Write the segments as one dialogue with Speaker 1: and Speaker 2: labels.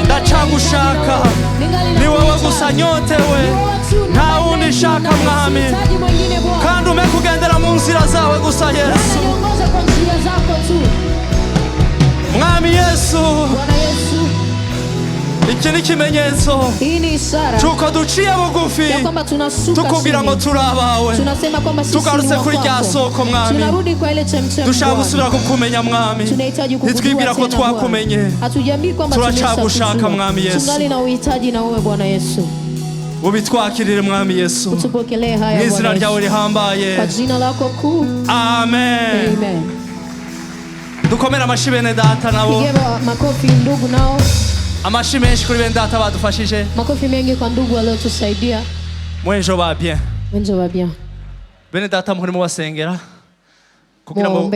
Speaker 1: ndacagushaka ni wowe gusa nyotewe nta wundi shaka mwami kandi ume kugendera mu nzira zawe gusa Yesu mwami Yesu iki ni ikimenyetso cyuko duciye bugufi tukubwira ngo turabawe tugarutse kuri rya soko mwami dushaka gusubira kukumenya mwami nitwibwira ko twakumenye turacagushaka mwami Yesu ubitwakirire mwami Yesu mu izina ryawe rihambaye amen dukomere amashi bene data nabo amashi menshi kuri bene data badufashije
Speaker 2: makofi mengi kwa ndugu waliotusaidia
Speaker 1: mwenjo ba bien bene data murimo basengera kugira ngo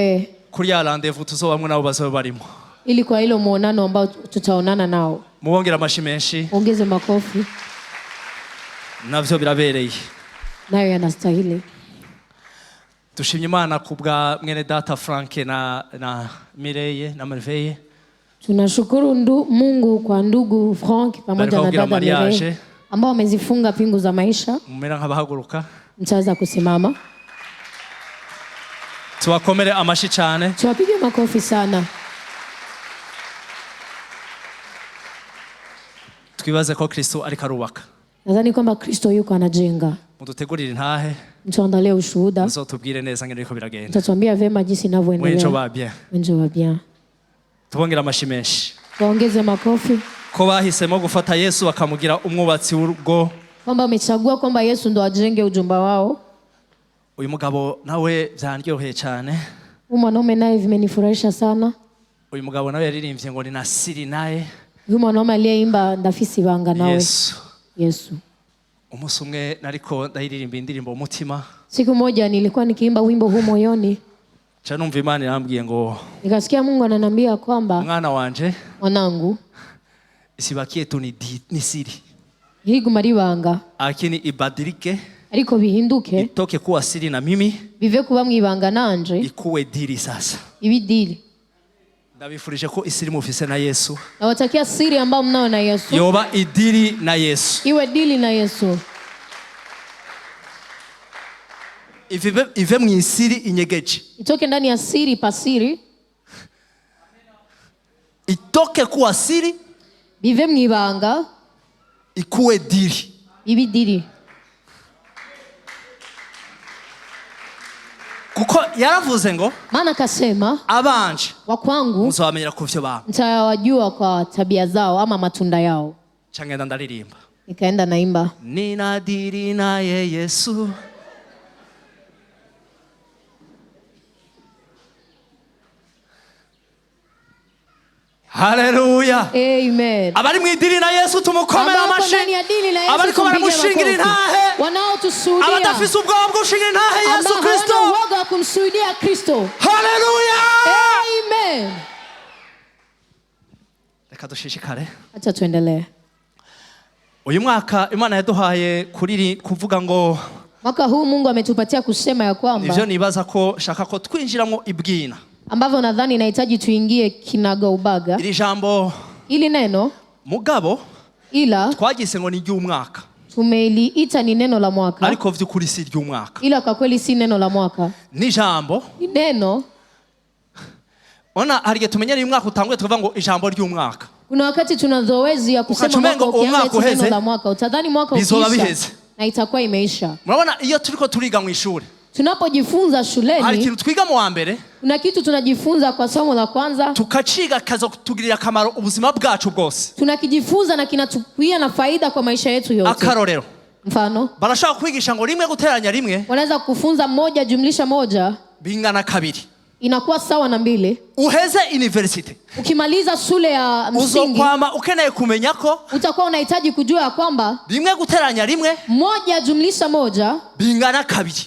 Speaker 1: kuri ya rendez-vous tuzobamwe nabo bazobe barimo
Speaker 2: ili kwa hilo muonano ambao tutaonana nao
Speaker 1: muongera amashi menshi
Speaker 2: ongeze makofi
Speaker 1: navyo birabereye
Speaker 2: nayo yanastahili
Speaker 1: dushimye Imana kubwa mwene data Frank na Mireye na Merveille.
Speaker 2: Tunashukuru Mungu kwa ndugu Frank pamoja na dada Mireye ambao wamezifunga pingu za maisha.
Speaker 1: Mumera nk'abahaguruka.
Speaker 2: Mtaanza kusimama.
Speaker 1: Tuwakomere amashi cyane.
Speaker 2: Tuwapige makofi sana.
Speaker 1: Twibaze ko Kristo ariko arubaka.
Speaker 2: Nadhani kwamba Kristo yuko anajenga.
Speaker 1: Mudutegurire ntahe.
Speaker 2: Mtuandalie ushuhuda.
Speaker 1: Muzotubwire neza ngene biko biragenda.
Speaker 2: Mtatuambia vema jinsi inavyoendelea.
Speaker 1: Mwenjo
Speaker 2: wa bien.
Speaker 1: Tubongera amashi menshi.
Speaker 2: Tuongeze makofi.
Speaker 1: Ko bahisemo gufata Yesu bakamugira umwubatsi w'urugo.
Speaker 2: Kwamba wamechagua kwamba Yesu ndo ajenge ujumba wao.
Speaker 1: Uyu mugabo nawe byanryoheye cyane.
Speaker 2: Mwanaume naye vimenifurahisha sana.
Speaker 1: Uyu mugabo nawe yaririmbye ngo ni nasiri naye.
Speaker 2: Uyu mwanaume aliyeimba ndafisi banga nawe. Yesu.
Speaker 1: Umunsi umwe nariko ndahiririmba indirimbo umutima.
Speaker 2: Siku moja nilikuwa nikiimba wimbo huu moyoni.
Speaker 1: Cha numva Imana irambwiye ngo
Speaker 2: nikasikia Mungu ananiambia kwamba
Speaker 1: mwana wanje
Speaker 2: mwanangu
Speaker 1: isibakiye tu ni siri.
Speaker 2: Higuma ribanga.
Speaker 1: Akini ibadirike.
Speaker 2: Ariko bihinduke.
Speaker 1: Itoke kuwa siri na mimi.
Speaker 2: Bive kuba mwibanga nanje.
Speaker 1: Ikuwe diri sasa.
Speaker 2: Ibi diri.
Speaker 1: Ndabifurije ko isiri mufise na Yesu.
Speaker 2: Nawatakia siri ambao mnao na Yesu.
Speaker 1: Yoba idiri na Yesu.
Speaker 2: Iwe dili na Yesu.
Speaker 1: Ive mwisiri inyegeje.
Speaker 2: Itoke ndani ya siri pasiri.
Speaker 1: Itoke kuwa siri.
Speaker 2: Bive mwibanga.
Speaker 1: Ikuwe diri.
Speaker 2: Ibi diri.
Speaker 1: Kuko yaravuze ngo
Speaker 2: maana kasema
Speaker 1: abanje
Speaker 2: wa kwangu
Speaker 1: muzabamenyera kuvyo babo
Speaker 2: mtawajua kwa tabia zao ama matunda yao.
Speaker 1: Changenda ndaririmba
Speaker 2: nikaenda naimba
Speaker 1: ninadiri naye Yesu Hallelujah.
Speaker 2: Amen.
Speaker 1: Abari mwidiri na Yesu tumukomera amashi. Abari ko baramushingira intahe.
Speaker 2: Wanaotusudia.
Speaker 1: Abadafise ubwoba bwo gushingira intahe Yesu Kristo.
Speaker 2: Woga wa kumsudia Kristo.
Speaker 1: Hallelujah.
Speaker 2: Amen.
Speaker 1: Reka dushishikare.
Speaker 2: Acha tuendelee.
Speaker 1: Uyu mwaka Imana yaduhaye kuvuga ngo
Speaker 2: mwaka huu Mungu ametupatia kusema ya kwamba
Speaker 1: ivyo nibaza ko shaka ko twinjiramo ibwina.
Speaker 2: Ambavyo nadhani inahitaji tuingie kinaga ubaga.
Speaker 1: Iri jambo
Speaker 2: ili neno
Speaker 1: mugabo
Speaker 2: ila
Speaker 1: twagise ngo ni ry'umwaka.
Speaker 2: Tumeliita ni neno la mwaka.
Speaker 1: Ariko vy'ukuri si ry'umwaka.
Speaker 2: Ila kwa kweli si neno la mwaka.
Speaker 1: Ni jambo
Speaker 2: ni neno.
Speaker 1: Ona hariye tumenyera umwaka utanguye tuvuga ngo ijambo ry'umwaka.
Speaker 2: Kuna wakati tunazoezi ya kusema mwaka ukianza neno la mwaka utadhani mwaka ukiisha na itakuwa imeisha.
Speaker 1: Murabona iyo turiko turiga mu ishuri
Speaker 2: tunapojifunza shuleni
Speaker 1: hari kitu twiga mu wa mbere
Speaker 2: kuna kitu tunajifunza kwa somo la kwanza
Speaker 1: tukaciga kaza kutugirira akamaro ubuzima bwacu bwose
Speaker 2: tunakijifunza na kinatukuia na faida kwa maisha yetu yote.
Speaker 1: Akarorero
Speaker 2: mfano
Speaker 1: barashaka kwigisha ngo rimwe guteranya rimwe
Speaker 2: wanaweza kufunza 1 jumlisha 1
Speaker 1: bingana 2
Speaker 2: inakuwa sawa na 2.
Speaker 1: Uheze university
Speaker 2: ukimaliza shule ya msingi
Speaker 1: uzokwama ukeneye kumenya ko
Speaker 2: utakuwa unahitaji kujua ya kwamba
Speaker 1: rimwe guteranya rimwe
Speaker 2: 1 jumlisha 1
Speaker 1: bingana 2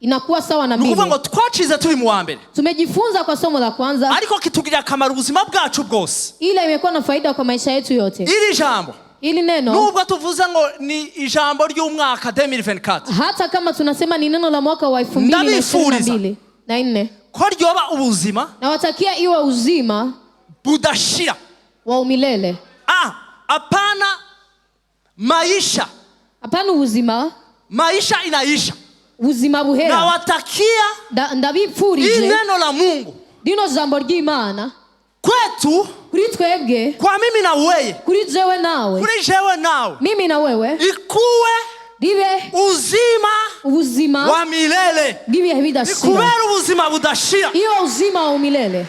Speaker 2: inakuwa sawa na 2.
Speaker 1: Nukuvuga ngo twacize turi mu wa mbere.
Speaker 2: Tumejifunza kwa somo la kwanza.
Speaker 1: Ariko kitugirira akamaro ubuzima bwacu bwose.
Speaker 2: Ila imekuwa na faida kwa maisha yetu yote.
Speaker 1: Iri jambo.
Speaker 2: Ili neno.
Speaker 1: Nubwo tuvuze ngo ni ijambo ry'umwaka 2024.
Speaker 2: Hata kama tunasema ni neno la mwaka wa 2024. Na 4.
Speaker 1: Ko ryoba ubuzima.
Speaker 2: Na watakia iwe uzima
Speaker 1: budashira.
Speaker 2: Wa umilele.
Speaker 1: Hapana maisha.
Speaker 2: Hapana uzima.
Speaker 1: Maisha inaisha.
Speaker 2: Uzima buhera.
Speaker 1: Na watakia
Speaker 2: ndabipfurije
Speaker 1: neno la Mungu.
Speaker 2: Dino jambo ry'Imana.
Speaker 1: Kwetu,
Speaker 2: kuri twebwe,
Speaker 1: kwa mimi na wewe,
Speaker 2: kuri jewe nawe, mimi na wewe,
Speaker 1: ikuwe
Speaker 2: dibe ubuzima
Speaker 1: wa milele.
Speaker 2: Dibe bidashira.
Speaker 1: Ikubera ubuzima budashira.
Speaker 2: Iyo uzima wa milele.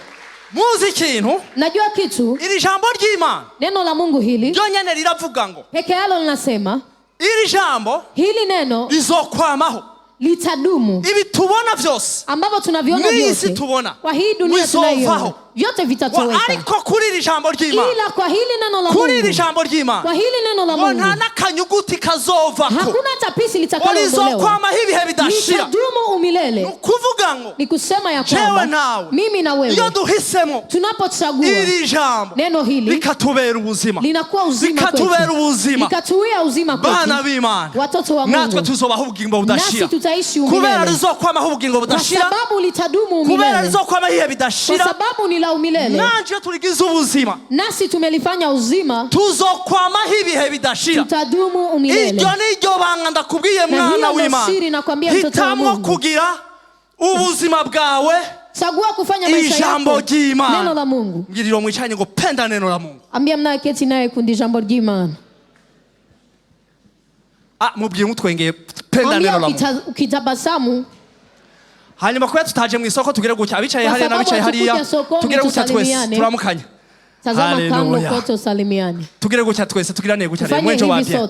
Speaker 1: Muzi kintu?
Speaker 2: Najua kitu.
Speaker 1: Iri jambo ry'Imana.
Speaker 2: Neno la Mungu hili.
Speaker 1: Ryo nyene riravuga ngo.
Speaker 2: Peke yalo linasema.
Speaker 1: Iri jambo.
Speaker 2: Hili neno.
Speaker 1: Lizokwamaho.
Speaker 2: Litadumu.
Speaker 1: Ibi tubona vyose.
Speaker 2: Ambavyo tunaviona vyote. Kwa hii dunia tunayo. Vyote vitatoweka.
Speaker 1: Ariko kuri iri jambo ry'Imana.
Speaker 2: Ila kwa hili neno la Mungu.
Speaker 1: Kuri iri jambo ry'Imana.
Speaker 2: Kwa hili neno la Mungu.
Speaker 1: Nta nakanyuguti kazovako.
Speaker 2: Hakuna tapisi litakaloondolewa.
Speaker 1: Lizokwama hibihe bidashira.
Speaker 2: Litadumu umilele.
Speaker 1: Kuvuga ngo.
Speaker 2: Ni kusema ya kwamba mimi na wewe.
Speaker 1: Iyo duhisemo.
Speaker 2: Tunapochagua.
Speaker 1: Iri jambo.
Speaker 2: Neno hili.
Speaker 1: Likatubera ubuzima.
Speaker 2: Linakuwa uzima kwetu.
Speaker 1: Likatubera ubuzima.
Speaker 2: Likatuia uzima kwetu.
Speaker 1: Bana b'Imana.
Speaker 2: Watoto wa Mungu.
Speaker 1: Natwe tuzobaho ubugingo budashira.
Speaker 2: Nasi tutaishi umilele.
Speaker 1: Kubera lizokwama ubugingo budashira.
Speaker 2: Kwa sababu litadumu umilele.
Speaker 1: Kubera lizokwama hibihe bidashira.
Speaker 2: Kwa sababu ni la umilele.
Speaker 1: Nanje tuligize ubuzima.
Speaker 2: Nasi tumelifanya uzima.
Speaker 1: Tuzokwama hibihe bidashira.
Speaker 2: Tutadumu umilele.
Speaker 1: Iryo niryo banga ndakubwiye mwana w'Imana. Hitamwo kugira ubuzima bwawe.
Speaker 2: Chagua kufanya maisha yako.
Speaker 1: Ijambo ry'Imana.
Speaker 2: Neno la Mungu.
Speaker 1: Ngiriro mwicanye ngo penda neno la Mungu.
Speaker 2: Ambia mnaketi naye kundi jambo ry'Imana.
Speaker 1: Mubwiye mutwengeye penda neno la Mungu.
Speaker 2: Ukitabasamu.
Speaker 1: Hanyuma kwa tutaje mu isoko tugere gutya abicaye hariya nabicaye hariya tugere gutya twese turamukanya.
Speaker 2: Tazama kando kote usalimiane.
Speaker 1: Tugere gutya twese tugirane gutya mwenjo wa bien.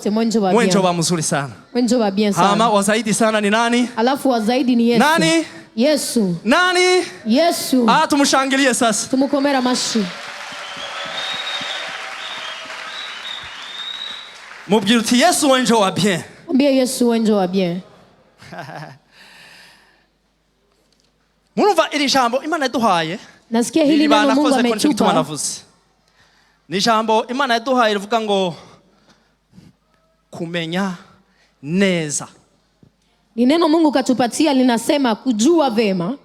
Speaker 1: Mwenjo wa mzuri sana.
Speaker 2: Mwenjo wa bien sana.
Speaker 1: Hama wa zaidi sana ni nani?
Speaker 2: Alafu wa zaidi ni Yesu.
Speaker 1: Nani?
Speaker 2: Yesu.
Speaker 1: Nani?
Speaker 2: Yesu.
Speaker 1: Tumushangilie sasa.
Speaker 2: Tumukomera mashi.
Speaker 1: Mubwira uti Yesu wenjo wa bien.
Speaker 2: Mwambie Yesu wenjo wa bien.
Speaker 1: Murumva iri jambo Imana yaduhaye.
Speaker 2: Nasikia hili neno Mungu ametupa.
Speaker 1: Ni jambo Imana yaduhaye rivuga ngo kumenya neza.
Speaker 2: Ni neno Mungu katupatia linasema kujua vema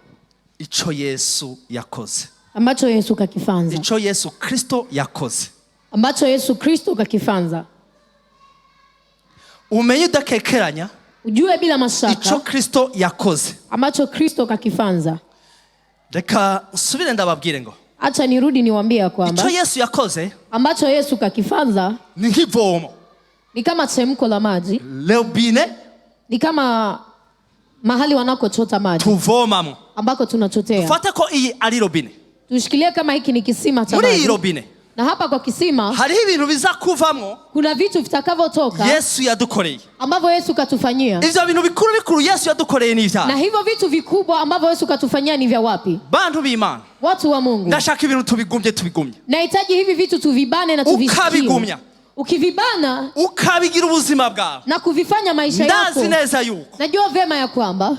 Speaker 1: ico Yesu yakoze.
Speaker 2: Ambacho Yesu kakifanza.
Speaker 1: Ico Yesu Kristo yakoze.
Speaker 2: Ambacho Yesu Kristo kakifanza.
Speaker 1: Umenye udakekeranya.
Speaker 2: Ujue bila mashaka.
Speaker 1: Ico Kristo yakoze.
Speaker 2: Ambacho Kristo kakifanza.
Speaker 1: Reka usubire ndababwire ngo.
Speaker 2: Acha nirudi niwaambie kwamba
Speaker 1: ico Yesu yakoze.
Speaker 2: Ambacho Yesu kakifanza.
Speaker 1: Ni kivomo.
Speaker 2: Ni kama chemko la maji.
Speaker 1: Robine.
Speaker 2: Ni kama mahali wanakochota maji.
Speaker 1: Tuvomamo.
Speaker 2: Ambako tunachotea.
Speaker 1: Fata ko iyi ari robine.
Speaker 2: Tushikilie kama hiki ni kisima cha maji.
Speaker 1: Muri robine.
Speaker 2: Na hapa kwa kisima
Speaker 1: hari ibintu bizakuvamwo.
Speaker 2: Kuna vitu vitakavyotoka.
Speaker 1: Yesu yadukoreye.
Speaker 2: Ambavyo Yesu katufanyia.
Speaker 1: Ivyo bintu bikuru Yesu yadukoreye ni vya.
Speaker 2: Na hivyo vitu vikubwa ambavyo Yesu katufanyia ni vya wapi?
Speaker 1: Bantu b'Imana.
Speaker 2: Watu wa Mungu.
Speaker 1: Ndashaka ibintu tubigumye.
Speaker 2: Nahitaji hivi vitu tuvibane na tuvishikie.
Speaker 1: Ukabigumya.
Speaker 2: Ukivibana.
Speaker 1: Ukabigira ubuzima bwawe.
Speaker 2: Na kuvifanya maisha yako.
Speaker 1: Ndazi neza yuko.
Speaker 2: Najua vema ya kwamba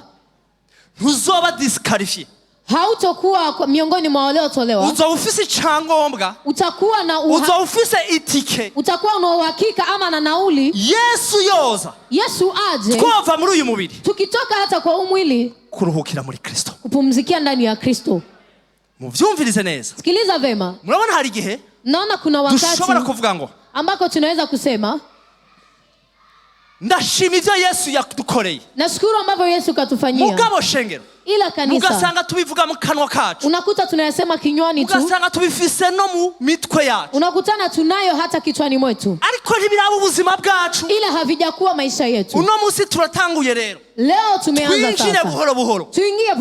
Speaker 1: ntuzoba disqualifié.
Speaker 2: Hautokuwa miongoni mwa wale waliotolewa.
Speaker 1: Uzoba ufise icyangombwa.
Speaker 2: Utakuwa na
Speaker 1: uzoba ufise itike.
Speaker 2: Utakuwa una uhakika ama na nauli.
Speaker 1: Yesu yoza.
Speaker 2: Yesu aje.
Speaker 1: Twava muri uyu mubiri.
Speaker 2: Tukitoka hata kwa umwili.
Speaker 1: Kuruhukira muri Kristo.
Speaker 2: Kupumzikia ndani ya Kristo.
Speaker 1: Muvyumvirize neza.
Speaker 2: Sikiliza vema.
Speaker 1: Murabona hari igihe.
Speaker 2: Naona kuna wakati.
Speaker 1: Dushobora kuvuga ngo.
Speaker 2: Ambako tunaweza kusema.
Speaker 1: Ndashima ivyo Yesu yadukoreye.
Speaker 2: Nashukuru ambavyo Yesu katufanyia.
Speaker 1: Mugabo shengero.
Speaker 2: Ila kanisa.
Speaker 1: Mugasanga tubivuga mu kanwa kacu.
Speaker 2: Unakuta tunayasema kinywani tu.
Speaker 1: Mugasanga tubifise no mu mitwe yacu.
Speaker 2: Unakutana tunayo hata kichwani mwetu.
Speaker 1: Ariko ntibiraba ubuzima bwacu.
Speaker 2: Ila havijakuwa maisha yetu.
Speaker 1: Uno musi turatanguye rero.
Speaker 2: Leo tumeanza sasa.
Speaker 1: Tuingie buhoro.
Speaker 2: Tuingie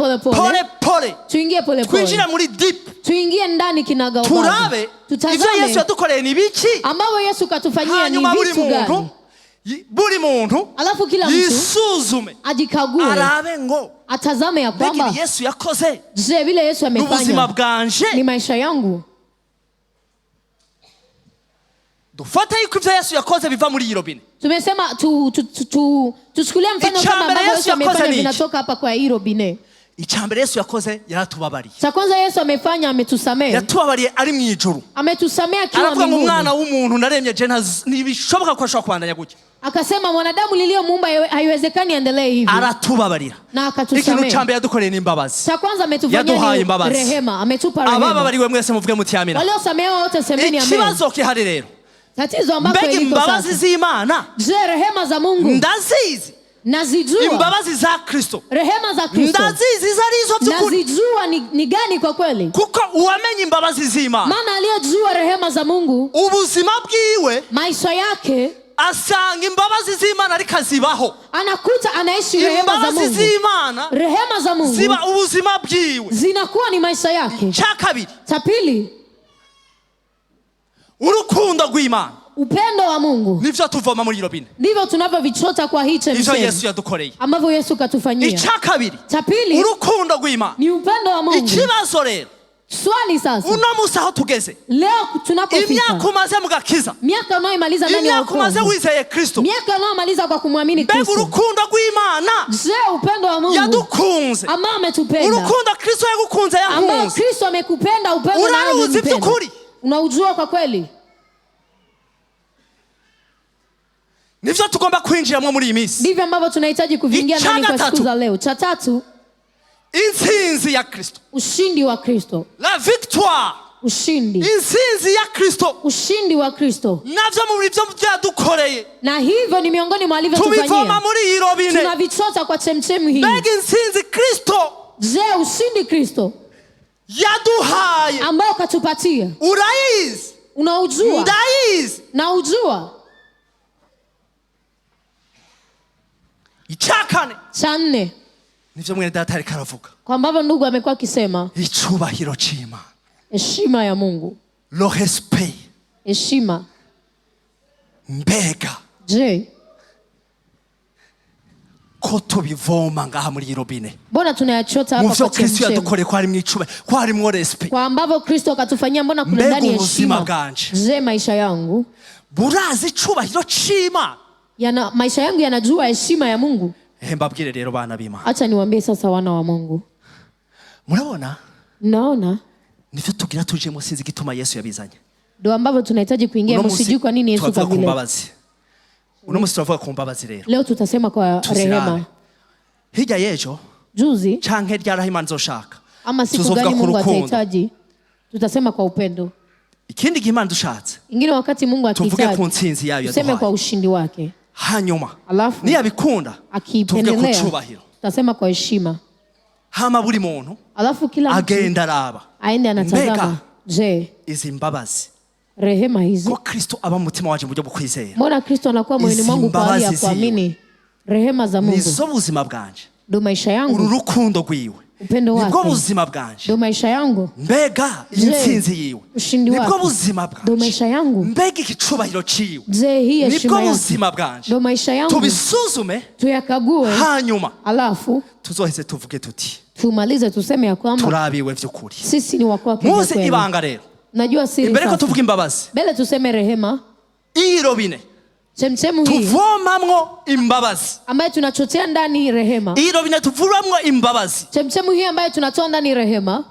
Speaker 2: pole. Tuingie pole.
Speaker 1: Tuingie muri deep.
Speaker 2: Tuingie ndani kinagaubaga.
Speaker 1: Turabe. Ivyo Yesu yadukoreye ni biki?
Speaker 2: Ambao Yesu katufanyia ni vitu gani?
Speaker 1: Buri muntu
Speaker 2: alafu kila mtu
Speaker 1: yisuzume
Speaker 2: ajikague
Speaker 1: arabe ngo
Speaker 2: atazame ya kwamba
Speaker 1: Yesu yakoze
Speaker 2: je vile Yesu amefanya
Speaker 1: ubuzima bwanje
Speaker 2: ni maisha yangu.
Speaker 1: Dufata yuko ivyo Yesu yakoze biva muri iyi robine.
Speaker 2: Tumesema tuchukulie mfano kama ambavyo Yesu amefanya vinatoka hapa kwa hii robine.
Speaker 1: Icyambere Yesu yakoze yaratubabariye.
Speaker 2: Cha kwanza Yesu amefanya ametusamea.
Speaker 1: Yatubabariye ari mu ijuru.
Speaker 2: Ametusamea kiwa mbinguni.
Speaker 1: Aravuga ngo umwana w'umuntu naremye je ntibishoboka ko ashobora kwandanya gutya.
Speaker 2: Akasema mwanadamu niliyomuumba haiwezekani endelee hivi.
Speaker 1: Aratubabarira.
Speaker 2: Na akatusamea.
Speaker 1: Ikintu cyambere yadukoreye ni imbabazi.
Speaker 2: Cha kwanza ametufanyia rehema, ametupa rehema.
Speaker 1: Abababariwe mwese muvuge muti amina.
Speaker 2: Waliosamehewa wote semeni amina.
Speaker 1: Ikibazo kihari rero.
Speaker 2: Tatizo ambako
Speaker 1: mbega
Speaker 2: iliko
Speaker 1: imbabazi
Speaker 2: sasa.
Speaker 1: z'Imana
Speaker 2: Je, rehema za Mungu
Speaker 1: ndazizi?
Speaker 2: nazijua?
Speaker 1: Imbabazi za Kristo
Speaker 2: Rehema za Kristo
Speaker 1: ndazizi zarizo by'ukuri?
Speaker 2: nazijua ni gani kwa kweli?
Speaker 1: Kuko uwamenye imbabazi z'Imana,
Speaker 2: maana aliyejua rehema za Mungu
Speaker 1: ubuzima bwiwe
Speaker 2: maisha yake
Speaker 1: asanga imbabazi z'Imana rikazibaho.
Speaker 2: anakuta anaishi rehema za
Speaker 1: Imbabazi
Speaker 2: Mungu.
Speaker 1: z'Imana
Speaker 2: Rehema za Mungu
Speaker 1: ziba ubuzima bwiwe,
Speaker 2: zinakuwa ni maisha yake.
Speaker 1: cha kabiri
Speaker 2: Cha pili,
Speaker 1: urukundo rw'Imana.
Speaker 2: upendo wa Mungu
Speaker 1: Nivyo tuvoma muri robine,
Speaker 2: ndivyo tunavyovichota kwa hii
Speaker 1: ivyo
Speaker 2: chemchemi
Speaker 1: Yesu yadukoreye.
Speaker 2: ambavyo Yesu katufanyia.
Speaker 1: Ica kabiri
Speaker 2: Cha pili,
Speaker 1: urukundo rw'Imana.
Speaker 2: ni upendo wa Mungu.
Speaker 1: Ikibazo rero
Speaker 2: Swali sasa,
Speaker 1: uno musi aho tugeze,
Speaker 2: leo tunapofika,
Speaker 1: imyaka umaze mu gakiza,
Speaker 2: miaka unayoimaliza ndani ya
Speaker 1: imyaka umaze
Speaker 2: wokovu,
Speaker 1: wizeye Kristo,
Speaker 2: miaka unayomaliza kwa kumwamini
Speaker 1: mbega
Speaker 2: Kristo,
Speaker 1: urukundo rw'Imana
Speaker 2: je, upendo wa Mungu
Speaker 1: yadukunze,
Speaker 2: ambao ametupenda,
Speaker 1: urukundo Kristo yagukunze
Speaker 2: ambao
Speaker 1: yahunze,
Speaker 2: Kristo amekupenda, upendo nawe
Speaker 1: uraruzi
Speaker 2: ulimpenda,
Speaker 1: by'ukuri?
Speaker 2: unaujua kwa kweli?
Speaker 1: Nivyo tugomba kwinjiramwo muri iyi minsi.
Speaker 2: Ndivyo ambavyo tunahitaji kuvingia
Speaker 1: Icha
Speaker 2: ndani kwa
Speaker 1: gatatu.
Speaker 2: siku za leo. Cha tatu,
Speaker 1: Intsinzi ya Kristo,
Speaker 2: ushindi wa Kristo.
Speaker 1: la victoire,
Speaker 2: Ushindi,
Speaker 1: intsinzi ya Kristo,
Speaker 2: ushindi wa Kristo,
Speaker 1: navyo muri byo byadukoreye
Speaker 2: na hivyo ni miongoni mwa
Speaker 1: tubivoma
Speaker 2: alivyotufanyia.
Speaker 1: muri iyi robine.
Speaker 2: Tunavichota kwa chemchemi hii.
Speaker 1: Mbega intsinzi Kristo
Speaker 2: Je, ushindi Kristo
Speaker 1: yaduhaye
Speaker 2: ambao katupatia
Speaker 1: urayizi?
Speaker 2: unaujua?
Speaker 1: Ndayizi.
Speaker 2: Na ujua.
Speaker 1: Icyakane
Speaker 2: Cha nne,
Speaker 1: nivyo mwene data ariko aravuga,
Speaker 2: kwa ambavyo ndugu amekuwa akisema,
Speaker 1: icubahiro c'Imana,
Speaker 2: heshima ya Mungu,
Speaker 1: le respect.
Speaker 2: heshima.
Speaker 1: Mbega
Speaker 2: Je,
Speaker 1: ko tubivoma ngaha muri iyi robine,
Speaker 2: mbona tunayachota hapa
Speaker 1: muvyo
Speaker 2: kwa
Speaker 1: Kristo
Speaker 2: chemchemi?
Speaker 1: yadukoreye ko harimwo icubahiro, ko harimwo respect.
Speaker 2: Kwa ambavyo Kristo akatufanyia, mbona kuna
Speaker 1: Mbega
Speaker 2: ndani ya
Speaker 1: ubuzima
Speaker 2: heshima?
Speaker 1: bwanje
Speaker 2: Je, maisha yangu
Speaker 1: burazi icubahiro c'Imana?
Speaker 2: maisha yangu yanajua heshima ya Mungu?
Speaker 1: Mbabwire rero bana b'Imana,
Speaker 2: Acha niwaambie sasa, wana wa Mungu,
Speaker 1: murabona
Speaker 2: naona
Speaker 1: nivyo tugira tujemo, sinzi igituma Yesu yabizanye.
Speaker 2: ndio ambavyo tunahitaji kuingia. Msijui kwa nini Yesu
Speaker 1: tuvuga ku
Speaker 2: kavile.
Speaker 1: mbabazi. Uno musi turavuga ku mbabazi rero.
Speaker 2: Leo tutasema kwa rehema.
Speaker 1: Hirya yejo
Speaker 2: Juzi
Speaker 1: canke ryaraho Imana izoshaka,
Speaker 2: ama siku
Speaker 1: tuzovuga
Speaker 2: gani
Speaker 1: ku
Speaker 2: Mungu
Speaker 1: rukundo.
Speaker 2: atahitaji, tutasema kwa upendo.
Speaker 1: Ikindi gihe Imana dushatse
Speaker 2: Ingine wakati Mungu
Speaker 1: tuvuge ku
Speaker 2: akihitaji,
Speaker 1: ntsinzi yayo
Speaker 2: tuseme kwa
Speaker 1: yaduhaye.
Speaker 2: ushindi wake.
Speaker 1: Hanyuma
Speaker 2: Alafu
Speaker 1: niyabikunda tuvuge ku
Speaker 2: akipendelea,
Speaker 1: cubahiro.
Speaker 2: tutasema kwa heshima.
Speaker 1: Hama buri muntu
Speaker 2: Alafu kila mtu
Speaker 1: agenda araba,
Speaker 2: aende anatazama,
Speaker 1: mbega
Speaker 2: je,
Speaker 1: izi mbabazi
Speaker 2: rehema hizi,
Speaker 1: ko Kristo aba mu mutima waje mu buryo bwo kwizera,
Speaker 2: mbona Kristo anakuwa moyoni
Speaker 1: Izi
Speaker 2: mwangu kwa hali ya
Speaker 1: mbabazi
Speaker 2: kuamini? Rehema za Mungu
Speaker 1: nizo buzima bwanje,
Speaker 2: ndio maisha
Speaker 1: uru
Speaker 2: yangu,
Speaker 1: rukundo rwiwe
Speaker 2: upendo
Speaker 1: nibwo
Speaker 2: wake
Speaker 1: buzima bwanje.
Speaker 2: ndio maisha yangu,
Speaker 1: Mbega
Speaker 2: Je,
Speaker 1: intsinzi yiwe
Speaker 2: ushindi
Speaker 1: nibwo
Speaker 2: wake
Speaker 1: buzima
Speaker 2: ndio
Speaker 1: bwanje.
Speaker 2: maisha yangu.
Speaker 1: Mbega ikicubahiro ciwe
Speaker 2: Je, hii
Speaker 1: nibwo
Speaker 2: heshima yake
Speaker 1: buzima bwanje.
Speaker 2: ndio maisha yangu.
Speaker 1: Tubisuzume
Speaker 2: Tuyakague,
Speaker 1: hanyuma
Speaker 2: alafu
Speaker 1: tuzoheze tuvuge tuti
Speaker 2: tumalize tuseme ya kwamba
Speaker 1: turabiwe vy'ukuri.
Speaker 2: sisi ni wa kwake.
Speaker 1: Muzi ibanga rero,
Speaker 2: Najua siri
Speaker 1: imbere ko
Speaker 2: sasa.
Speaker 1: tuvuga imbabazi,
Speaker 2: Mbele tuseme rehema,
Speaker 1: iyi robine
Speaker 2: chemchemu hii
Speaker 1: tuvomamwo imbabazi,
Speaker 2: ambayo tunachotea ndani rehema,
Speaker 1: iyi robine tuvuramwo imbabazi.
Speaker 2: chemchemu hii ambayo tunatoa ndani rehema.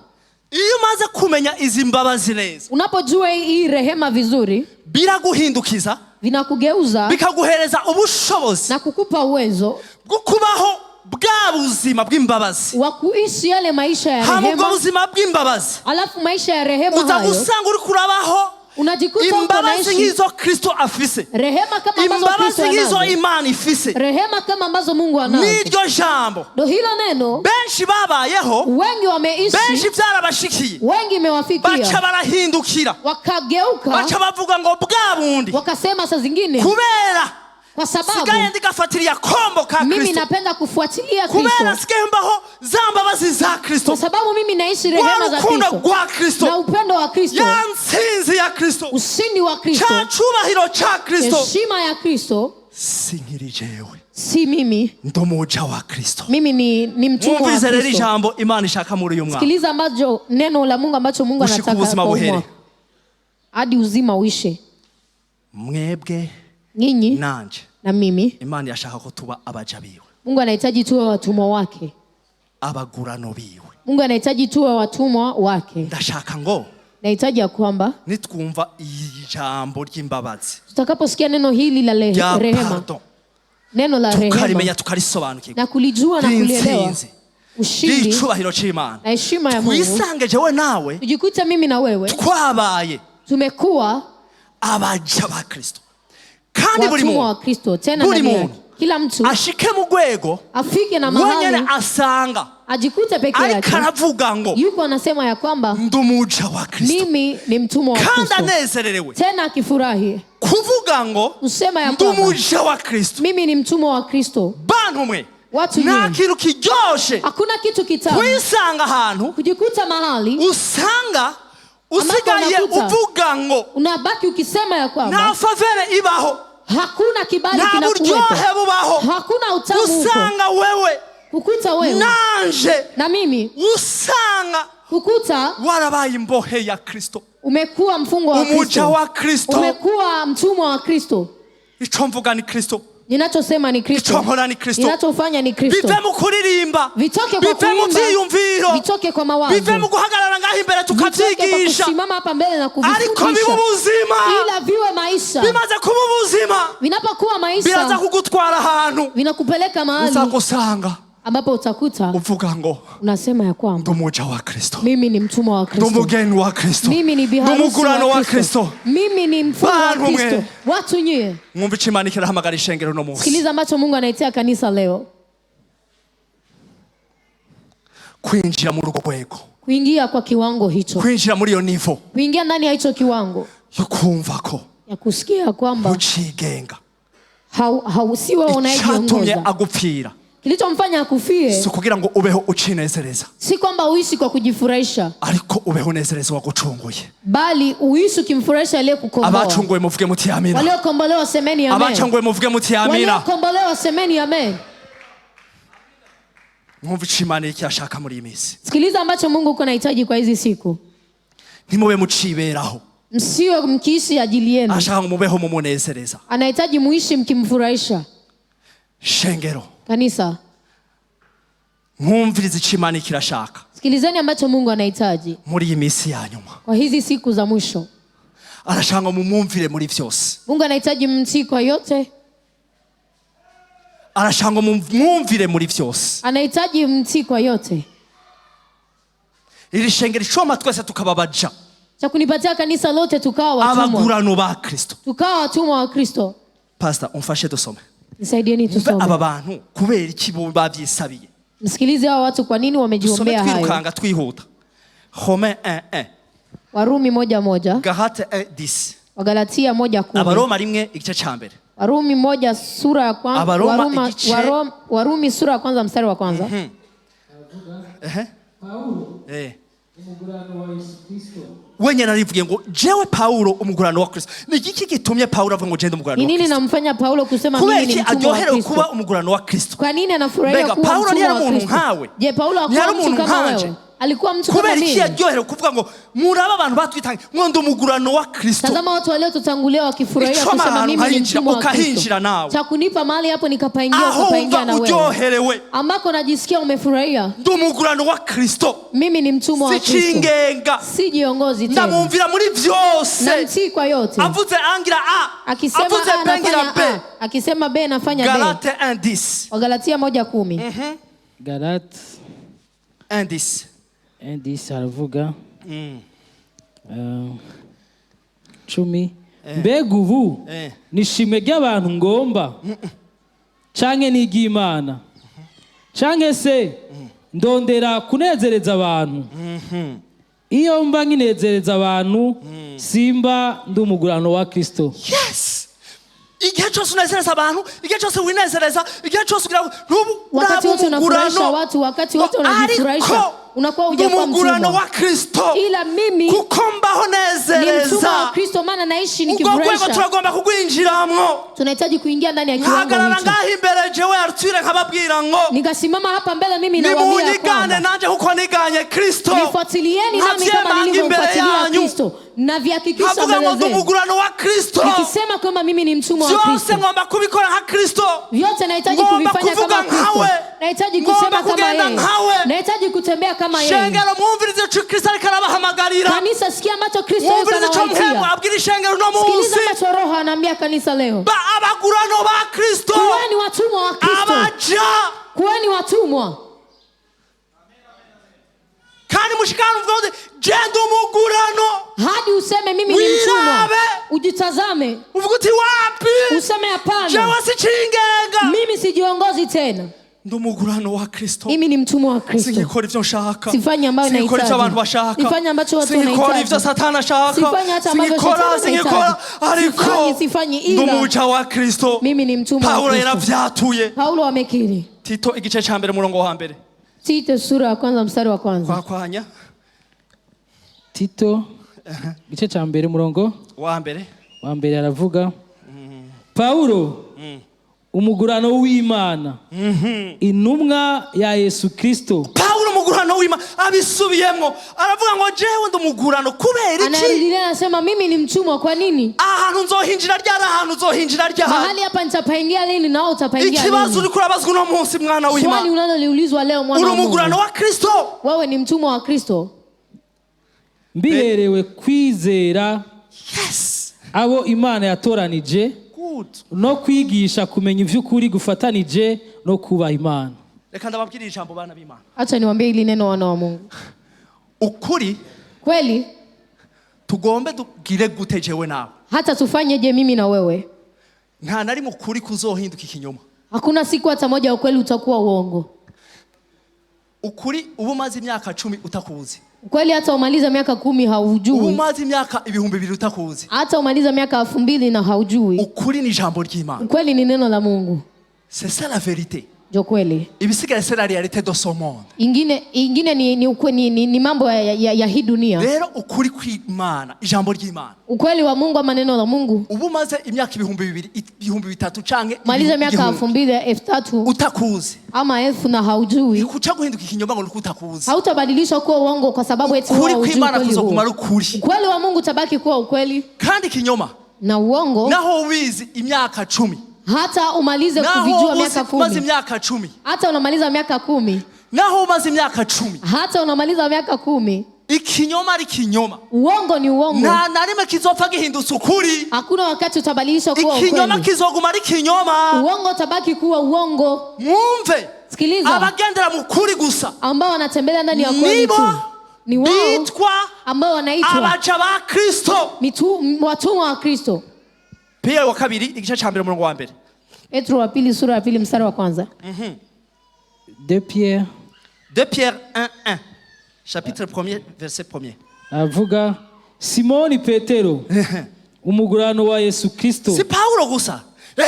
Speaker 1: Iyo umaze kumenya izi mbabazi neza,
Speaker 2: Unapojua hii rehema vizuri,
Speaker 1: biraguhindukiza,
Speaker 2: vinakugeuza
Speaker 1: bikaguhereza ubushobozi
Speaker 2: na kukupa uwezo
Speaker 1: bwo kubaho bwa buzima bw'imbabazi.
Speaker 2: wa kuishi yale maisha ya
Speaker 1: Hama ubwo
Speaker 2: rehema.
Speaker 1: buzima bw'imbabazi
Speaker 2: Alafu maisha ya rehema
Speaker 1: uza
Speaker 2: hayo
Speaker 1: gusanga uri kurabaho
Speaker 2: unajikuta uko
Speaker 1: imbabazi
Speaker 2: naishi
Speaker 1: nk'izo Kristo afise,
Speaker 2: rehema kama ambazo
Speaker 1: imbabazi
Speaker 2: Kristo
Speaker 1: nk'izo
Speaker 2: anazo,
Speaker 1: Imana ifise.
Speaker 2: rehema kama ambazo Mungu anazo.
Speaker 1: Niryo jambo
Speaker 2: Ndio hilo neno
Speaker 1: benshi babayeho,
Speaker 2: wengi wameishi,
Speaker 1: benshi vyarabashikiye,
Speaker 2: wengi imewafikia,
Speaker 1: baca barahindukira,
Speaker 2: wakageuka,
Speaker 1: baca bavuga ngo bwa bundi
Speaker 2: wakasema saa zingine,
Speaker 1: kubera
Speaker 2: kwa sababu
Speaker 1: sigaye ndigafatiriya kombo ka
Speaker 2: mimi
Speaker 1: Kristo,
Speaker 2: napenda kufuatilia
Speaker 1: kubera
Speaker 2: Kristo,
Speaker 1: sigaye mbaho za mbabazi za Kristo,
Speaker 2: kwa sababu mimi naishi rehema za
Speaker 1: urukundo
Speaker 2: Kristo
Speaker 1: rwa Kristo,
Speaker 2: na upendo wa Kristo,
Speaker 1: ya ntsinzi ya Kristo,
Speaker 2: ushindi wa Kristo,
Speaker 1: ca cubahiro ca Kristo.
Speaker 2: heshima ya Kristo.
Speaker 1: Sinkiri jewe,
Speaker 2: Si mimi,
Speaker 1: ndomuja wa Kristo.
Speaker 2: mimi ni mtumwa wa
Speaker 1: Mwumvize rero
Speaker 2: Kristo.
Speaker 1: ijambo Imana ishaka muri uyu mwaka,
Speaker 2: Sikiliza ambacho neno la Mungu ambacho Mungu
Speaker 1: Gushika
Speaker 2: anataka
Speaker 1: ubuzima
Speaker 2: kwa
Speaker 1: buhere.
Speaker 2: mwaka, hadi uzima uishe.
Speaker 1: mwebwe
Speaker 2: Nyinyi
Speaker 1: nanje
Speaker 2: na mimi,
Speaker 1: Imana yashaka ko tuba abaja biwe,
Speaker 2: Mungu anahitaji tuwe watumwa wake.
Speaker 1: abagurano biwe.
Speaker 2: Mungu anahitaji tuwe watumwa wake.
Speaker 1: Ndashaka ngo
Speaker 2: Nahitaji ya kwamba
Speaker 1: nitwumva ijambo ry'imbabazi
Speaker 2: tutakaposikia neno hili la
Speaker 1: rya
Speaker 2: rehema,
Speaker 1: pardon,
Speaker 2: neno la rehema
Speaker 1: tukarimenya tukarisobanukirwa,
Speaker 2: na kulijua na kulielewa,
Speaker 1: intsinzi
Speaker 2: ushindi
Speaker 1: y'icubahiro c'Imana,
Speaker 2: na heshima ya Mungu,
Speaker 1: twisange jewe nawe
Speaker 2: tujikute mimi na wewe
Speaker 1: twabaye
Speaker 2: tumekuwa
Speaker 1: abaja ba Kristo. Kandi buri
Speaker 2: muntu tena ndani kila mtu
Speaker 1: ashike mu rwego
Speaker 2: afike na mahali
Speaker 1: wenyene asanga
Speaker 2: ajikute peke yake
Speaker 1: karavuga ngo
Speaker 2: yuko anasema ya kwamba
Speaker 1: ndumuja wa Kristo,
Speaker 2: mimi ni mtumwa wa Kristo.
Speaker 1: Kandi anezererewe
Speaker 2: tena akifurahi
Speaker 1: kuvuga ngo
Speaker 2: usema ya kwamba
Speaker 1: ndumuja wa Kristo,
Speaker 2: mimi ni mtumwa wa Kristo.
Speaker 1: Bantu mwe
Speaker 2: watu
Speaker 1: nta kintu kiryoshe
Speaker 2: hakuna kitu kitamu
Speaker 1: kwisanga ahantu
Speaker 2: kujikuta mahali
Speaker 1: usanga usigaye uvuga ngo
Speaker 2: unabaki ukisema ya kwamba
Speaker 1: na favere ibaho,
Speaker 2: hakuna kibali
Speaker 1: kinakuwepo,
Speaker 2: hakuna utamu huko.
Speaker 1: Usanga wewe
Speaker 2: kukuta wewe
Speaker 1: nanje
Speaker 2: na mimi
Speaker 1: usanga
Speaker 2: kukuta
Speaker 1: warabaye imbohe ya Kristo,
Speaker 2: umekuwa mfungwa wa Kristo,
Speaker 1: umuja wa Kristo,
Speaker 2: umekuwa mtumwa wa Kristo.
Speaker 1: Ico mvuga ni Kristo,
Speaker 2: ninachosema ni Kristo,
Speaker 1: ico nkora ni Kristo,
Speaker 2: ninachofanya ni Kristo.
Speaker 1: Bive mu kuririmba,
Speaker 2: vitoke kwa kuimba,
Speaker 1: bive mu vyiyumviro,
Speaker 2: vitoke kwa mawazo,
Speaker 1: bive mu guhagarara ngaho imbere tukavyigisha,
Speaker 2: kusimama hapa mbele na kuvifundisha,
Speaker 1: ariko bibe ubuzima,
Speaker 2: ila viwe maisha.
Speaker 1: Bimaze kuba ubuzima,
Speaker 2: vinapokuwa maisha,
Speaker 1: biraza kugutwara ahantu,
Speaker 2: vinakupeleka mahali
Speaker 1: uzagusanga
Speaker 2: ambapo utakuta
Speaker 1: uvuga ngo
Speaker 2: unasema ya kwamba
Speaker 1: ndumuja wa Kristo,
Speaker 2: mimi ni mtumwa wa Kristo,
Speaker 1: ndumugeni wa Kristo,
Speaker 2: mimi ni biharusi
Speaker 1: wa Kristo,
Speaker 2: mimi ni mfungwa wa Kristo. Watu nyie
Speaker 1: mwumve Imana ikirahamagara ishengero no munsi.
Speaker 2: Sikiliza ambacho Mungu anaitia kanisa leo,
Speaker 1: kwinjira muri uko rwego,
Speaker 2: kuingia kwa kiwango hicho,
Speaker 1: kwinjira muri iyo nivo,
Speaker 2: kuingia ndani ya hicho kiwango
Speaker 1: yo kumva ko
Speaker 2: ya kusikia kwamba
Speaker 1: ucigenga
Speaker 2: si wewe unayejiongoza,
Speaker 1: agupfira
Speaker 2: kilichomfanya akufie
Speaker 1: si kugira ngo ubeho ucinezereza,
Speaker 2: si kwamba uishi kwa kujifurahisha,
Speaker 1: ariko ubeho unezereza wagucunguye,
Speaker 2: bali uishi ukimfurahisha aliyekukomboa.
Speaker 1: Abacunguye muvuge muti amina,
Speaker 2: waliokombolewa semeni amen,
Speaker 1: abacunguye muvuge muti amina,
Speaker 2: waliokombolewa semeni amen.
Speaker 1: Mwumve Imana iki ashaka muri imisi.
Speaker 2: Sikiliza ambacho Mungu uko anahitaji kwa hizi siku,
Speaker 1: ntimube muciberaho,
Speaker 2: msio mkiishi ajili yenu,
Speaker 1: ashaka mubeho mumunezereza,
Speaker 2: anahitaji muishi mkimfurahisha.
Speaker 1: Shengero,
Speaker 2: kanisa,
Speaker 1: mwumvirize Imana ikirashaka.
Speaker 2: Sikilizeni ambacho Mungu anahitaji
Speaker 1: muri iyi misi ya nyuma,
Speaker 2: kwa hizi siku za mwisho.
Speaker 1: Arashaka mumwumvire muri vyose.
Speaker 2: Mungu anahitaji mtii kwa yote,
Speaker 1: arashaka mumwumvire muri vyose,
Speaker 2: anahitaji mtii kwa yote.
Speaker 1: Iri shengero icoma twese tukababaja,
Speaker 2: cha kunipatia kanisa lote tukawa watumwa,
Speaker 1: abagurano ba Kristo,
Speaker 2: tukawa watumwa wa Kristo.
Speaker 1: Pastor, umfashe dusome.
Speaker 2: Nisaidieni tusome.
Speaker 1: Aba bantu kubera iki bavyisabiye?
Speaker 2: Msikilize hao watu kwa nini wamejiombea hayo.
Speaker 1: Twirukanga twihuta. Romains 1:1.
Speaker 2: Warumi 1:1.
Speaker 1: Galatia 1:10.
Speaker 2: Wagalatia 1:10.
Speaker 1: Abaroma rimwe igice ca mbere.
Speaker 2: Warumi 1 sura ya kwanza. Warumi sura ya kwanza mstari wa kwanza.
Speaker 3: Paulo umugurano wa Yesu Kristo.
Speaker 1: Wenye narivuge ngo jewe Paulo umugurano wa Kristo. Ni iki gitumye Paulo avuga ngo jende umugurano wa Kristo?
Speaker 2: Nini namfanya Paulo kusema mimi ni mtumwa wa Kristo?
Speaker 1: Kuba umugurano wa Kristo.
Speaker 2: Kwa nini anafurahia kuwa
Speaker 1: Paulo
Speaker 2: mtumwa wa Kristo? Je, Paulo hakuwa mtu kama wewe? Alikuwa mtu kama mimi.
Speaker 1: Kubera iki yaryohera kuvuga ngo muraba abantu batwitange ngo ndumugurano wa Kristo.
Speaker 2: Tazama watu waliotutangulia wakifurahia kusema mimi ni mtumwa wa Kristo. Cha kunipa mahali hapo nikapaingia na wewe. Ambako najisikia umefurahia.
Speaker 1: Ndumugurano wa Kristo.
Speaker 2: Mimi ni mtumwa wa Kristo.
Speaker 1: Sichingenga.
Speaker 2: Sijiongozi tena.
Speaker 1: Ndamumvira muri vyose.
Speaker 2: Namtii kwa yote.
Speaker 1: Avuze angira A.
Speaker 2: Akisema A nafanya B. Akisema B nafanya B.
Speaker 1: Galatia 1:10.
Speaker 2: Wagalatia 1:10.
Speaker 3: Galatia
Speaker 1: 1:10.
Speaker 3: 1:10 aravuga 10. Mbega ubu nishimwe ry'abantu ngomba canke n'iry'Imana canke se ndondera kunezereza abantu? Iyo mba nkinezereza abantu simba ndumugurano wa Kristo.
Speaker 1: Yes. Igihe cyose unezereza abantu, igihe cyose winezereza, igihe cyose
Speaker 2: wakati wote unafurahisha watu, wakati wote unajifurahisha, unakuwa hujakuwa mtumwa
Speaker 1: wa Kristo.
Speaker 2: Ila mimi
Speaker 1: kukombaho nezereza
Speaker 2: ni mtumwa wa Kristo, maana naishi nikifurahisha.
Speaker 1: Ubwo turagomba kugwinjiramwo.
Speaker 2: Tunahitaji kuingia ndani ya kiwango hicho.
Speaker 1: Hagarara ngaho imbere jewe Arthur nkababwira ngo
Speaker 2: nikasimama hapa mbele mimi nawaambia kwamba
Speaker 1: nimunigane nanje huko niganye Kristo.
Speaker 2: Nifuatilieni nami kama nilivyofuatilia Kristo. Na vihakikisha mbele zenu.
Speaker 1: Ndumugurano wa Kristo.
Speaker 2: Nikisema kwamba mimi ni mtumwa wa Kristo.
Speaker 1: Vyose ngomba kubikora nka Kristo.
Speaker 2: Vyote nahitaji kuvifanya kama Kristo. Nahitaji kusema kama yeye. Nahitaji kutembea kama yeye.
Speaker 1: Shengero mwumvirize Kristo ariko arabahamagarira.
Speaker 2: Kanisa sikia ambacho Kristo anawaitia.
Speaker 1: Abwira shengero no munsi.
Speaker 2: Sikiliza ambacho Roho anaambia kanisa leo.
Speaker 1: Abagurano ba Kristo.
Speaker 2: Kuweni watumwa wa Kristo.
Speaker 1: Abaja.
Speaker 2: Kuweni watumwa.
Speaker 1: hadi mushikana mvuga jenda umugurano
Speaker 2: hadi useme mimi ni mtumwa. Ujitazame
Speaker 1: uvuga uti wapi
Speaker 2: useme hapana
Speaker 1: jewe sichingenga
Speaker 2: mimi sijiongozi tena
Speaker 1: ndumugurano wa Kristo
Speaker 2: mimi ni mtumwa wa Kristo
Speaker 1: singikora ivyo nshaka
Speaker 2: sifanye ambayo nahitaji
Speaker 1: singikora ivyo abantu bashaka
Speaker 2: sifanye ambacho watu
Speaker 1: wanahitaji singikora ivyo
Speaker 2: wanahitaji
Speaker 1: satana ashaka
Speaker 2: sifanye hata ambavyo
Speaker 1: singikora ariko
Speaker 2: sifanye ila
Speaker 1: ndumuja wa Kristo
Speaker 2: mimi ni mtumwa wa Kristo.
Speaker 1: Paulo yaravyatuye
Speaker 2: Paulo amekiri
Speaker 1: Tito igice ca mbere murongo wa mbere
Speaker 2: Tito sura ya kwanza mstari wa kwanza
Speaker 1: kwanya
Speaker 3: Tito igice ca mbere murongo
Speaker 1: wa mbere
Speaker 3: aravuga Paulo umugurano w'Imana intumwa ya Yesu Kristo.
Speaker 1: Paulo umugurano w'Imana abisubiyemo aravuga ngo jewe ndumugurano kubera iki
Speaker 2: anarudia anasema mimi ni mtumwa kwa nini
Speaker 1: ahantu nzohinjira ryari ahantu nzohinjira ryari
Speaker 2: mahali hapa nitapaingia lini nao utapaingia lini
Speaker 1: ikibazo uri kurabazwa uno munsi mwana w'Imana
Speaker 2: swali unaloliulizwa leo mwana
Speaker 1: uri umugurano wa Kristo
Speaker 2: wewe ni mtumwa wa Kristo
Speaker 3: mbiherewe kwizera abo Imana yatoranije no kwigisha kumenya ivy'ukuri gufatanije no kubaha Imana.
Speaker 1: Reka ndababwira ijambo bana b'Imana.
Speaker 2: Acha niwaambie ili neno wana wa Mungu.
Speaker 1: Ukuri
Speaker 2: kweli
Speaker 1: tugombe tugire gute jewe nawe.
Speaker 2: Hata tufanyeje mimi na wewe?
Speaker 1: Nta nari mukuri kuzohinduka ikinyoma.
Speaker 2: Hakuna siku hata moja ukweli utakuwa uongo.
Speaker 1: Ukuri ubumaze imyaka 10 utakuzi.
Speaker 2: Ukweli hata umaliza miaka 10 haujui.
Speaker 1: Ubumaze imyaka 2000 utakuzi.
Speaker 2: Hata umaliza miaka 2000 na haujui.
Speaker 1: Ukuri ni jambo ry'Imana.
Speaker 2: Ukweli ni neno la Mungu.
Speaker 1: C'est ça la vérité.
Speaker 2: Jo kweli.
Speaker 1: Ibisigaye c'est la réalité de ce monde.
Speaker 2: Ingine ni mambo ya hii dunia.
Speaker 1: Rero ukuri kw'Imana, ijambo ry'Imana.
Speaker 2: Ukweli wa Mungu ama neno la Mungu.
Speaker 1: Ubumaze imyaka 2000, 3000 canke
Speaker 2: maliza miaka 2000, 3000
Speaker 1: utakuzi.
Speaker 2: Ama 1000 na haujui.
Speaker 1: Kucha guhinduka ikinyoma ngo utakuzi.
Speaker 2: Hautabadilisha kuwa uongo kwa sababu eti
Speaker 1: ukuri kw'Imana kuzoguma ukuri.
Speaker 2: Ukweli wa Mungu tabaki kuwa ukweli.
Speaker 1: Kandi ikinyoma
Speaker 2: na uongo
Speaker 1: naho ubizi imyaka 10
Speaker 2: hata umalize kuvijua miaka 10
Speaker 1: umaze imyaka 10
Speaker 2: hata unamaliza miaka 10
Speaker 1: naho umaze imyaka 10
Speaker 2: hata unamaliza miaka 10
Speaker 1: ikinyoma ari kinyoma
Speaker 2: uongo ni uongo
Speaker 1: na narime kizopfa gihindutse ukuri
Speaker 2: hakuna wakati utabadilisha kuwa ukweli
Speaker 1: ikinyoma kizoguma ari kinyoma
Speaker 2: uongo tabaki kuwa uongo
Speaker 1: mwumve
Speaker 2: sikiliza
Speaker 1: abagendera mu kuri gusa
Speaker 2: ambao wanatembea ndani ya kweli tu ni wao ambao wanaitwa
Speaker 1: abaja ba Kristo
Speaker 2: watumwa wa Kristo.
Speaker 1: Pia wa kabiri igice ca mbere murongo wa mbere
Speaker 2: Petro wa pili sura ya pili mstari wa kwanza
Speaker 3: 2 Pierre
Speaker 1: 1:1 chapitre 1er verset 1er
Speaker 3: avuga Simoni Petero umugurano wa Yesu Kristo.
Speaker 1: Si Paulo gusa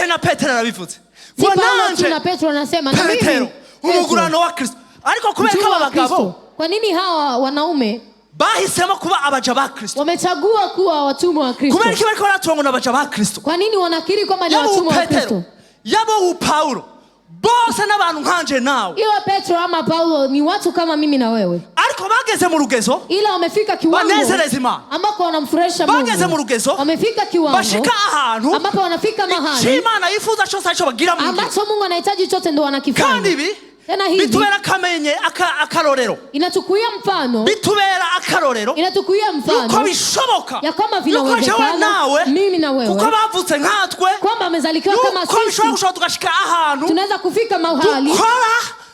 Speaker 1: na Petero arabivuze
Speaker 2: si Paulo na Petro anasema na mimi
Speaker 1: Petero umugurano wa Kristo ariko kubera abagabo
Speaker 2: kwa nini hawa wanaume
Speaker 1: bahisemo kuba abaja ba Kristo
Speaker 2: wamechagua kuwa watumwa wa Kristo
Speaker 1: kubera kibariko baratunga n'abaja ba Kristo
Speaker 2: kwa nini wanakiri kwamba ni watumwa wa Kristo
Speaker 1: yabo Paulo bose n'abantu nkanje nawe
Speaker 2: iwe Petro ama Paulo ni watu kama mimi na wewe
Speaker 1: ariko bageze mu rugezo
Speaker 2: ila wamefika kiwango
Speaker 1: banezereza Imana
Speaker 2: ambako wanamfurahisha Mungu
Speaker 1: bageze mu rugezo
Speaker 2: wamefika kiwango
Speaker 1: bashika ahantu
Speaker 2: ambapo wanafika mahali
Speaker 1: Imana yifuza cyose aco bagira mu
Speaker 2: ambacho Mungu anahitaji chote ndio wanakifanya
Speaker 1: kandi ibi
Speaker 2: tena hivi
Speaker 1: bitubera kamenye akarorero
Speaker 2: inatukuia mfano
Speaker 1: bitubera akarorero
Speaker 2: inatukuia mfano
Speaker 1: uko bishoboka
Speaker 2: ya kama vinawezekana mimi na wewe
Speaker 1: kuko bavutse nkatwe
Speaker 2: kwamba amezalikiwa kama sisi
Speaker 1: uko tugashika ahantu
Speaker 2: tunaweza kufika mahali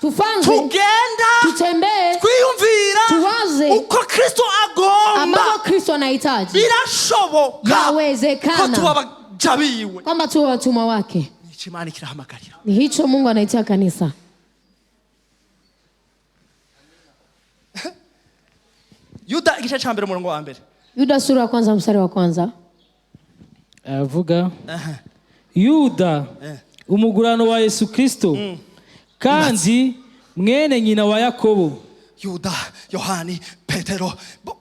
Speaker 2: tufanze
Speaker 1: tugenda
Speaker 2: tutembee
Speaker 1: twiyumvira
Speaker 2: tuwaze
Speaker 1: uko Kristo agomba
Speaker 2: ambao Kristo anahitaji
Speaker 1: birashoboka
Speaker 2: yawezekana
Speaker 1: ko tuba bajabiwe
Speaker 2: kwamba tuwe watumwa wake
Speaker 1: Imana kirahamagarira
Speaker 2: ni hicho Mungu anaitia kanisa
Speaker 1: Yuda igice ca mbere murongo wa mbere
Speaker 2: Yuda sura ya kwanza mstari wa kwanza
Speaker 3: avuga Yuda umugurano wa Yesu Kristo kandi mwene nyina wa Yakobo
Speaker 1: Yuda Yohani Petero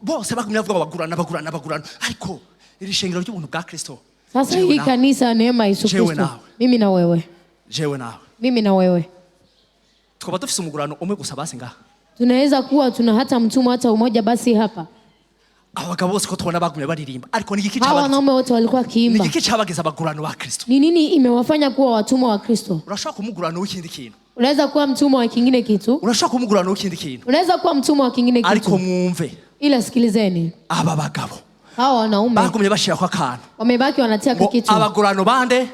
Speaker 1: bose bagumye bavuga bagurana ariko iri shengero ry'ubuntu bwa Kristo
Speaker 2: sasa hii kanisa neema Yesu Kristo mimi na wewe
Speaker 1: jewe nawe
Speaker 2: mimi na wewe
Speaker 1: twaba dufise umugurano umwe gusa basi ngaha
Speaker 2: tunaweza kuwa tuna hata mtumwa hata umoja basi hapa
Speaker 1: abagabo bose ko tubona bagumye baririmba ariko ni igiki
Speaker 2: hawa wanaume wote walikuwa kiimba
Speaker 1: ni igiki cabageza abagurano wa Kristo
Speaker 2: ni nini imewafanya kuwa watumwa wa Kristo
Speaker 1: urashaka kumugurano w'ikindi kintu
Speaker 2: unaweza kuwa mtumwa wa kingine kitu
Speaker 1: urashaka kumugurano w'ikindi kintu
Speaker 2: unaweza kuwa mtumwa wa kingine kitu
Speaker 1: ariko mwumve
Speaker 2: ila sikilizeni
Speaker 1: aba bagabo
Speaker 2: hawa wanaume
Speaker 1: bagumye bashira kwa kantu
Speaker 2: wamebaki wanatia kitu
Speaker 1: abagurano bande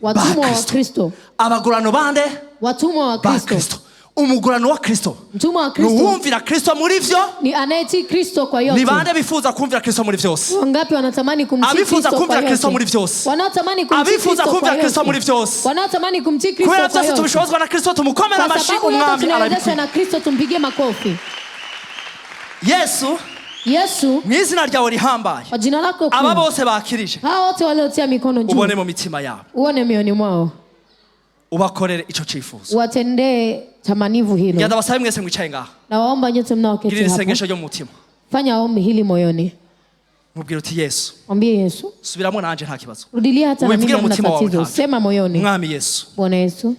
Speaker 2: watumwa wa Kristo
Speaker 1: abagurano bande
Speaker 2: watumwa wa Kristo
Speaker 1: umugurano wa Kristo nuwumvira Kristo muri vyo
Speaker 2: ni anayetii Kristo kwa yote.
Speaker 1: Ni bande bifuza kumvira Kristo muri vyose?
Speaker 2: Wangapi wanatamani kumtii Kristo kwa yote?
Speaker 1: Abifuza kumvira Kristo muri vyose.
Speaker 2: Wanatamani kumtii Kristo kwa yote.
Speaker 1: Kumvira Kristo muri vyose.
Speaker 2: Wanatamani kumtii Kristo kwa yote.
Speaker 1: Kwa sababu tubishobozwa na Kristo tumukomera amashi umwami
Speaker 2: arabikwiye. Na Kristo tumpigie makofi. Yesu
Speaker 1: mwizina ryawe rihambaye
Speaker 2: kwa jina lako kuu
Speaker 1: aba bose bakirije
Speaker 2: hao wote waliotia mikono juu
Speaker 1: ubone mu mitima yabo
Speaker 2: uone mioyoni mwao
Speaker 1: ubakorere ico cifuzo
Speaker 2: watendee tamanivu hilo.
Speaker 1: Ngenda basabe mwese mwicaye ngaha
Speaker 2: Na waomba nyote mnaoketi hapo.
Speaker 1: Girira isengesho ryo mu mutima.
Speaker 2: Fanya ombi hili moyoni.
Speaker 1: Mubwira uti Yesu.
Speaker 2: Mwambie Yesu.
Speaker 1: Subiramo nanje nta kibazo.
Speaker 2: Rudilia hata na mimi na tatizo. Sema moyoni.
Speaker 1: Mwami Yesu.
Speaker 2: Bwana Yesu.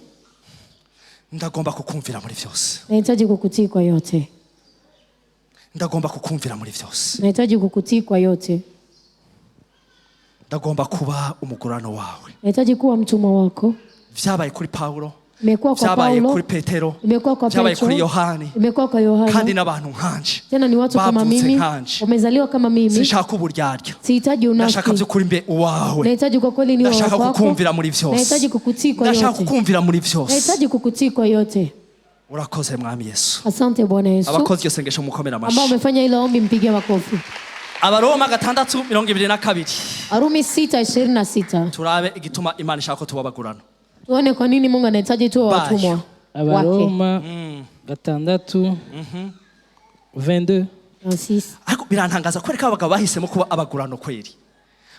Speaker 1: Ndagomba kukumvira muri vyose.
Speaker 2: Nahitaji kukutii kwa yote.
Speaker 1: Ndagomba kukumvira muri vyose.
Speaker 2: Nahitaji kukutii kwa yote.
Speaker 1: Ndagomba kuba umugurano wawe.
Speaker 2: Nahitaji kuwa mtumwa wako.
Speaker 1: Vyabaye kuri Paulo.
Speaker 2: Imekuwa kwa
Speaker 1: Paulo.
Speaker 2: Vyabaye
Speaker 1: kuri Petero.
Speaker 2: Imekuwa kwa Petro.
Speaker 1: Vyabaye kuri Yohani.
Speaker 2: Imekuwa kwa Yohana.
Speaker 1: Kandi n'abantu nkanje.
Speaker 2: Tena ni watu kama mimi. Wamezaliwa kama mimi.
Speaker 1: Sinshaka uburyarya.
Speaker 2: Sihitaji unafiki.
Speaker 1: Ndashaka vyukuri mbe uwawe.
Speaker 2: Nahitaji kwa kweli niwe wako.
Speaker 1: Ndashaka kukumvira muri vyose.
Speaker 2: Nahitaji kukutii kwa yote.
Speaker 1: Ndashaka kukumvira muri vyose.
Speaker 2: Nahitaji kukutii kwa yote.
Speaker 1: Urakoze mwami Yesu.
Speaker 2: Asante Bwana Yesu.
Speaker 1: Abakozi iyo sengesho mukomera amashi.
Speaker 2: Ambao umefanya hilo ombi mpige makofi.
Speaker 1: Abaroma 6:22.
Speaker 2: Arumi 6:26.
Speaker 1: Turabe igituma Imana ishaka ko tubabagurana.
Speaker 2: Tuone kwa nini Mungu anahitaji tuwe watumwa.
Speaker 3: Abaroma 6:22.
Speaker 1: Ariko birantangaza kwereka abagabo bahisemo kuba abagurano kweri.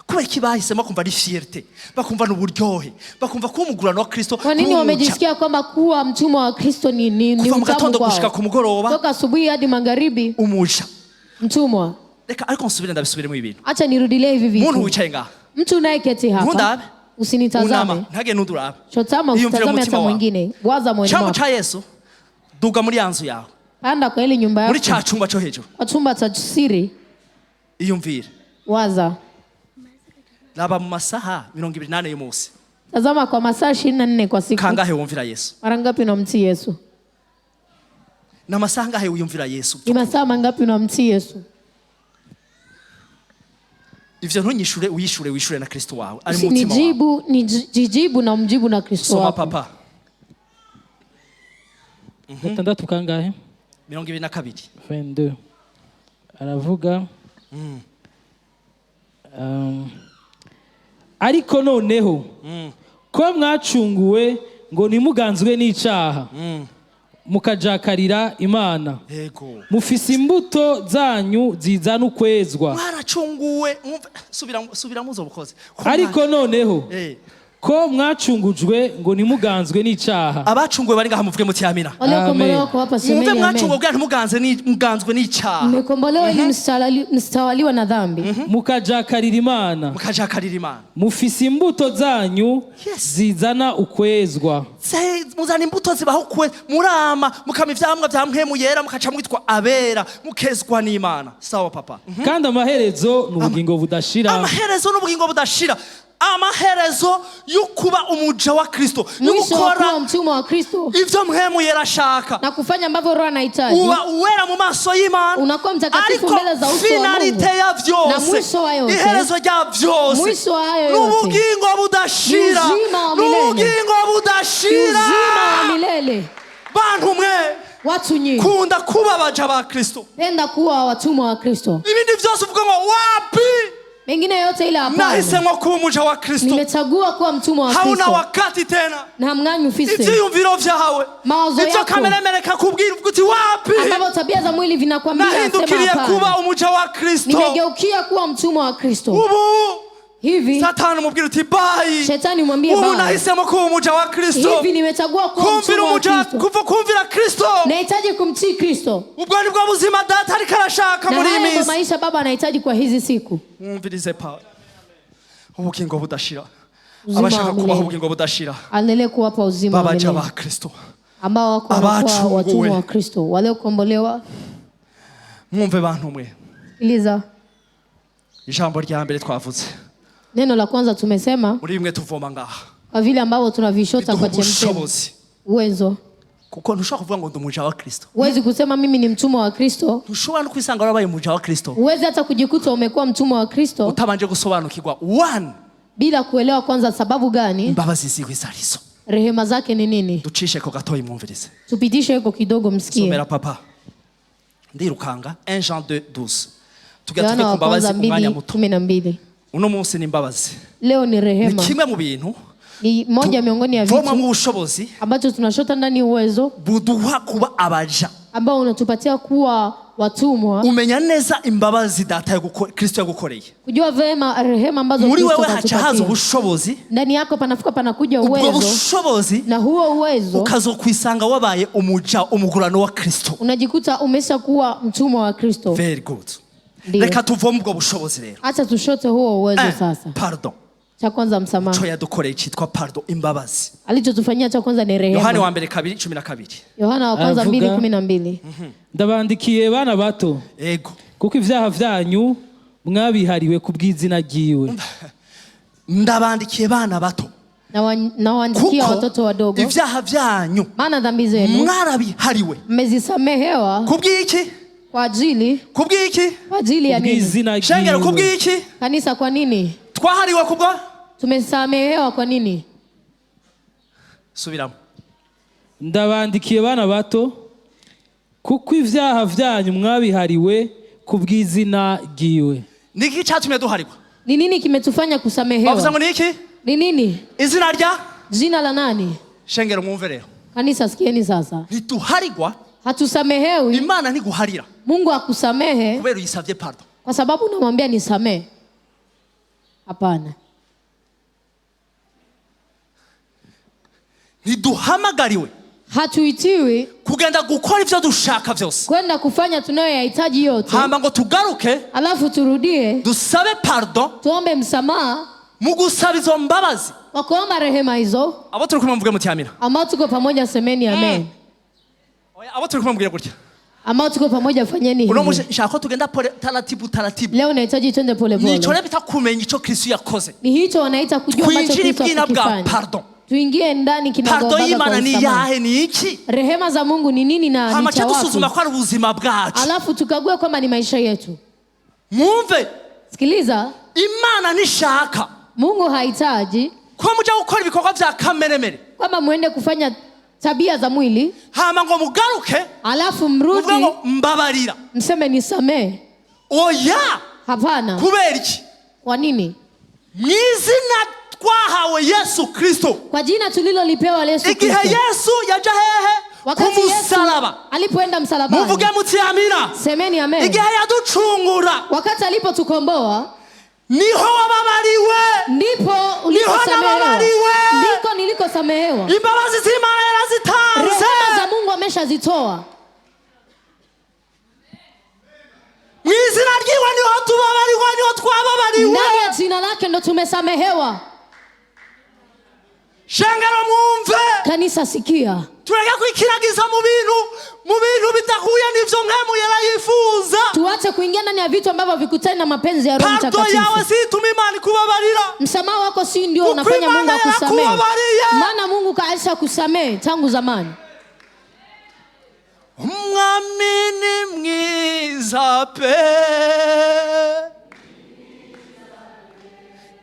Speaker 1: Kubera iki bahisemo kumva ari fierté, bakumva n'uburyohe, bakumva ko umugurano wa Kristo.
Speaker 2: Kwa nini wamejisikia kwamba kuwa mtumwa wa Kristo ni utamu kwao? Toka asubuhi hadi magharibi.
Speaker 1: Umuja.
Speaker 2: Mtumwa.
Speaker 1: Reka ariko nsubire ndabisubiremo ibintu.
Speaker 2: Acha nirudilie hivi vitu.
Speaker 1: Umuntu wicaye ngaha.
Speaker 2: Mtu unayeketi hapa.
Speaker 1: Nkundabe.
Speaker 2: Usinitazame.
Speaker 1: Ntage nudurabe.
Speaker 2: Chotama usitazame hata mwingine. Waza moyoni mwako.
Speaker 1: Chama cha Yesu. Duga muri yanzu yawe.
Speaker 2: Panda kwa ile nyumba yako.
Speaker 1: Muri cha chumba cyo hejuru.
Speaker 2: Kwa chumba cha siri.
Speaker 1: Iyumvire.
Speaker 2: Waza.
Speaker 1: Laba mu masaha 28 y'umunsi.
Speaker 2: Tazama kwa masaa 24 kwa siku.
Speaker 1: Kangahe wumvira Yesu?
Speaker 2: Mara ngapi unamtii Yesu?
Speaker 1: Na masaha ngahe uyumvira Yesu?
Speaker 2: Ni masaa mangapi unamtii Yesu?
Speaker 1: Ivyo ntunyishure wishure na Kristo wawe. Ari mu mutima wawe.
Speaker 2: Nijibu na umjibu na Kristo wako.
Speaker 1: Soma papa.
Speaker 3: 6 kangahe?
Speaker 1: 22.
Speaker 3: Aravuga. Ariko noneho ko mwacunguwe ngo nimuganzwe n'icaha mukajakarira Imana mufise imbuto zanyu zizana ukwezwa.
Speaker 1: Mwaracunguwe subira muzobukoze.
Speaker 3: Ariko noneho ko mwacungujwe ngo nimuganzwe n'icaha.
Speaker 1: Abacunguwe bari ngaha muvuge muti amina.
Speaker 2: Waliokombolewa kwa hapa semeni amen.
Speaker 1: Mwacunguwe bwa muganzwe n'icaha.
Speaker 2: Mmekombolewa ili msitawaliwa na dhambi.
Speaker 3: Mukajakarira Imana. Mufise imbuto zanyu zizana ukwezwa.
Speaker 1: Muzana imbuto zibaho kwe murama mukama ivyamwa vya mpemu yera mukaca mwitwa abera mukezwa n'Imana. Sawa papa.
Speaker 3: Kandi amaherezo n'ubugingo budashira.
Speaker 1: Amaherezo n'ubugingo budashira. Amaherezo yukuba umuja wa Kristo
Speaker 2: yukora mtumwa wa Kristo
Speaker 1: ivyo mpemu yerashaka
Speaker 2: na kufanya ambavyo Roho anahitaji.
Speaker 1: Uwera mu maso y'Imana
Speaker 2: unakuwa mtakatifu mbele za uso wa Mungu.
Speaker 1: Finalite ya vyose
Speaker 2: na mwisho wa yote
Speaker 1: iherezo rya vyose
Speaker 2: mwisho wa yote
Speaker 1: n'ubugingo budashira n'ubugingo budashira
Speaker 2: uzima wa milele.
Speaker 1: Bantu mwe
Speaker 2: watu nyinyi
Speaker 1: kunda kuba abaja ba Kristo,
Speaker 2: penda kuwa watumwa wa Kristo.
Speaker 1: Ibindi vyose uvuga ngo wapi
Speaker 2: mengine yote ila hapana.
Speaker 1: Nahisemo kuba umuja wa Kristo.
Speaker 2: Nimechagua kuwa mtumwa wa Kristo.
Speaker 1: Hauna wakati tena.
Speaker 2: Na hamnganyi ufise.
Speaker 1: Ivyiyumviro vyawe.
Speaker 2: Mawazo yako.
Speaker 1: Ivyo kameremereka kubwira uti wapi.
Speaker 2: Ambavyo tabia za mwili vinakwambia sema hapana.
Speaker 1: Nahindukiriye kuba umuja wa Kristo.
Speaker 2: Nimegeukia kuwa mtumwa wa Kristo.
Speaker 1: Ubu.
Speaker 2: Hivi.
Speaker 1: Satani mubwira uti bye.
Speaker 2: Shetani mwambie bye.
Speaker 1: Ubu nahisemo kuba umuja wa Kristo.
Speaker 2: Hivi nimechagua kuwa mtumwa wa Kristo.
Speaker 1: Kumvira Kristo.
Speaker 2: Nahitaji kumtii Kristo.
Speaker 1: Ubwo ni bwo buzima data ariko arashaka muri iyi minsi.
Speaker 2: Na maisha baba anahitaji kwa hizi siku.
Speaker 1: Mwumvirize Paulo. Ubugingo budashira. Abashaka kubaho ubugingo budashira.
Speaker 2: Aendelee kuwapa uzima wa milele.
Speaker 1: Babaja ba Kristo.
Speaker 2: Ambao wako watumwa wa Kristo, waliokombolewa.
Speaker 1: Mwumve bantu mwe.
Speaker 2: Iliza.
Speaker 1: Ijambo rya mbere twavuze.
Speaker 2: Neno la kwanza tumesema.
Speaker 1: Muri bimwe tuvoma ngaha.
Speaker 2: Kwa vile ambao tunavishota kwa chemchemi. Uwezo.
Speaker 1: Kuko ntushobora kuvuga ngo ndumuja wa Kristo.
Speaker 2: Uwezi kusema mimi ni mtumwa wa Kristo.
Speaker 1: Ntushobora no kwisanga warabaye umuja wa Kristo.
Speaker 2: Uwezi hata kujikuta umekuwa mtumwa wa Kristo
Speaker 1: utabanje gusobanukirwa bila
Speaker 2: kuelewa kwanza sababu gani
Speaker 1: imbabazi ziwe zarizo.
Speaker 2: Rehema zake ni nini?
Speaker 1: Ducishe ko gatoyi mwumvirize.
Speaker 2: Tupitishe ko kidogo msikie.
Speaker 1: Somera papa. Ndirukanga 1 Jean 2:12. Tugera tuve ku mbabazi umwanya muto.
Speaker 2: 12.
Speaker 1: Uno munsi ni mbabazi.
Speaker 2: Leo ni rehema.
Speaker 1: Ni kimwe mu bintu.
Speaker 2: Ni moja miongoni ya vitu.
Speaker 1: Voma mu bushobozi.
Speaker 2: Ambacho tunashota ndani uwezo.
Speaker 1: Buduha kuba abaja.
Speaker 2: Ambao unatupatia kuwa watumwa.
Speaker 1: Umenya neza imbabazi data Kristo yagukoreye.
Speaker 2: Kujua vema rehema ambazo
Speaker 1: Kristo anatupatia. Muri wewe hachahaza ubushobozi.
Speaker 2: Ndani yako panafuka panakuja uwezo.
Speaker 1: Ubwo bushobozi.
Speaker 2: Na huo uwezo.
Speaker 1: Ukazokwisanga wabaye umugurano wa Kristo.
Speaker 2: Unajikuta umesha kuwa mtumwa wa Kristo.
Speaker 1: Very good. Reka tuvome ubwo bushobozi rero.
Speaker 2: Acha tushote huo uwezo sasa.
Speaker 1: Pardon.
Speaker 2: Cha kwanza msamaha.
Speaker 1: Cyo yadukoreye cyitwa pardon, imbabazi.
Speaker 2: Alichotufanyia cha kwanza ni rehema.
Speaker 1: Yohana wa mbere 2:12.
Speaker 4: Yohana wa kwanza 2:12. Ndabandikiye bana bato.
Speaker 1: Ego.
Speaker 4: Kuko ivyaha vyanyu mwabihariwe kubw'izina ryiwe.
Speaker 1: Ndabandikiye bana bato.
Speaker 2: Nawaandikia watoto wadogo.
Speaker 1: Ivyaha vyanyu.
Speaker 2: Maana dhambi zenu
Speaker 1: mwabihariwe.
Speaker 2: Mmezisamehewa.
Speaker 1: Kubw'iki?
Speaker 2: Kwa ajili.
Speaker 1: Kubw'iki?
Speaker 2: Kwa ajili ya nini?
Speaker 1: Shengero kubw'iki?
Speaker 2: Kanisa kwa nini?
Speaker 1: Twahariwe kubwa?
Speaker 2: Tumesamehewa kwa nini?
Speaker 1: Subiramo.
Speaker 4: Ndabandikiye bana bato kuko ivyaha vyanyu mwabihariwe kubw'izina ryiwe.
Speaker 1: Niki cyatumye duharikwa?
Speaker 2: Ni nini kimetufanya kusamehewa?
Speaker 1: Bavuze ngo niki?
Speaker 2: Ni nini?
Speaker 1: Izina rya?
Speaker 2: Jina la nani?
Speaker 1: Shengero mwumve rero.
Speaker 2: Kanisa sikieni sasa.
Speaker 1: Nituharigwa?
Speaker 2: Hatusamehewi.
Speaker 1: Imana ntiguharira.
Speaker 2: Mungu akusamehe.
Speaker 1: Kubera uyisavye pardon.
Speaker 2: Kwa sababu unamwambia nisamehe. Hapana.
Speaker 1: Niduhamagariwe.
Speaker 2: Hatuitiwi
Speaker 1: kugenda gukora ivyo dushaka vyose.
Speaker 2: Kwenda kufanya tunayoyahitaji yote.
Speaker 1: Hamba ngo tugaruke.
Speaker 2: Alafu turudie.
Speaker 1: Dusabe pardon.
Speaker 2: Tuombe msamaha.
Speaker 1: Mu gusaba izo mbabazi.
Speaker 2: Kwa kuomba rehema hizo.
Speaker 1: Abo turi kumwe mvuge muti amina.
Speaker 2: Ambao tuko pamoja semeni amen.
Speaker 1: Abo turi kumwe mvuge gutya.
Speaker 2: Ambao tuko pamoja fanyeni hivi.
Speaker 1: Uno mushaka tugenda taratibu taratibu.
Speaker 2: Leo nahitaji twende pole pole.
Speaker 1: Nicho bita kumenya ico Kristo yakoze.
Speaker 2: Ni hicho wanaita kujua ambacho Kristo amefanya.
Speaker 1: Pardon.
Speaker 2: Tuingie ndani kinagobaga kwa
Speaker 1: Imana ni yahe ni iki?
Speaker 2: Rehema za Mungu ni nini na ni cha wapi?
Speaker 1: Dusuzuma kwa ubuzima bwacu.
Speaker 2: Alafu tukague kwamba ni maisha yetu.
Speaker 1: Mwumve.
Speaker 2: Sikiliza.
Speaker 1: Imana nishaka.
Speaker 2: Mungu hahitaji
Speaker 1: kwa muja gukora ibikorwa vya kameremere.
Speaker 2: Kwamba muende kufanya tabia za mwili.
Speaker 1: Hama ngo mugaruke.
Speaker 2: Alafu mrudi.
Speaker 1: Mbabarira.
Speaker 2: Mseme nisamehe.
Speaker 1: Oya.
Speaker 2: Hapana.
Speaker 1: Kubera iki?
Speaker 2: Kwa nini?
Speaker 1: Mwizina twahawe Yesu Kristo.
Speaker 2: Kwa jina tulilolipewa Yesu Kristo.
Speaker 1: Igihe Yesu yaja hehe? Kumusalaba.
Speaker 2: Alipoenda msalabani.
Speaker 1: Muvuge muti amina.
Speaker 2: Semeni amen.
Speaker 1: Igihe yaducungura.
Speaker 2: Wakati alipotukomboa.
Speaker 1: Niho wababariwe.
Speaker 2: Ndipo ulikosamehewa. Ndiko nilikosamehewa.
Speaker 1: Imbabazi z'Imana yarazitanze.
Speaker 2: Rehema za Mungu ameshazitoa.
Speaker 1: Mwizina ryiwe niho tubabariwe, niho twababariwe.
Speaker 2: Ndani ya jina lake ndo tumesamehewa.
Speaker 1: Shengero mwumve.
Speaker 2: Kanisa sikia.
Speaker 1: Tureke kwikiragiza mu bintu bitahuye n'ivyo mwemu yarayifuza.
Speaker 2: Tuache kuingia ndani ya vitu ambavyo vikutani na mapenzi ya Roho Mtakatifu.
Speaker 1: Pardon yawe si tuma Imana kubabarira.
Speaker 2: Msamaha wako si ndio unafanya Mungu akusamehe. Maana Mungu kaisha kusamehe tangu zamani.
Speaker 1: Umwami ni mwiza pe.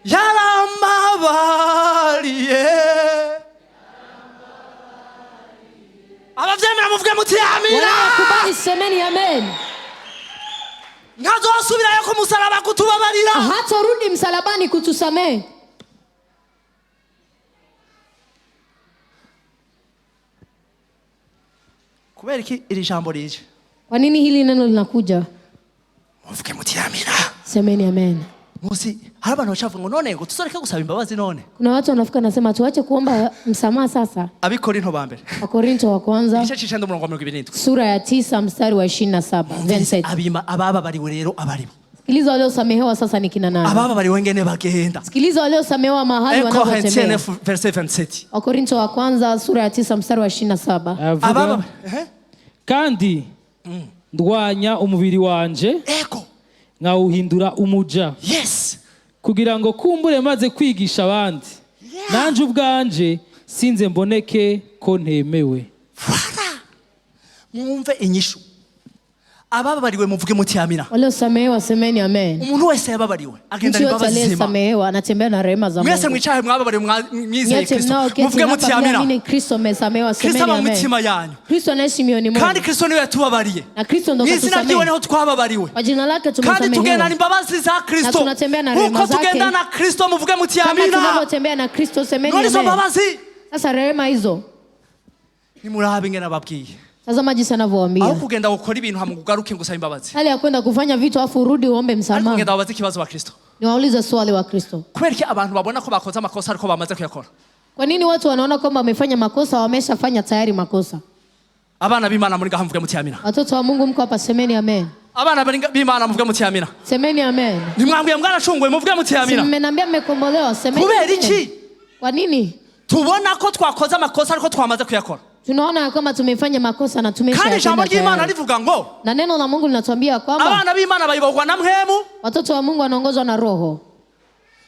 Speaker 1: Yaramabariye. Abavyemera muvuge muti amina.
Speaker 2: Kubali semeni amen.
Speaker 1: Ntazosubirayo ku musaraba kutubabarira.
Speaker 2: Hatarudi msalabani kutusamehe.
Speaker 1: Kubera iki iri jambo rije?
Speaker 2: Kwa nini hili neno linakuja?
Speaker 1: Muvuge muti amina.
Speaker 2: Semeni amen.
Speaker 1: Musi hari abantu bacavuga ngo none ngo tuzoreke gusaba imbabazi none.
Speaker 2: Kuna watu wanafika nasema tuache kuomba msamaha sasa.
Speaker 1: Abikorinto ba mbere.
Speaker 2: Wakorinto wa kwanza.
Speaker 1: Igice c'icenda umurongo wa 27.
Speaker 2: Sura ya 9 mstari wa 27. 27.
Speaker 1: Abababariwe rero abaribo.
Speaker 2: Sikiliza waliosamehewa sasa ni kina nani?
Speaker 1: Abababariwe ngene bagenda.
Speaker 2: Sikiliza waliosamehewa mahali wanapotembea.
Speaker 1: Verse 27.
Speaker 2: Wakorinto wa kwanza sura ya 9 mstari wa 27.
Speaker 4: Kandi ndwanya umubiri wanje.
Speaker 1: Ego.
Speaker 4: Nkawuhindura umuja.
Speaker 1: Yes.
Speaker 4: Kugira ngo kumbure maze kwigisha abandi. Nanje ubwanje sinze mboneke ko ntemewe.
Speaker 1: Mwumve inyishu. ababariwe muvuge muti amina.
Speaker 2: Waliosamehewa semeni amen.
Speaker 1: Umuntu wese yababariwe agenda imbabazi zima.
Speaker 2: Aliyesamehewa anatembea na rehema za Mungu.
Speaker 1: Mwese mwicaye mwababariwe mwizeye Kristo. Muvuge muti amina.
Speaker 2: Mimi Kristo amesamehewa semeni amen.
Speaker 1: Kristo mumitima yanyu.
Speaker 2: Kristo anaishi mioyoni mwenu.
Speaker 1: Kandi Kristo niwe yatubabariye.
Speaker 2: Na Kristo ndo katusamehe.
Speaker 1: Izina ryiwe niho twababariwe.
Speaker 2: Kwa jina lake tumesamehewa.
Speaker 1: Kandi tugenda imbabazi za Kristo.
Speaker 2: Na tunatembea na rehema zake.
Speaker 1: Uko tugenda na Kristo muvuge muti amina.
Speaker 2: Kama tunavyotembea na Kristo semeni amen.
Speaker 1: None mbabazi.
Speaker 2: Sasa rehema hizo.
Speaker 1: Nimurabe ngena babwiye.
Speaker 2: Tazama jinsi anavyowaambia.
Speaker 1: Aho kugenda gukora ibintu hamugaruke ngusaba imbabazi.
Speaker 2: Hali ya kwenda kufanya vitu afu urudi uombe msamaha.
Speaker 1: Kugenda wabaze kibazo wa Kristo.
Speaker 2: Niwaulize swali wa Kristo.
Speaker 1: Kuberiki abantu babona ko bakoze amakosa ariko bamaze kuyakora.
Speaker 2: Kwa nini watu wanaona kwamba wamefanya makosa wameshafanya tayari makosa?
Speaker 1: Abana b'Imana muri gaha muvuge muti amina.
Speaker 2: Watoto wa Mungu mko hapa semeni amen.
Speaker 1: Abana b'Imana muvuge muti amina.
Speaker 2: Semeni amen.
Speaker 1: Nimwambie mwaracunguwe muvuge muti amina.
Speaker 2: Mmenambia mmekombolewa semeni.
Speaker 1: Kubera iki?
Speaker 2: Kwa nini?
Speaker 1: Tubona ko twakoze amakosa ariko twamaze kuyakora.
Speaker 2: Tunaona kama tumefanya makosa na tumeshayatenda.
Speaker 1: Kandi jambo ry'Imana rivuga ngo
Speaker 2: na neno la Mungu linatuambia kwamba
Speaker 1: abana b'Imana bayoborwa na mpemu.
Speaker 2: Watoto wa Mungu wanaongozwa na Roho.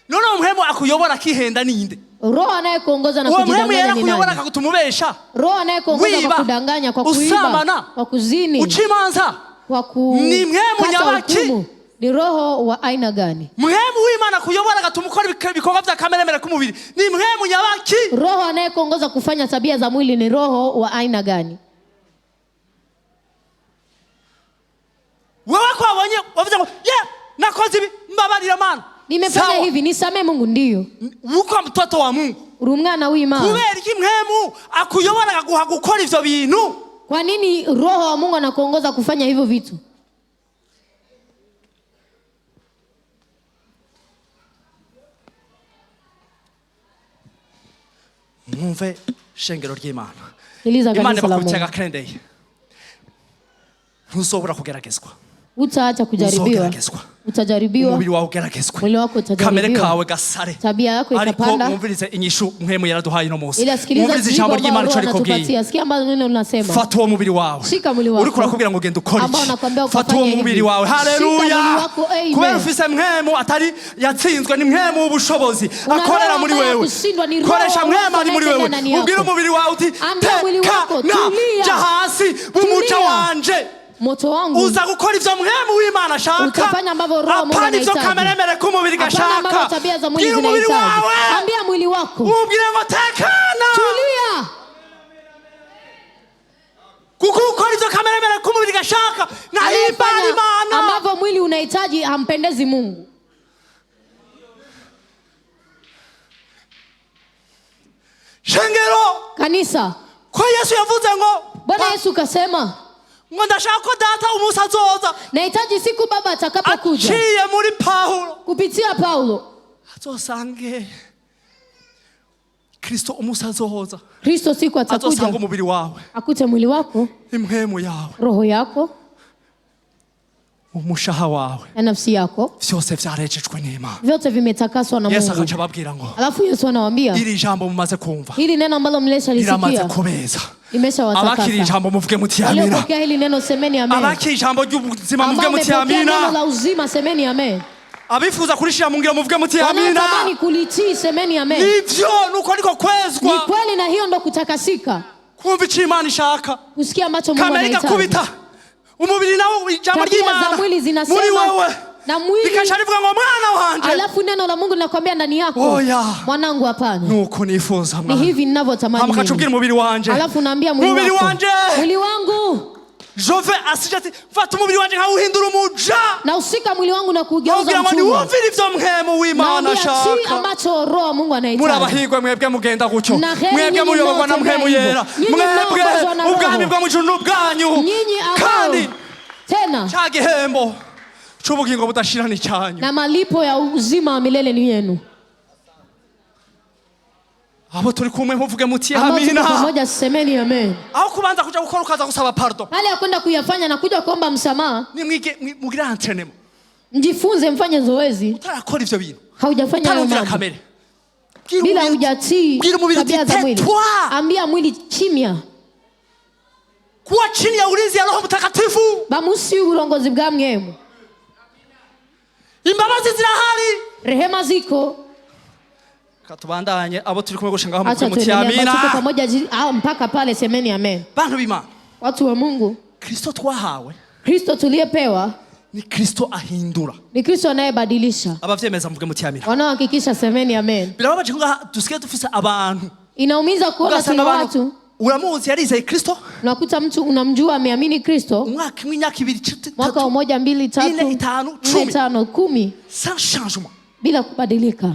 Speaker 1: None mpemu akuyobora kihenda ninde?
Speaker 2: Roho anayekuongoza na kujidanganya ni nani?
Speaker 1: Akuyobora akakutumubesha.
Speaker 2: Roho anayekuongoza kwa kudanganya, kwa kuiba, kwa kuzini,
Speaker 1: uchimanza,
Speaker 2: kwa
Speaker 1: ni mpemu nyabaki.
Speaker 2: Ni roho wa aina gani?
Speaker 1: Mpemu w'Imana kuyobora agatumukora ibikorwa bya kameremere k'umubiri. Ni mpemu nyabaki.
Speaker 2: Roho anayekuongoza kufanya tabia za mwili ni roho wa aina gani?
Speaker 1: Wewe kwa wanye wavuze ngo nakoze ibi mbabarira Mana.
Speaker 2: Nimefanya hivi nisamee Mungu ndio.
Speaker 1: Uko mtoto wa Mungu.
Speaker 2: Uri umwana w'Imana.
Speaker 1: Kubera iki mpemu akuyobora akaguha gukora ivyo bintu?
Speaker 2: Kwa nini roho wa Mungu anakuongoza kufanya hivyo vitu?
Speaker 1: Mwumve shengero ry'Imana.
Speaker 2: Imana
Speaker 1: bakutega krendeye. Ntuzobura kugeragezwa.
Speaker 2: Utaacha kujaribiwa. Utajaribiwa.
Speaker 1: Umubiri wawe ugeragezwa.
Speaker 2: Mwili wako utajaribiwa.
Speaker 1: Kamere kawe gasare.
Speaker 2: Tabia yako itapanda.
Speaker 1: Ariko mwumvirize inyishu mpemu yaraduhaye no munsi.
Speaker 2: Mwumvirize ijambo ry'Imana cyo rikubwiye. Sikia ambalo neno linasema.
Speaker 1: Fata uwo mubiri wawe.
Speaker 2: Shika mwili wako.
Speaker 1: Uri kurakubwira ngo genda ukore. Fata uwo mubiri wawe. Haleluya. Kubera ufise mpemu atari yatsinzwe ni mpemu ubushobozi. Akorera muri wewe. Koresha mpemu ari muri wewe. Ubwira umubiri wawe uti teka na hasi umuco wanje.
Speaker 2: Moto wangu
Speaker 1: uza gukora ivyo mpemu w'Imana shaka.
Speaker 2: Utafanya ambavyo roho Mungu anahitaji.
Speaker 1: Apana ivyo kameremere k'umubiri gashaka.
Speaker 2: Tabia za mwili zinahitaji. Ambia mwili wako.
Speaker 1: Ubwire ngo tekana.
Speaker 2: Tulia.
Speaker 1: Kukukora ivyo kameremere k'umubiri gashaka. Na hibali Imana.
Speaker 2: Ambavyo mwili unahitaji hampendezi Mungu.
Speaker 1: Shengero.
Speaker 2: Kanisa.
Speaker 1: Kwa Yesu yavuze ngo.
Speaker 2: Bwana Yesu kasema.
Speaker 1: Ndashaka ko data umusa azoza.
Speaker 2: Nahitaji siku baba atakapokuja.
Speaker 1: Aciye muri Paulo.
Speaker 2: Kupitia Paulo.
Speaker 1: Azosange Kristo umusa azoza.
Speaker 2: Kristo siku atakuja.
Speaker 1: Azosanga umubiri wawe.
Speaker 2: Akute mwili wako.
Speaker 1: Impwemu yawe.
Speaker 2: Roho yako.
Speaker 1: Umushaha wawe.
Speaker 2: Na nafsi yako.
Speaker 1: Vyose vyarejejwe n'Imana.
Speaker 2: Vyote vimetakaswa na Mungu.
Speaker 1: Yesu akaca babwira ngo.
Speaker 2: Alafu Yesu anawaambia.
Speaker 1: Iri jambo mumaze kumva.
Speaker 2: Hili neno ambalo mleshalisikia.
Speaker 1: Iramaze kubeza.
Speaker 2: Imeshawatakasa.
Speaker 1: Abakiri ijambo muvuge muti amina.
Speaker 2: Waliopokea hili neno semeni amen.
Speaker 1: Abakiri ijambo ry'ubuzima muvuge muti amina.
Speaker 2: Neno la uzima semeni amen.
Speaker 1: Abifuza kurishira mu ngiro muvuge muti amina.
Speaker 2: Wanatamani kulitii semeni amen.
Speaker 1: Nivyo nuko niko kwezwa.
Speaker 2: Ni kweli na hiyo ndo kutakasika.
Speaker 1: Kumva ico Imana ishaka.
Speaker 2: Kusikia ambacho Mungu anahitaji.
Speaker 1: Kamera kubita. Umubiri nawo ijambo ry'Imana. Muri wewe.
Speaker 2: Na mwili
Speaker 1: likasharivuga ngo mwana wanje.
Speaker 2: Alafu neno la Mungu linakwambia ndani yako. Mwanangu hapana.
Speaker 1: Nuko nifuza mwana.
Speaker 2: Ni hivi ninavyotamani.
Speaker 1: Amakachubwira umubiri wanje.
Speaker 2: Alafu naambia mwili wako.
Speaker 1: Umubiri wanje.
Speaker 2: Mwili wangu.
Speaker 1: Jove asijati fata umubiri wanje nkawuhindura umuja.
Speaker 2: Na usika mwili wangu na kugeuza mtumwa.
Speaker 1: Wumvira ivyo mpemu w'Imana shaka.
Speaker 2: Na ambacho roho Mungu anahitaji.
Speaker 1: Murabahirwe mwebwe mugenda gutyo. Mwebwe muyoborwa na mpemu yera. Mwebwe ubwami bwo mu ijuru n'ubwanyu. Kandi
Speaker 2: tena
Speaker 1: cha gihembo c'ubugingo budashira ni cyanyu.
Speaker 2: Na malipo ya uzima wa milele ni yenu.
Speaker 1: Abo turi kumwe muvuge muti amina.
Speaker 2: Pamoja semeni amen.
Speaker 1: Aho kubanza kuja gukora ukaza gusaba pardon.
Speaker 2: Hali ya kwenda kuyafanya na kuja kuomba msamaha.
Speaker 1: Ni mwige mugira entraînement.
Speaker 2: Mjifunze mfanye zoezi.
Speaker 1: Utarakora ivyo bintu.
Speaker 2: Haujafanya hayo mambo. Bila hujatii tabia za mwili. Ambia mwili kimya.
Speaker 1: Kuwa chini ya ulinzi ya Roho Mtakatifu.
Speaker 2: Bamusi urongozi bwa mwemu.
Speaker 1: Imbabazi zirahari.
Speaker 2: Rehema ziko.
Speaker 1: Katubandanye abo turi kumwe gushinga aho muvuge muti amina.
Speaker 2: Tuko pamoja mpaka pale semeni amen.
Speaker 1: Bantu b'Imana.
Speaker 2: Watu wa Mungu.
Speaker 1: Kristo twahawe.
Speaker 2: Kristo tuliyepewa
Speaker 1: ni Kristo ahindura.
Speaker 2: Ni Kristo anayebadilisha.
Speaker 1: Abavyemeza mvuge muti amina.
Speaker 2: Wanaohakikisha semeni amen.
Speaker 1: Birababaje ngo dusigaye dufise abantu.
Speaker 2: Inaumiza kuona tuna watu.
Speaker 1: Uramuzi yarizeye Kristo?
Speaker 2: Unakuta mtu unamjua ameamini Kristo.
Speaker 1: Umwaka imyaka 2
Speaker 2: mwaka 1 2 3 4 5 10
Speaker 1: sans changement.
Speaker 2: Bila kubadilika.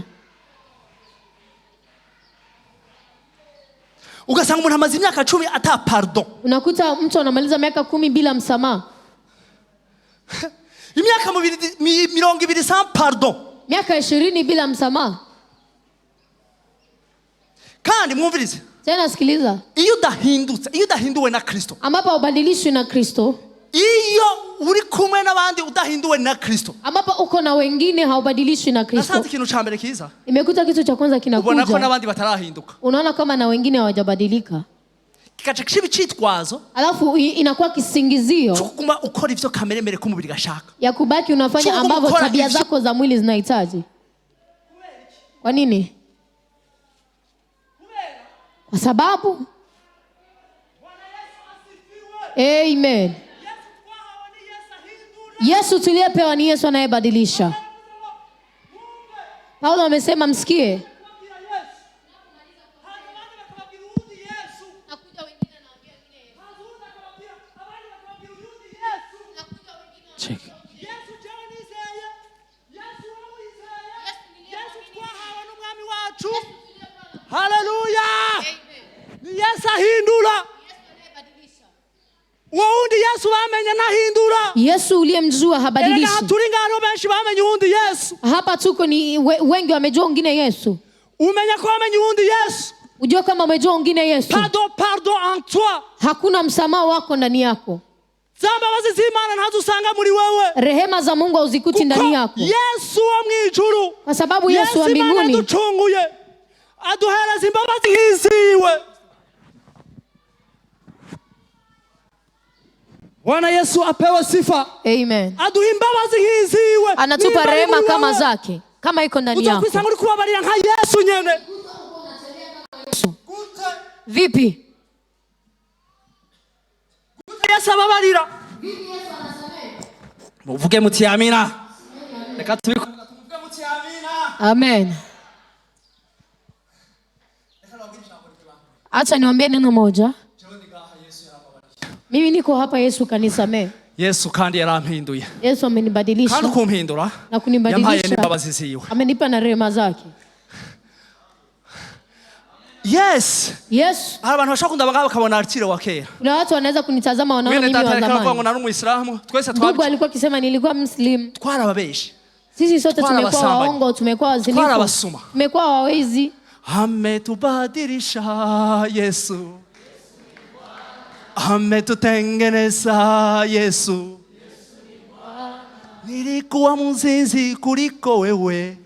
Speaker 1: Ugasanga umuntu amaze imyaka 10 ata pardon.
Speaker 2: Unakuta mtu anamaliza miaka 10 bila msamaha.
Speaker 1: Imyaka 20 sans pardon.
Speaker 2: Miaka 20 bila msamaha.
Speaker 1: Kandi mwumvirize.
Speaker 2: Tena sikiliza.
Speaker 1: Iyo udahinduwe na Kristo.
Speaker 2: Ambapo ubadilishwe na Kristo.
Speaker 1: Iyo uri kumwe n'abandi udahinduwe na Kristo.
Speaker 2: Ambapo uko na wengine haubadilishwi na Kristo.
Speaker 1: Asante kintu cha mbere kiza.
Speaker 2: Imekuta kitu cha kwanza kinakuja.
Speaker 1: Ubona ko n'abandi batarahinduka.
Speaker 2: Unaona kama na wengine hawajabadilika.
Speaker 1: Kikaca kibi citwazo.
Speaker 2: Alafu inakuwa kisingizio.
Speaker 1: Tukuma ukora ivyo kameremere ko mubiri gashaka.
Speaker 2: Ya kubaki unafanya ambavyo tabia zako za mwili zinahitaji. Kwa nini? Kwa sababu Amen. Yesu tuliyepewa ni Yesu anayebadilisha. Paulo amesema msikie.
Speaker 3: Check.
Speaker 1: Hallelujah. Yes ahindura. Waundi Yesu bamenye nahindura.
Speaker 2: Yesu uliyemjua habadilishi.
Speaker 1: Ega turingano benshi bamenye undi Yesu.
Speaker 2: Hapa tuko ni wengi wamejua wengine Yesu.
Speaker 1: Umenya ko bamenye undi Yesu.
Speaker 2: Ujue kama umejua wengine Yesu.
Speaker 1: Pardon en toi.
Speaker 2: Hakuna msamaha wako ndani yako.
Speaker 1: Imbabazi z'Imana ntazusanga muri wewe.
Speaker 2: Rehema za Mungu uzikuti ndani yako.
Speaker 1: Yesu wa mwijuru.
Speaker 2: Kwa sababu Yesu wa mbinguni
Speaker 1: aducunguye. Aduhereza imbabazi hiziwe. Bwana Yesu apewe sifa.
Speaker 2: Amen.
Speaker 1: Aduha imbabazi hiziwe.
Speaker 2: Anatupa rehema kama zake. Kama iko ndani yako.
Speaker 1: Utakwisanga uri kubabarira nka Yesu nyene.
Speaker 2: Vipi?
Speaker 1: Yesu ababarira. Muvuge muti amina. Reka tubikore muvuge muti amina.
Speaker 2: Amen. Acha niwaambie neno moja. Mimi niko hapa Yesu kanisamehe.
Speaker 1: Yesu kandi yarampinduye.
Speaker 2: Yesu amenibadilisha.
Speaker 1: Kandi kumpindura.
Speaker 2: Na kunibadilisha.
Speaker 1: Yampaye n'imbabazi ziwe.
Speaker 2: Amenipa na rehema zake.
Speaker 1: Yes.
Speaker 2: Yes.
Speaker 1: Abantu bashaka kundaba bakabona Artire wa kera.
Speaker 2: Kuna watu wanaweza kunitazama wanaona mimi wa zamani.
Speaker 1: Mimi nari umuislamu. Twese
Speaker 2: Ndugu alikuwa akisema nilikuwa Muslim.
Speaker 1: Twarababeshi.
Speaker 2: Sisi sote tumekuwa waongo, tumekuwa wazinifu. Tumekuwa wawezi.
Speaker 1: Ametubadilisha Yesu. Ametutengeneza Yesu. Nilikuwa mzinzi kuliko wewe.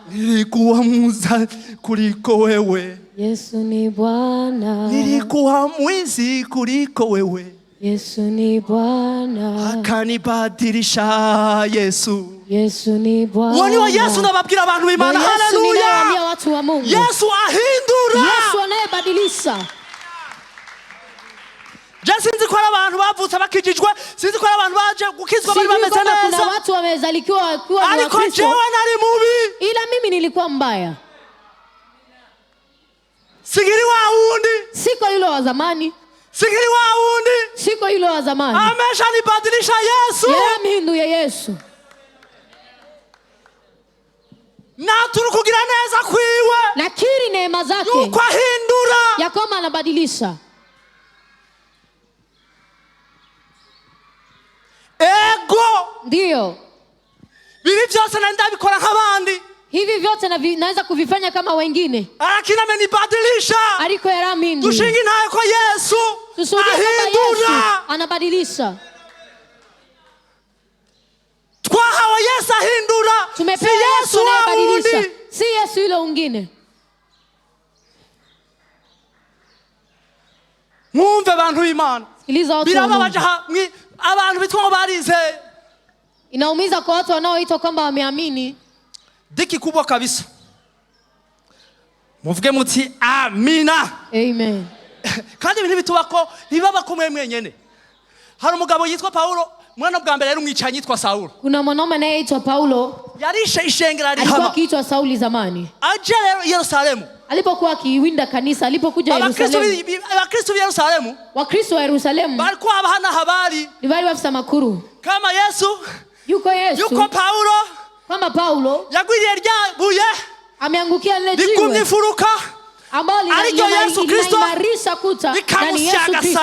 Speaker 1: Nilikuwa muza kuliko wewe.
Speaker 2: Yesu ni Bwana.
Speaker 1: Nilikuwa mwizi kuliko wewe.
Speaker 2: Yesu ni Bwana.
Speaker 1: Akanibadilisha Yesu.
Speaker 2: Yesu ni Bwana.
Speaker 1: Wani wa Yesu nababwira abantu b'Imana. Hallelujah.
Speaker 2: Yesu watu wa Mungu.
Speaker 1: Yesu ahindura.
Speaker 2: Yesu anayebadilisha.
Speaker 1: Sinzi ko abantu bavutse bakijijwe, sinzi ko abantu baje gukizwa bari bameze neza.
Speaker 2: Kuna watu wamezalikiwa wakiwa ni Wakristo.
Speaker 1: Ariko jewe nari mubi.
Speaker 2: Ila mimi nilikuwa mbaya.
Speaker 1: Sigiri wa wundi.
Speaker 2: Siko yule wa zamani.
Speaker 1: Sigiri wa wundi.
Speaker 2: Siko yule wa zamani.
Speaker 1: Amesha nibadilisha Yesu.
Speaker 2: Yeye mhinduye Yesu.
Speaker 1: Na turukugira neza kwiwe.
Speaker 2: Nakiri neema zake.
Speaker 1: Yuko ahindura.
Speaker 2: Ya kama anabadilisha.
Speaker 1: Ego.
Speaker 2: Ndio.
Speaker 1: Bibi byose naenda bikora nk'abandi.
Speaker 2: Hivi vyote naweza kuvifanya kama wengine.
Speaker 1: Lakini amenibadilisha.
Speaker 2: Ariko yaramindu.
Speaker 1: Tushingi naye kwa Yesu.
Speaker 2: Ahindura. Anabadilisha.
Speaker 1: Twahawe Yesu ahindura.
Speaker 2: Tumepewa Yesu anayebadilisha. Si Yesu yule mwingine.
Speaker 1: Mwumve abantu b'Imana.
Speaker 2: Sikiliza watu.
Speaker 1: Birababaje abantu bitwa ngo barize.
Speaker 2: Inaumiza kwa watu wanaoitwa kwamba wameamini.
Speaker 1: Diki kubwa kabisa. Muvuge muti amina.
Speaker 2: Amen.
Speaker 1: Kandi ibintu bitubako ntibaba kumwe mwenyene. hari umugabo yitwa Paulo mwana bwa mbere yari umwicanyi yitwa Saulo.
Speaker 2: Kuna mwanaume anayeitwa Paulo.
Speaker 1: Yarishe ishengera
Speaker 2: rihama. Alikuwa akiitwa Sauli zamani.
Speaker 1: Aje Yerusalemu.
Speaker 2: Alipokuwa akiwinda kanisa, alipokuja Yerusalemu.
Speaker 1: Wakristo wa Yerusalemu.
Speaker 2: Wakristo wa Yerusalemu.
Speaker 1: Balikuwa bahana habari.
Speaker 2: Ni bali wafisa makuru.
Speaker 1: Kama Yesu.
Speaker 2: Yuko Yesu.
Speaker 1: Yuko Paulo.
Speaker 2: Kama Paulo.
Speaker 1: Yagwiriye ryabuye.
Speaker 2: Ameangukia lile jiwe.
Speaker 1: Likumnifuruka.
Speaker 2: Ambao linaimarisha kuta ndani Yesu Kristo.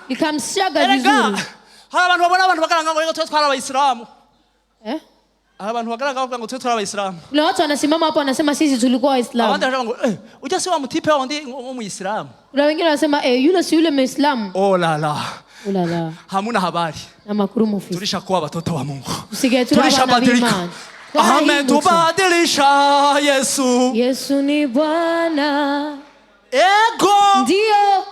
Speaker 2: Likamsiaga vizuri.
Speaker 1: Hari abantu babona abantu bagaranga ngo twe twara abayisilamu. Abantu bagaranga ngo twe twara abayisilamu.
Speaker 2: Kuna watu wanasimama hapo wanasema sisi tulikuwa waislamu.
Speaker 1: Abandi ngo ujya se wa mutipe wundi umuisilamu.
Speaker 2: Kuna wengine wanasema yule si yule muislamu.
Speaker 1: Oh la la.
Speaker 2: Oh la la.
Speaker 1: Hamuna habari.
Speaker 2: Na makuru mufisi.
Speaker 1: Tulishakuwa watoto wa Mungu.
Speaker 2: Tulishabadilika.
Speaker 1: Amen, tubadilisha Yesu.
Speaker 2: Yesu ni Bwana.
Speaker 1: Ego.
Speaker 2: Ndio.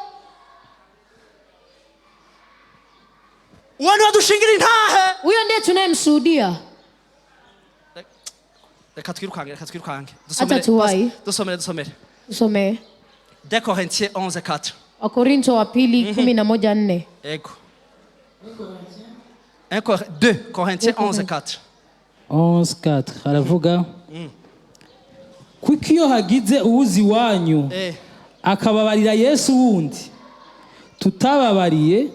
Speaker 1: Wani wadushingira intahe.
Speaker 2: Huyo ndiye tunayemshuhudia.
Speaker 1: Reka twirukange.
Speaker 2: Dusomere.
Speaker 1: 2 Corinthiens 11:4.
Speaker 2: Wakorintho wa pili 11:4.
Speaker 1: Ego. 2 Corinthiens 11:4.
Speaker 4: 11:4 haravuga kuko iyo hagize uwuzi wanyu akababarira Yesu wundi tutababariye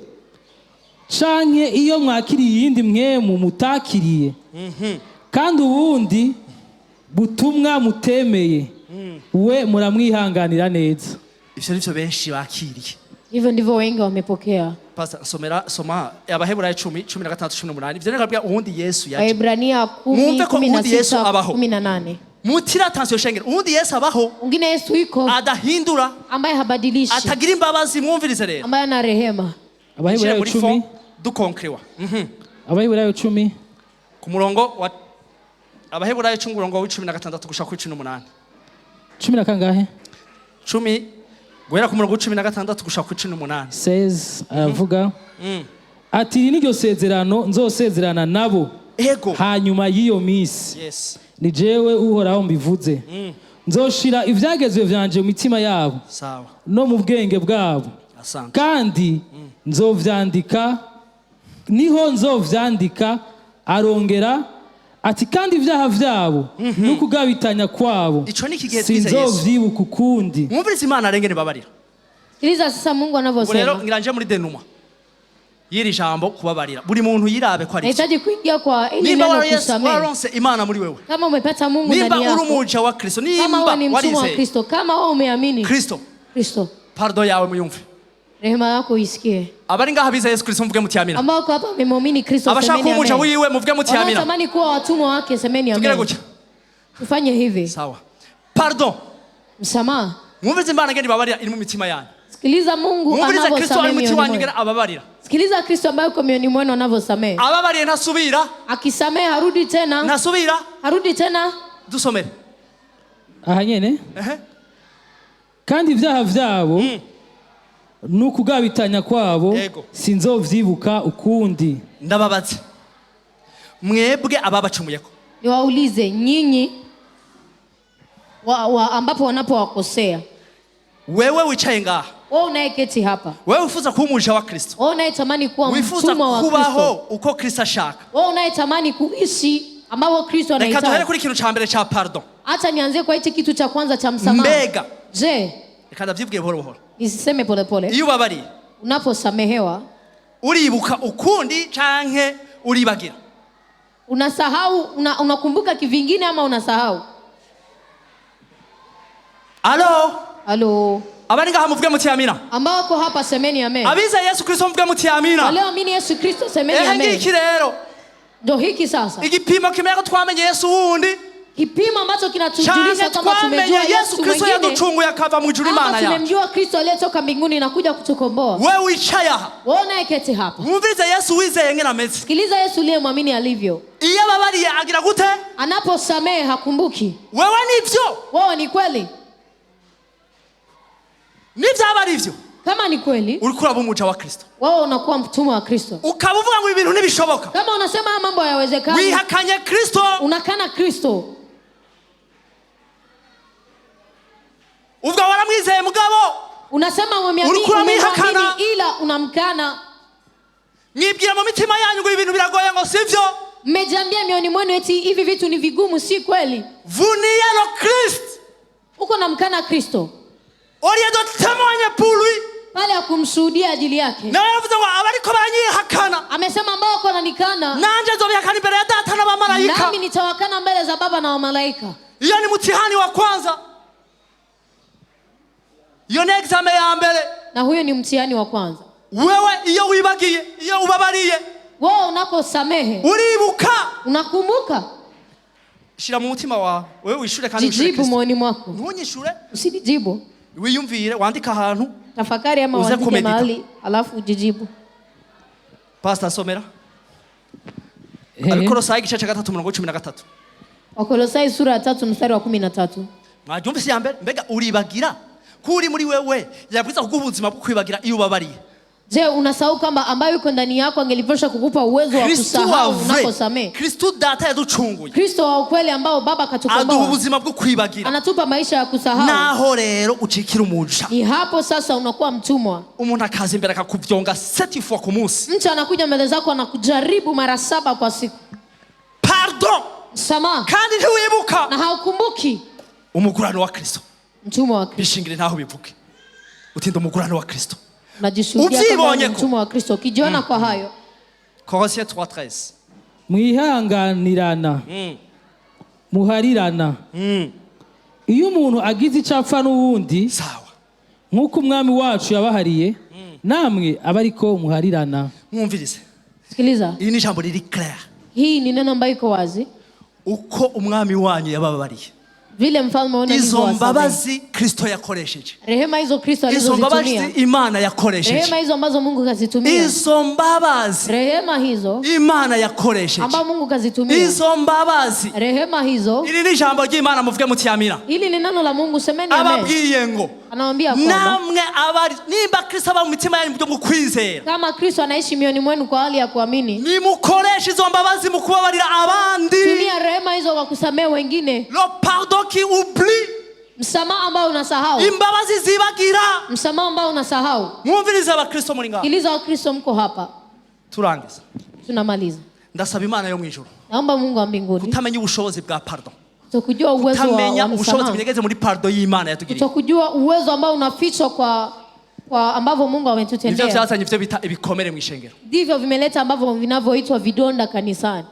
Speaker 4: canke iyo mwakiriye iyindi mwemu mutakiriye kandi uwundi butumwa mutemeye we muramwihanganira neza.
Speaker 1: Ivyo nivyo benshi bakiriye.
Speaker 2: Hivyo ndivyo wengi wamepokea.
Speaker 1: Pastor soma Abaheburayo 10:16-18. Ivyo nababwira uwundi Yesu yaje.
Speaker 2: Waebrania 10:16-18.
Speaker 1: Mutira attention shengero. Uwundi Yesu abaho.
Speaker 2: Ungine Yesu iko.
Speaker 1: Adahindura.
Speaker 2: Ambaye habadilishi.
Speaker 1: Atagira imbabazi mwumvirize rero.
Speaker 2: Ambaye ana rehema.
Speaker 4: Abaheburayo 10
Speaker 1: dukonkrewa.
Speaker 4: Abaheburayo 10
Speaker 1: ku murongo wa Abaheburayo 10 murongo wa 16 gushaka ku 18.
Speaker 4: 10 na kangahe?
Speaker 1: 10 guhera ku murongo wa 16 gushaka ku 18.
Speaker 4: Says aravuga ati niryo sezerano nzosezerana nabo hanyuma y'iyo misi.
Speaker 1: Yes.
Speaker 4: Ni jewe uhoraho mbivuze. Nzoshira ivyagezwe vyanje mu mitima yabo.
Speaker 1: Sawa.
Speaker 4: No mu bwenge bwabo.
Speaker 1: Asante.
Speaker 4: Kandi nzovyandika niho nzovyandika arongera ati kandi ivyaha vyabo n'ukugabitanya kwabo sinzovyibuka ukundi.
Speaker 1: Mwumvirize Imana arengene babarira.
Speaker 2: Sikiliza sasa Mungu anavyosema.
Speaker 1: Rero ngiranje muri denuma yiri jambo kubabarira buri muntu yirabe ko ari.
Speaker 2: Nahitaji kuingia kwa ile neno kusamehe.
Speaker 1: Waronse Imana muri wewe.
Speaker 2: Kama umepata Mungu ndani yako.
Speaker 1: Nimba uri umuja wa Kristo,
Speaker 2: nimba warize wa Kristo, kama wewe umeamini
Speaker 1: Kristo. Pardon yawe muyumve.
Speaker 2: Rehema yako isikie.
Speaker 1: Abari ngaha biza Yesu Kristo mvuge muti amina.
Speaker 2: Ambao hapa wamemwamini Kristo semeni amina.
Speaker 1: Abashaka umuja wiwe muvuge muti amina.
Speaker 2: Wanatamani kuwa watumwa wake semeni amina.
Speaker 1: Tugire gutya.
Speaker 2: Tufanye hivi.
Speaker 1: Sawa. Pardon.
Speaker 2: Msamaha.
Speaker 1: Mwumvirize Imana ngeni babarira iri mu mitima yanyu.
Speaker 2: Sikiliza Mungu
Speaker 1: anavyosamehe. Kristo ari mutima wanyu ngera ababarira.
Speaker 2: Sikiliza Kristo ambaye kwa mioni mwenu anavyosamehe.
Speaker 1: Ababariye ntasubira.
Speaker 2: Akisamehe harudi tena.
Speaker 1: Ntasubira.
Speaker 2: Harudi tena.
Speaker 1: Dusomere.
Speaker 4: Aha nyene. Kandi ivyaha vyabo n'ukugabitanya kwabo sinzovyibuka ukundi.
Speaker 1: Ndababaze. Mwebwe ababacumuyeko.
Speaker 2: Niwaulize nyinyi ambapo wanapowakosea.
Speaker 1: Wewe wicaye ngaha.
Speaker 2: Wewe unayeketi hapa.
Speaker 1: Wewe ufuza kuba umuja wa Kristo.
Speaker 2: Wewe unayetamani kuwa mtumwa wa Kristo.
Speaker 1: Kubaho uko Kristo ashaka.
Speaker 2: Wewe unayetamani kuishi ambao Kristo anahitaji.
Speaker 1: Reka tuhere kuri kintu ca mbere ca pardon.
Speaker 2: Acha nianzie kwa hichi kitu cha kwanza cha msamaha.
Speaker 1: Mbega.
Speaker 2: Je,
Speaker 1: reka ndavyibwiye buhoro buhoro.
Speaker 2: Nisiseme pole pole.
Speaker 1: Iyo ubabariye.
Speaker 2: Unaposamehewa.
Speaker 1: Uribuka ukundi canke uribagira.
Speaker 2: Unasahau, unakumbuka kivingine ama unasahau?
Speaker 1: Alo. Abari ngaha muvuge muti amina.
Speaker 2: Ambao wako hapa semeni amen.
Speaker 1: Abiza Yesu Kristo muvuge muti amina.
Speaker 2: Wale waamini Yesu Kristo semeni amen.
Speaker 1: Ngiki rero.
Speaker 2: Ndio hiki sasa.
Speaker 1: Igipimo kimenya ko twamenye Yesu wundi.
Speaker 2: Kipimo ambacho kinatujulisha kama tumejua
Speaker 1: Yesu Kristo yaducunguye akava mu ijuru Imana ya.
Speaker 2: Tumemjua Kristo aliyetoka mbinguni na kuja kutukomboa.
Speaker 1: Wewe wicaye aha.
Speaker 2: Wewe unayeketi hapa.
Speaker 1: Mwumvirize Yesu wizeye ngena ameze.
Speaker 2: Sikiliza Yesu aliyemwamini alivyo.
Speaker 1: Iyo babariye agira gute?
Speaker 2: Anaposamehe hakumbuki.
Speaker 1: Wewe nivyo.
Speaker 2: Wewe ni kweli.
Speaker 1: Nivyaba arivyo.
Speaker 2: Kama ni kweli,
Speaker 1: uri kuraba umuja wa Kristo.
Speaker 2: Wewe unakuwa mtumwa wa Kristo.
Speaker 1: Ukabuvuga ngo ibintu ntibishoboka.
Speaker 2: Kama unasema mambo hayawezekani.
Speaker 1: Wihakanye Kristo.
Speaker 2: Unakana Kristo.
Speaker 1: Uvuga waramwizeye mugabo.
Speaker 2: Unasema umemwamini ila unamkana.
Speaker 1: Mwibwira mu mitima yanyu ngo ibintu biragoye ngo sivyo.
Speaker 2: Mmejiambia mioni mwenu eti hivi vitu ni vigumu, si kweli.
Speaker 1: Vunia no Christ.
Speaker 2: Uko namkana Kristo.
Speaker 1: Oriye dotamanya pului.
Speaker 2: Pale akumshuhudia ajili yake.
Speaker 1: Na yavuze ngo abariko baranyihakana.
Speaker 2: Amesema ambao wako wananikana.
Speaker 1: Nanje nzobihakana imbere ya data na bamalaika.
Speaker 2: Nami nitawakana mbele za Baba na malaika.
Speaker 1: Iyo ni mtihani wa kwanza. Iyo ni examen ya mbele.
Speaker 2: Na huyo ni mtihani wa kwanza.
Speaker 1: Wewe iyo wibagiye, iyo ubabariye.
Speaker 2: Wewe unakosamehe.
Speaker 1: Uribuka.
Speaker 2: Unakumbuka.
Speaker 1: Shira mu mutima wawe. Wewe wishure kandi
Speaker 2: ushure Kristo. Jibu moyoni mwako.
Speaker 1: Ntunyishure.
Speaker 2: Usinijibu.
Speaker 1: Wiyumvire wandika ahantu.
Speaker 2: Tafakari ama wandike mahali alafu ujijibu.
Speaker 1: Pastor somera. Abikolosai igice cya 3:13.
Speaker 2: Wakolosai sura ya 3 mstari wa 13.
Speaker 1: Mwajumvise ya mbere mbega uribagira kuri muri wewe yabwiza kuguha ubuzima bwo kwibagira iyo ubabariye.
Speaker 2: Je, unasahau kwamba ambaye yuko ndani yako angelipasha kukupa uwezo wa kusahau unaposamehe?
Speaker 1: Kristo data yaducunguye.
Speaker 2: Kristo wa ukweli ambao Baba katukomboa.
Speaker 1: Aduha ubuzima bwo kwibagira.
Speaker 2: Anatupa maisha ya kusahau.
Speaker 1: Naho rero ucikira umuja.
Speaker 2: Ni hapo sasa unakuwa mtumwa.
Speaker 1: Umuntu akaza imbere akakuvyonga 7 fois ku munsi.
Speaker 2: Mtu anakuja mbele zako anakujaribu mara 7 kwa siku.
Speaker 1: Pardon.
Speaker 2: Msamaha.
Speaker 1: Kandi ntiwibuka.
Speaker 2: Na haukumbuki.
Speaker 1: Umugurano wa Kristo.
Speaker 2: Mtumwa wa Kristo.
Speaker 1: Bishingire ntaho bivuge. Utinda umugurano wa Kristo.
Speaker 2: Unajishuhudia kama mtumwa wa Kristo ukijiona kwa hayo.
Speaker 1: Colossiens 3:13.
Speaker 4: Mwihanganirana. Muharirana. Iyo umuntu agize icapfa n'uwundi
Speaker 1: sawa.
Speaker 4: Nkuko umwami wacu yabahariye namwe abariko muharirana.
Speaker 1: Mwumvirize.
Speaker 2: Sikiliza.
Speaker 1: Iyi ni jambo riri clear.
Speaker 2: Hii ni neno ambalo iko wazi.
Speaker 1: Uko umwami wanyu yababariye.
Speaker 2: Vile mfalme wao
Speaker 1: izo mbabazi Kristo yakoresheje.
Speaker 2: Rehema hizo Kristo alizozitumia.
Speaker 1: Izo mbabazi Imana yakoresheje.
Speaker 2: Rehema hizo ambazo Mungu kazitumia.
Speaker 1: Izo mbabazi.
Speaker 2: Rehema hizo
Speaker 1: Imana yakoresheje.
Speaker 2: ambazo Mungu kazitumia.
Speaker 1: Izo mbabazi.
Speaker 2: Rehema hizo.
Speaker 1: Ili ni jambo ry'Imana muvuge muti amina.
Speaker 2: Ili ni neno la Mungu semeni amen.
Speaker 1: Ababwiye ngo.
Speaker 2: Anawaambia kwamba
Speaker 1: namwe abari nimba Kristo aba mu mitima yanyu byo kwizera.
Speaker 2: Kama Kristo anaishi mioni mwenu kwa hali ya kuamini.
Speaker 1: Ni mukoresha izo mbabazi mu kubabarira abandi.
Speaker 2: Tumia rehema hizo kwa kusamehe wengine.
Speaker 1: Le pardon qui oublie.
Speaker 2: Msamaha ambao unasahau.
Speaker 1: Imbabazi zibagira.
Speaker 2: Msamaha ambao unasahau.
Speaker 1: Mwumviriza abakristo muri ngaho.
Speaker 2: Sikiliza wakristo mko hapa.
Speaker 1: Turangiza.
Speaker 2: Tunamaliza.
Speaker 1: Ndasaba Imana yo mwijuru.
Speaker 2: Naomba Mungu wa mbinguni.
Speaker 1: Kutamenya ubushobozi bwa pardon.
Speaker 2: Kutokujua uwezo wa msamaha.
Speaker 1: Ubushobozi bunyegeze muri pardon y'Imana yatugiriye.
Speaker 2: Kutokujua uwezo ambao unafichwa kwa ambavyo Mungu ametutendea.
Speaker 1: Nivyo byazanye ivyo bita ibikomere mu ishengero.
Speaker 2: Ndivyo vimeleta ambavyo vinavyoitwa vidonda kanisani.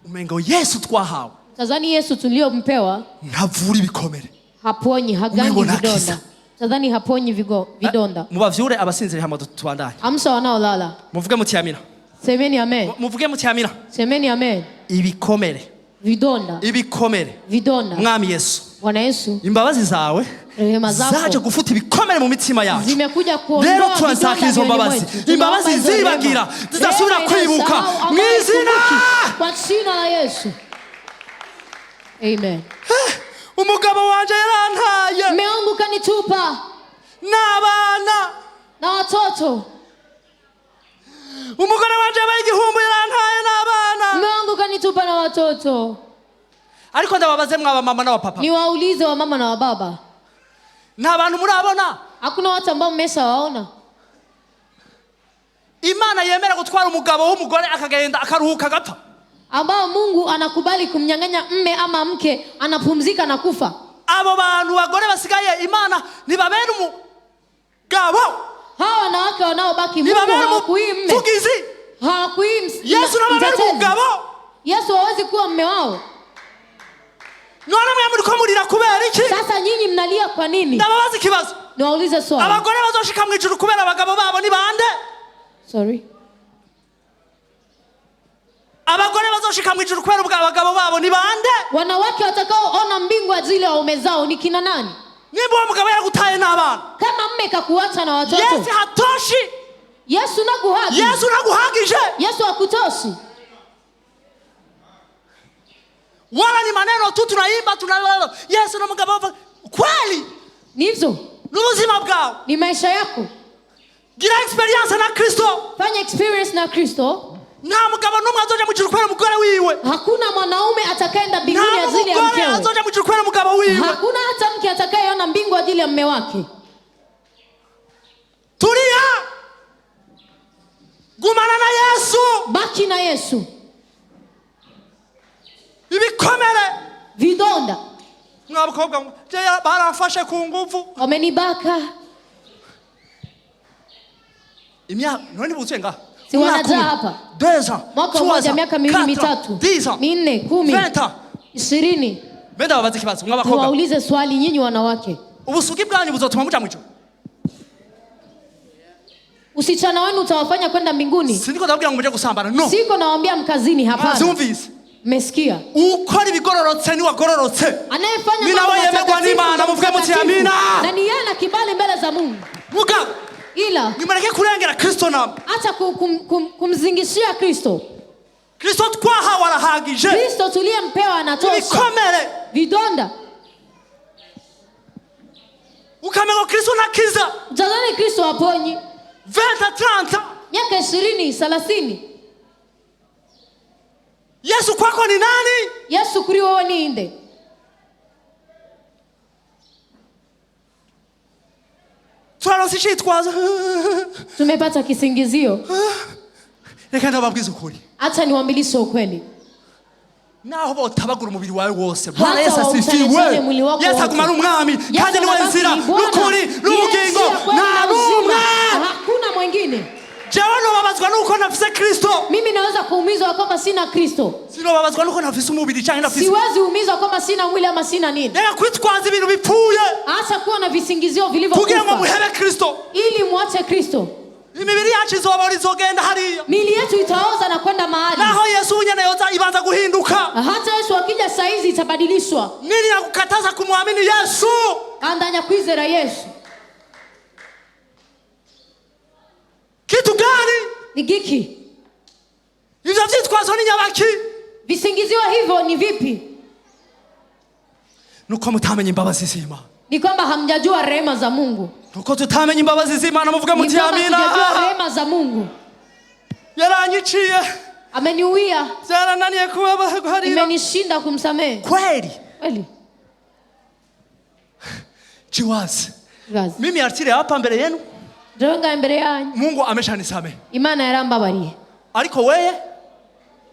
Speaker 1: Umengo Yesu twahawe.
Speaker 2: Tazani Yesu tuliompewa
Speaker 1: ntavura ibikomere.
Speaker 2: Haponyi, hagangi vidonda. Tazani haponyi vidonda.
Speaker 1: Mubavyure abasinzire hama tubandanye.
Speaker 2: Amsa wanaolala.
Speaker 1: Muvuge muti amina.
Speaker 2: Semeni amen.
Speaker 1: Muvuge muti amina.
Speaker 2: Semeni amen.
Speaker 1: Ibikomere.
Speaker 2: Vidonda.
Speaker 1: Ibikomere.
Speaker 2: Vidonda.
Speaker 1: Mwami Yesu.
Speaker 2: Bwana Yesu.
Speaker 1: Imbabazi zawe.
Speaker 2: Rehema zako.
Speaker 1: Zaje gufuta ibikomere mu mitima yacu.
Speaker 2: Zimekuja kuondoa
Speaker 1: vidonda. Rero tuanzaka izo mbabazi. Imbabazi zibagira. Zidasubira kwibuka. Mwizina.
Speaker 2: Kwa jina la Yesu. Amen.
Speaker 1: Umugabo wanje yarantaye.
Speaker 2: Mume wangu kanitupa.
Speaker 1: N'abana.
Speaker 2: Na watoto.
Speaker 1: Umugore wanje yabaye igihumbu yarantaye n'abana.
Speaker 2: Mume wangu kanitupa na watoto.
Speaker 1: Ariko ndababaze mwaba mama na wa papa.
Speaker 2: Niwaulize wa mama na wa baba.
Speaker 1: Nta bantu murabona?
Speaker 2: Hakuna watu ambao mmeshawaona.
Speaker 1: Imana yemera gutwara umugabo w'umugore akagenda akaruhuka gapfa.
Speaker 2: Ambao Mungu anakubali kumnyang'anya mme ama mke anapumzika na kufa.
Speaker 1: Abo bantu bagore basigaye Imana ntibabera umugabo.
Speaker 2: Hawa wanawake wanaobaki Mungu hawakuii mme.
Speaker 1: Fugizi.
Speaker 2: Hawakuii
Speaker 1: Yesu anabera umugabo.
Speaker 2: Yesu hawezi kuwa mme wao.
Speaker 1: None mwe muri ko murira kubera iki?
Speaker 2: Sasa nyinyi mnalia kwa nini?
Speaker 1: Ndababaza ikibazo.
Speaker 2: Niwaulize swali.
Speaker 1: Abagore bazoshika mu ijuru kubera abagabo babo ni bande?
Speaker 2: Sorry.
Speaker 1: Abagore bazoshika mu ijuru kubera abagabo babo ni bande?
Speaker 2: Wanawake watakaoona mbingu ajili ya waume zao ni kina nani?
Speaker 1: Nimba uwo mugabo yaragutaye n'abana.
Speaker 2: Kama mme kakuacha na watoto.
Speaker 1: Yesu hatoshi.
Speaker 2: Yesu nakuhagi.
Speaker 1: Yesu nakuhagije.
Speaker 2: Yesu hakutoshi.
Speaker 1: Wala ni maneno tu tunaimba tunalala. Yesu na mugabo kweli.
Speaker 2: Nivyo.
Speaker 1: N'ubuzima bwawe.
Speaker 2: Ni maisha yako.
Speaker 1: Gira experience na Kristo.
Speaker 2: Fanya experience na Kristo.
Speaker 1: Nta mugabo n'umwe azoja mu ijuru kubera umugore wiwe.
Speaker 2: Hakuna mwanaume atakayeenda mbinguni ajili ya mkewe.
Speaker 1: Nta azoja mu ijuru kubera umugabo wiwe.
Speaker 2: Hakuna hata mke atakayeona mbingu ajili ya mume wake.
Speaker 1: tulia, gumana na Yesu,
Speaker 2: baki na Yesu.
Speaker 1: Ibikomere,
Speaker 2: vidonda,
Speaker 1: mwabakobwa jeya baramfashe ku nguvu,
Speaker 2: wamenibaka.
Speaker 1: Nani buzenga?
Speaker 2: Si wanajaa hapa.
Speaker 1: 2 ans.
Speaker 2: Mwaka mmoja, miaka miwili, mitatu,
Speaker 1: 10 ans,
Speaker 2: 4, 10,
Speaker 1: 20 ans.
Speaker 2: 20.
Speaker 1: Benda babaze kibazo mwabakobwa.
Speaker 2: Niwaulize swali nyinyi wanawake.
Speaker 1: Ubusugi bwanyu buzotuma muja mwijo.
Speaker 2: Usichana wenu utawafanya kwenda mbinguni.
Speaker 1: Sindiko ndabwira ngo muje gusambana. No.
Speaker 2: Siko nawaambia mkazini, hapana.
Speaker 1: Zumvise.
Speaker 2: Mmesikia?
Speaker 1: Ukora ibigororotse ni wagororotse.
Speaker 2: Anayefanya
Speaker 1: Mina
Speaker 2: mambo
Speaker 1: yemegwa n'Imana muvuge muti amina.
Speaker 2: Na ni yeye ana kibali mbele za Mungu.
Speaker 1: Muga.
Speaker 2: Ila
Speaker 1: nimareke kurengera Kristo namwe.
Speaker 2: Acha kumzingishia Kristo.
Speaker 1: Kristo twahawe arahagije.
Speaker 2: Kristo tuliyempewa anatosha.
Speaker 1: Ibikomere.
Speaker 2: Vidonda.
Speaker 1: Ukamenya Kristo nakiza.
Speaker 2: Jazani Kristo aponyi.
Speaker 1: 20, 30.
Speaker 2: Miaka 20, 30.
Speaker 1: Yesu kwako ni nani?
Speaker 2: Yesu kuri wowe ni inde?
Speaker 1: Twaronse icyitwazo.
Speaker 2: Tumepata kisingizio.
Speaker 1: Reka ndababwiza ukuri.
Speaker 2: Acha niwaambilishe ukweli.
Speaker 1: Naho botabagura umubiri wawe wose. Bwana Yesu asifiwe. Yesu agumana umwami kandi ni we nzira n'ukuri n'ubugingo nta n'umwe.
Speaker 2: Hakuna mwingine.
Speaker 1: Jewe nobabazwa nuko nafise Kristo.
Speaker 2: Mimi naweza kuumizwa kama sina Kristo.
Speaker 1: Sinobabazwa nuko nafise umubiri cyangwa nafise.
Speaker 2: Siwezi umizwa kama sina mwili ama sina nini.
Speaker 1: Reka kwitwaza ibintu bipfuye.
Speaker 2: Acha kuwa na visingizio vilivyokufa.
Speaker 1: Kugira ngo muhebe Kristo.
Speaker 2: Ili muache Kristo.
Speaker 1: Imibiri yacu izobora izogenda hariya.
Speaker 2: Mili yetu itaoza na kwenda mahali.
Speaker 1: Naho Yesu nyene yoza ibanza guhinduka.
Speaker 2: Hata Yesu akija saizi itabadilishwa.
Speaker 1: Nini nakukataza kumwamini Yesu?
Speaker 2: Andanya kwizera Yesu.
Speaker 1: Kitu gani?
Speaker 2: Ni giki.
Speaker 1: Hivyo vyitwazo ni nyabaki.
Speaker 2: Visingizio hivyo ni vipi?
Speaker 1: Nuko mutamenye imbabazi z'Imana.
Speaker 2: Ni kwamba hamjajua rehema za Mungu.
Speaker 1: Nuko tutamenye imbabazi z'Imana muvuga muti amina.
Speaker 2: Hamjajua rehema za Mungu.
Speaker 1: Yaranyiciye.
Speaker 2: Ameniuia.
Speaker 1: Zarananiye kuharira.
Speaker 2: Imenishinda kumsamehe.
Speaker 1: Kweli.
Speaker 2: Kweli.
Speaker 1: Jiwazi. Mimi artire hapa mbele yenu.
Speaker 2: Jonga mbele yanyu.
Speaker 1: Mungu ameshanisamehe.
Speaker 2: Imana yarambabariye.
Speaker 1: Ariko wewe?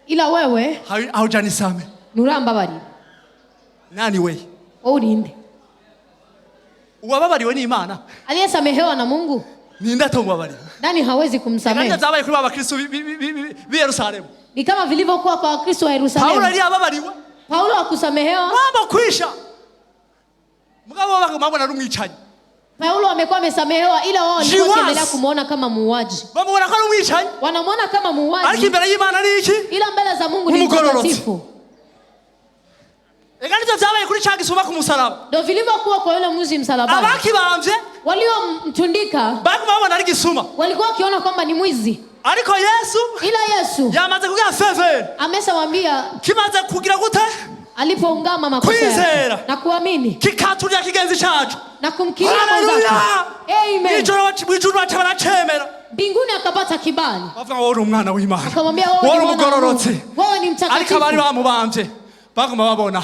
Speaker 2: Ila wewe
Speaker 1: haujanisamehe.
Speaker 2: Nurambabariye.
Speaker 1: Nani wewe?
Speaker 2: Urinde.
Speaker 1: Uwababariwe ni Imana.
Speaker 2: Aliyesamehewa na Mungu.
Speaker 1: Ninde atomubabariye?
Speaker 2: Nani hawezi kumsamehe?
Speaker 1: Nani zabaye kuri Abakristo bi Yerusalemu?
Speaker 2: Ni kama vilivyokuwa kwa Wakristo wa Yerusalemu.
Speaker 1: Paulo aliyababariwe.
Speaker 2: Paulo akusamehewa.
Speaker 1: Mambo kwisha. Mugabo wako mambo na rumwicaye.
Speaker 2: Paulo amekuwa amesamehewa ila wao walikuwa wakiendelea kumuona kama muuaji.
Speaker 1: Bamubona ko rumwicaye.
Speaker 2: Wanamuona kama muuaji.
Speaker 1: Ariko imbere y'Imana ni iki?
Speaker 2: Ila mbele za Mungu ni mtakatifu.
Speaker 1: Ega nivyo vyabaye kuri cya gisuma ku musaraba.
Speaker 2: Ndio vilivyokuwa kwa yule mwizi msalabani.
Speaker 1: Abakibamvye
Speaker 2: waliomtundika
Speaker 1: bakubabona ari gisuma.
Speaker 2: Walikuwa wakiona kwamba ni mwizi.
Speaker 1: Ariko Yesu
Speaker 2: ila Yesu
Speaker 1: yamaze kugira faveur.
Speaker 2: Ameshawaambia
Speaker 1: kimaze kugira gute?
Speaker 2: Alipoungama makosa yake na kuamini.
Speaker 1: Kikatulia kigenzi cyacu.
Speaker 2: Na kumkiria mwenzake. Amen.
Speaker 1: Ijuru batabacemera.
Speaker 2: Mbinguni akapata kibali.
Speaker 1: Bavuga wowe uri umwana w'Imana.
Speaker 2: Akamwambia
Speaker 1: wowe ni mugororotse.
Speaker 2: Wewe ni mtakatifu.
Speaker 1: Ariko abari bamubamvye baguma babona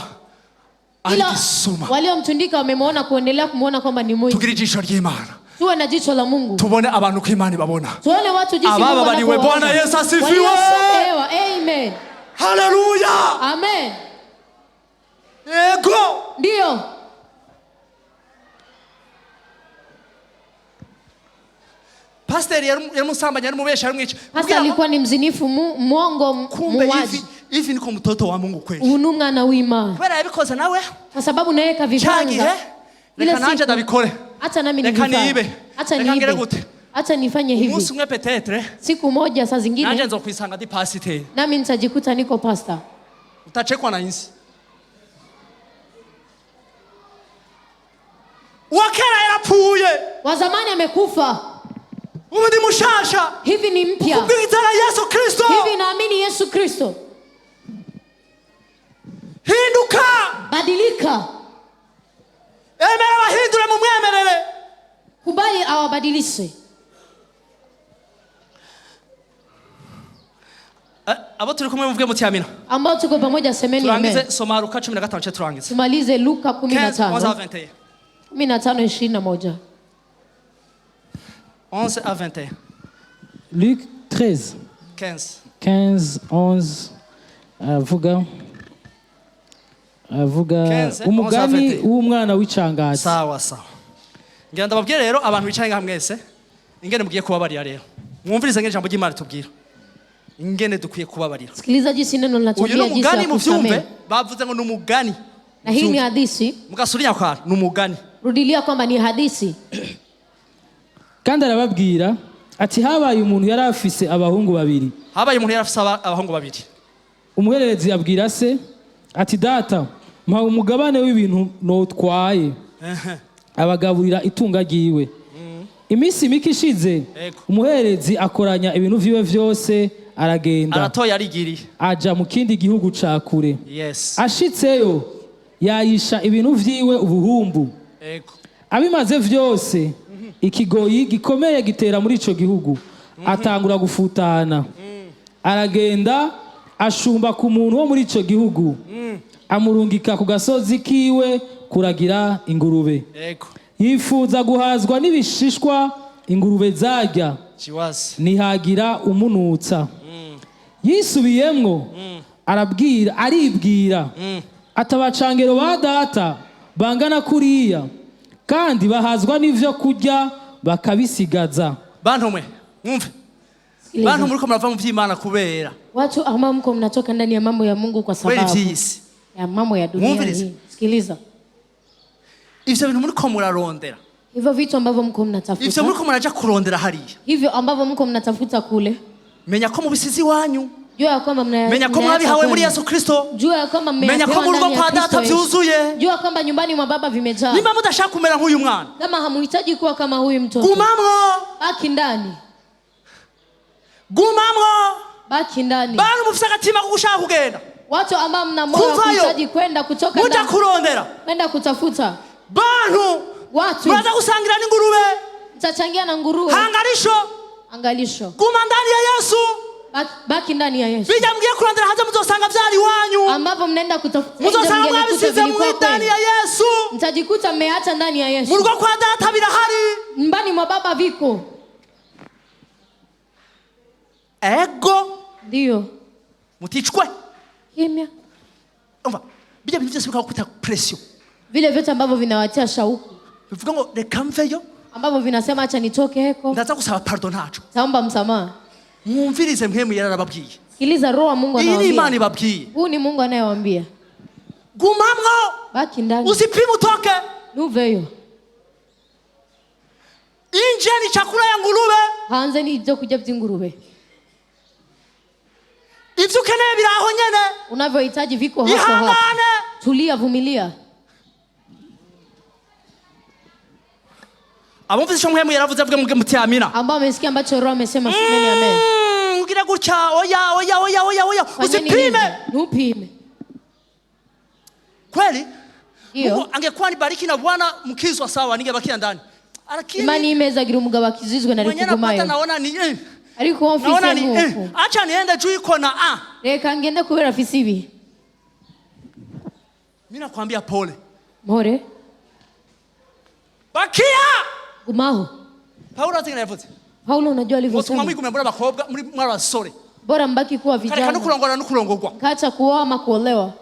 Speaker 2: alisuma. Waliomtundika wamemuona kuendelea kumuona kwamba ni mwizi.
Speaker 1: Tugira ijisho ry'Imana.
Speaker 2: Tuwe na jicho la Mungu.
Speaker 1: Tubone abantu ko Imana ibabona.
Speaker 2: Tuone watu jinsi Mungu
Speaker 1: anababariwe. Bwana Yesu asifiwe.
Speaker 2: Amen.
Speaker 1: Haleluya.
Speaker 2: Amen.
Speaker 1: Ego.
Speaker 2: Ndio.
Speaker 1: Pastor yaramusambanya yaramubesha yaramwica.
Speaker 2: Pastor alikuwa ni mzinifu mwongo muuaji.
Speaker 1: Hivi niko mtoto wa Mungu kweli.
Speaker 2: Unumwana w'Imana.
Speaker 1: Kubera yabikoze nawe?
Speaker 2: Kwa sababu naye kavipanga.
Speaker 1: Reka nanje ndabikore.
Speaker 2: Hata nami nifanye. Hata niibe. Hata nifanye hivi.
Speaker 1: Umunsi umwe peut-être.
Speaker 2: Siku moja saa zingine.
Speaker 1: Nanje nzokwisanga di pastor.
Speaker 2: Nami nitajikuta niko pastor.
Speaker 1: Utachekwa na insi. Wakera yarapfuye.
Speaker 2: Wa zamani amekufa.
Speaker 1: Ubu ndi mushasha.
Speaker 2: Hivi ni mpya.
Speaker 1: Kubitana Yesu Kristo.
Speaker 2: Hivi naamini Yesu Kristo.
Speaker 1: Hinduka.
Speaker 2: Badilika.
Speaker 1: Emera bahindure mu mwemerere.
Speaker 2: Kubali awabadilishe.
Speaker 1: Abo turi kumwe muvuge muti amina.
Speaker 2: Ambao tuko pamoja semeni amen.
Speaker 1: Turangize soma Luka 15 turangize.
Speaker 2: Tumalize Luka 15.
Speaker 1: 15:21.
Speaker 2: 15:21.
Speaker 1: 11 à 21.
Speaker 4: Luc 13. 15, 11. Avuga umugani w'umwana w'icangazi.
Speaker 1: Sawa. Ngira ndababwire rero abantu bicaye ngaha mwese ingene mugiye kubabarira rero. Mwumvirize ngene ijambo ry'Imana tubwira. Ingene dukwiye kubabarira.
Speaker 2: Sikiliza jinsi neno linatuambia jinsi ya kusamehe.
Speaker 1: Uyu muvyumve bavuze ngo numugani.
Speaker 2: Na hii ni hadithi.
Speaker 1: Mugasulinya kwa numugani.
Speaker 2: Rudilia kwamba ni hadithi.
Speaker 4: Kandi arababwira ati habaye umuntu yari afise abahungu babiri. Umuhererezi abwira se ati data mpa umugabane w'ibintu notwaye. Abagaburira itunga ryiwe. Iminsi mike ishize umuhererezi akoranya ibintu vyiwe vyose aragenda.
Speaker 1: Aratoya arigiriye.
Speaker 4: Aja mu kindi gihugu ca kure.
Speaker 1: Yes.
Speaker 4: Ashitseyo yayisha ibintu vyiwe ubuhumbu. Abimaze vyose ikigoyi gikomeye gitera muri ico gihugu. Atangura gufutana. Aragenda ashumba ku muntu wo muri ico gihugu. Amurungika ku gasozi kiwe kuragira ingurube. Yifuza guhazwa n'ibishishwa ingurube zarya. Nihagira umunutsa. Yisubiyemwo aribwira atabacangero ba data bangana kuriya kandi bahazwa n'ivyo kurya bakabisigaza.
Speaker 1: Bantu mwe mwumve. Bantu muriko murava mu vy'Imana kubera
Speaker 2: watu ambao mko mnatoka ndani ya mambo ya Mungu kwa sababu ya mambo ya dunia hii. Sikiliza.
Speaker 1: Ivyo bintu muriko murarondera.
Speaker 2: Hivyo vitu ambavyo mko mnatafuta.
Speaker 1: Ivyo muriko muraja kurondera hariya.
Speaker 2: Hivyo ambavyo mko mnatafuta kule.
Speaker 1: Menya ko mubisizi wanyu.
Speaker 2: Jua ya kwamba
Speaker 1: menya ko mwabihawe muri Yesu Kristo.
Speaker 2: Jua ya kwamba
Speaker 1: menya ko mu rugo kwa data vyuzuye.
Speaker 2: Jua kwamba nyumbani mwa baba vimejaa.
Speaker 1: Nimba mudashaka kumera nk'uyu mwana.
Speaker 2: Kama hamuhitaji kuwa kama huyu mtoto.
Speaker 1: Gumamwo.
Speaker 2: Baki ndani.
Speaker 1: Gumamwo.
Speaker 2: Baki ndani.
Speaker 1: Bana mufise agatima ko gushaka kugenda.
Speaker 2: Watu ambao mna moyo wa kuhitaji kwenda kutoka ndani.
Speaker 1: Muja kurondera.
Speaker 2: Kwenda kutafuta.
Speaker 1: Bantu.
Speaker 2: Watu.
Speaker 1: Muraza gusangira n'ingurube.
Speaker 2: Mtachangia na nguruwe. Angalisho.
Speaker 1: Guma ndani ya Yesu.
Speaker 2: Baki ndani ya Yesu.
Speaker 1: Bija mgiye kurondera haza muzosanga vyari wanyu.
Speaker 2: Ambapo mnaenda kutafuta.
Speaker 1: Muzosanga mwabisize ndani ya Yesu.
Speaker 2: Mtajikuta mmeacha ndani ya Yesu.
Speaker 1: Mu rugo kwa data birahari.
Speaker 2: Nyumbani mwa baba viko.
Speaker 1: Ego.
Speaker 2: Ndio.
Speaker 1: Mutichwe.
Speaker 2: Kimya.
Speaker 1: Umva. Bija bintu byose bikakupita pression.
Speaker 2: Vile vyote ambavyo vinawatia shauku.
Speaker 1: Bivuga ngo reka mveyo.
Speaker 2: Ambavyo vinasema acha nitoke heko.
Speaker 1: Ndaza kusaba pardon hacu.
Speaker 2: Taomba msamaha.
Speaker 1: Mwumvirize mwe yarababwiye.
Speaker 2: Sikiliza roho Mungu anawaambia.
Speaker 1: Iyi ni Imana ibabwiye.
Speaker 2: Huu ni Mungu anayewaambia.
Speaker 1: Gumamwo.
Speaker 2: Baki ndani.
Speaker 1: Usipime utoke.
Speaker 2: Nuveyo.
Speaker 1: Inje ni chakula ya ngurube.
Speaker 2: Hanze ni ibyo kurya by'ingurube.
Speaker 1: Ivyo ukeneye biraho nyene.
Speaker 2: Unavyohitaji viko hapo. Tulia, vumilia.
Speaker 1: Abumvise mwe yaravuze avuga mu muti amina.
Speaker 2: Ambao amesikia ambacho roho amesema semeni amen.
Speaker 1: Ngira gutya oya. Usipime.
Speaker 2: Nupime.
Speaker 1: Kweli? Mungu angekuwa nibariki na Bwana mkizwa sawa ningebakia ndani.
Speaker 2: Imani imeza gira umugabo akizizwe na rikugumayo.
Speaker 1: Naona ni
Speaker 2: ariko ofisi nuko.
Speaker 1: Acha niende juu iko na
Speaker 2: Reka ngende kubera ofisi ibi.
Speaker 1: Mimi nakwambia pole.
Speaker 2: More.
Speaker 1: Bakia!
Speaker 2: Gumaho.
Speaker 1: Paulo atingana yavuze.
Speaker 2: Paulo unajua alivyosema.
Speaker 1: Mwatu mwigumye mbona bakobwa muri mwabasore.
Speaker 2: Bora mbaki kuwa vijana.
Speaker 1: Kale kanukurongora nukurongorwa.
Speaker 2: Kacha kuoa ama kuolewa.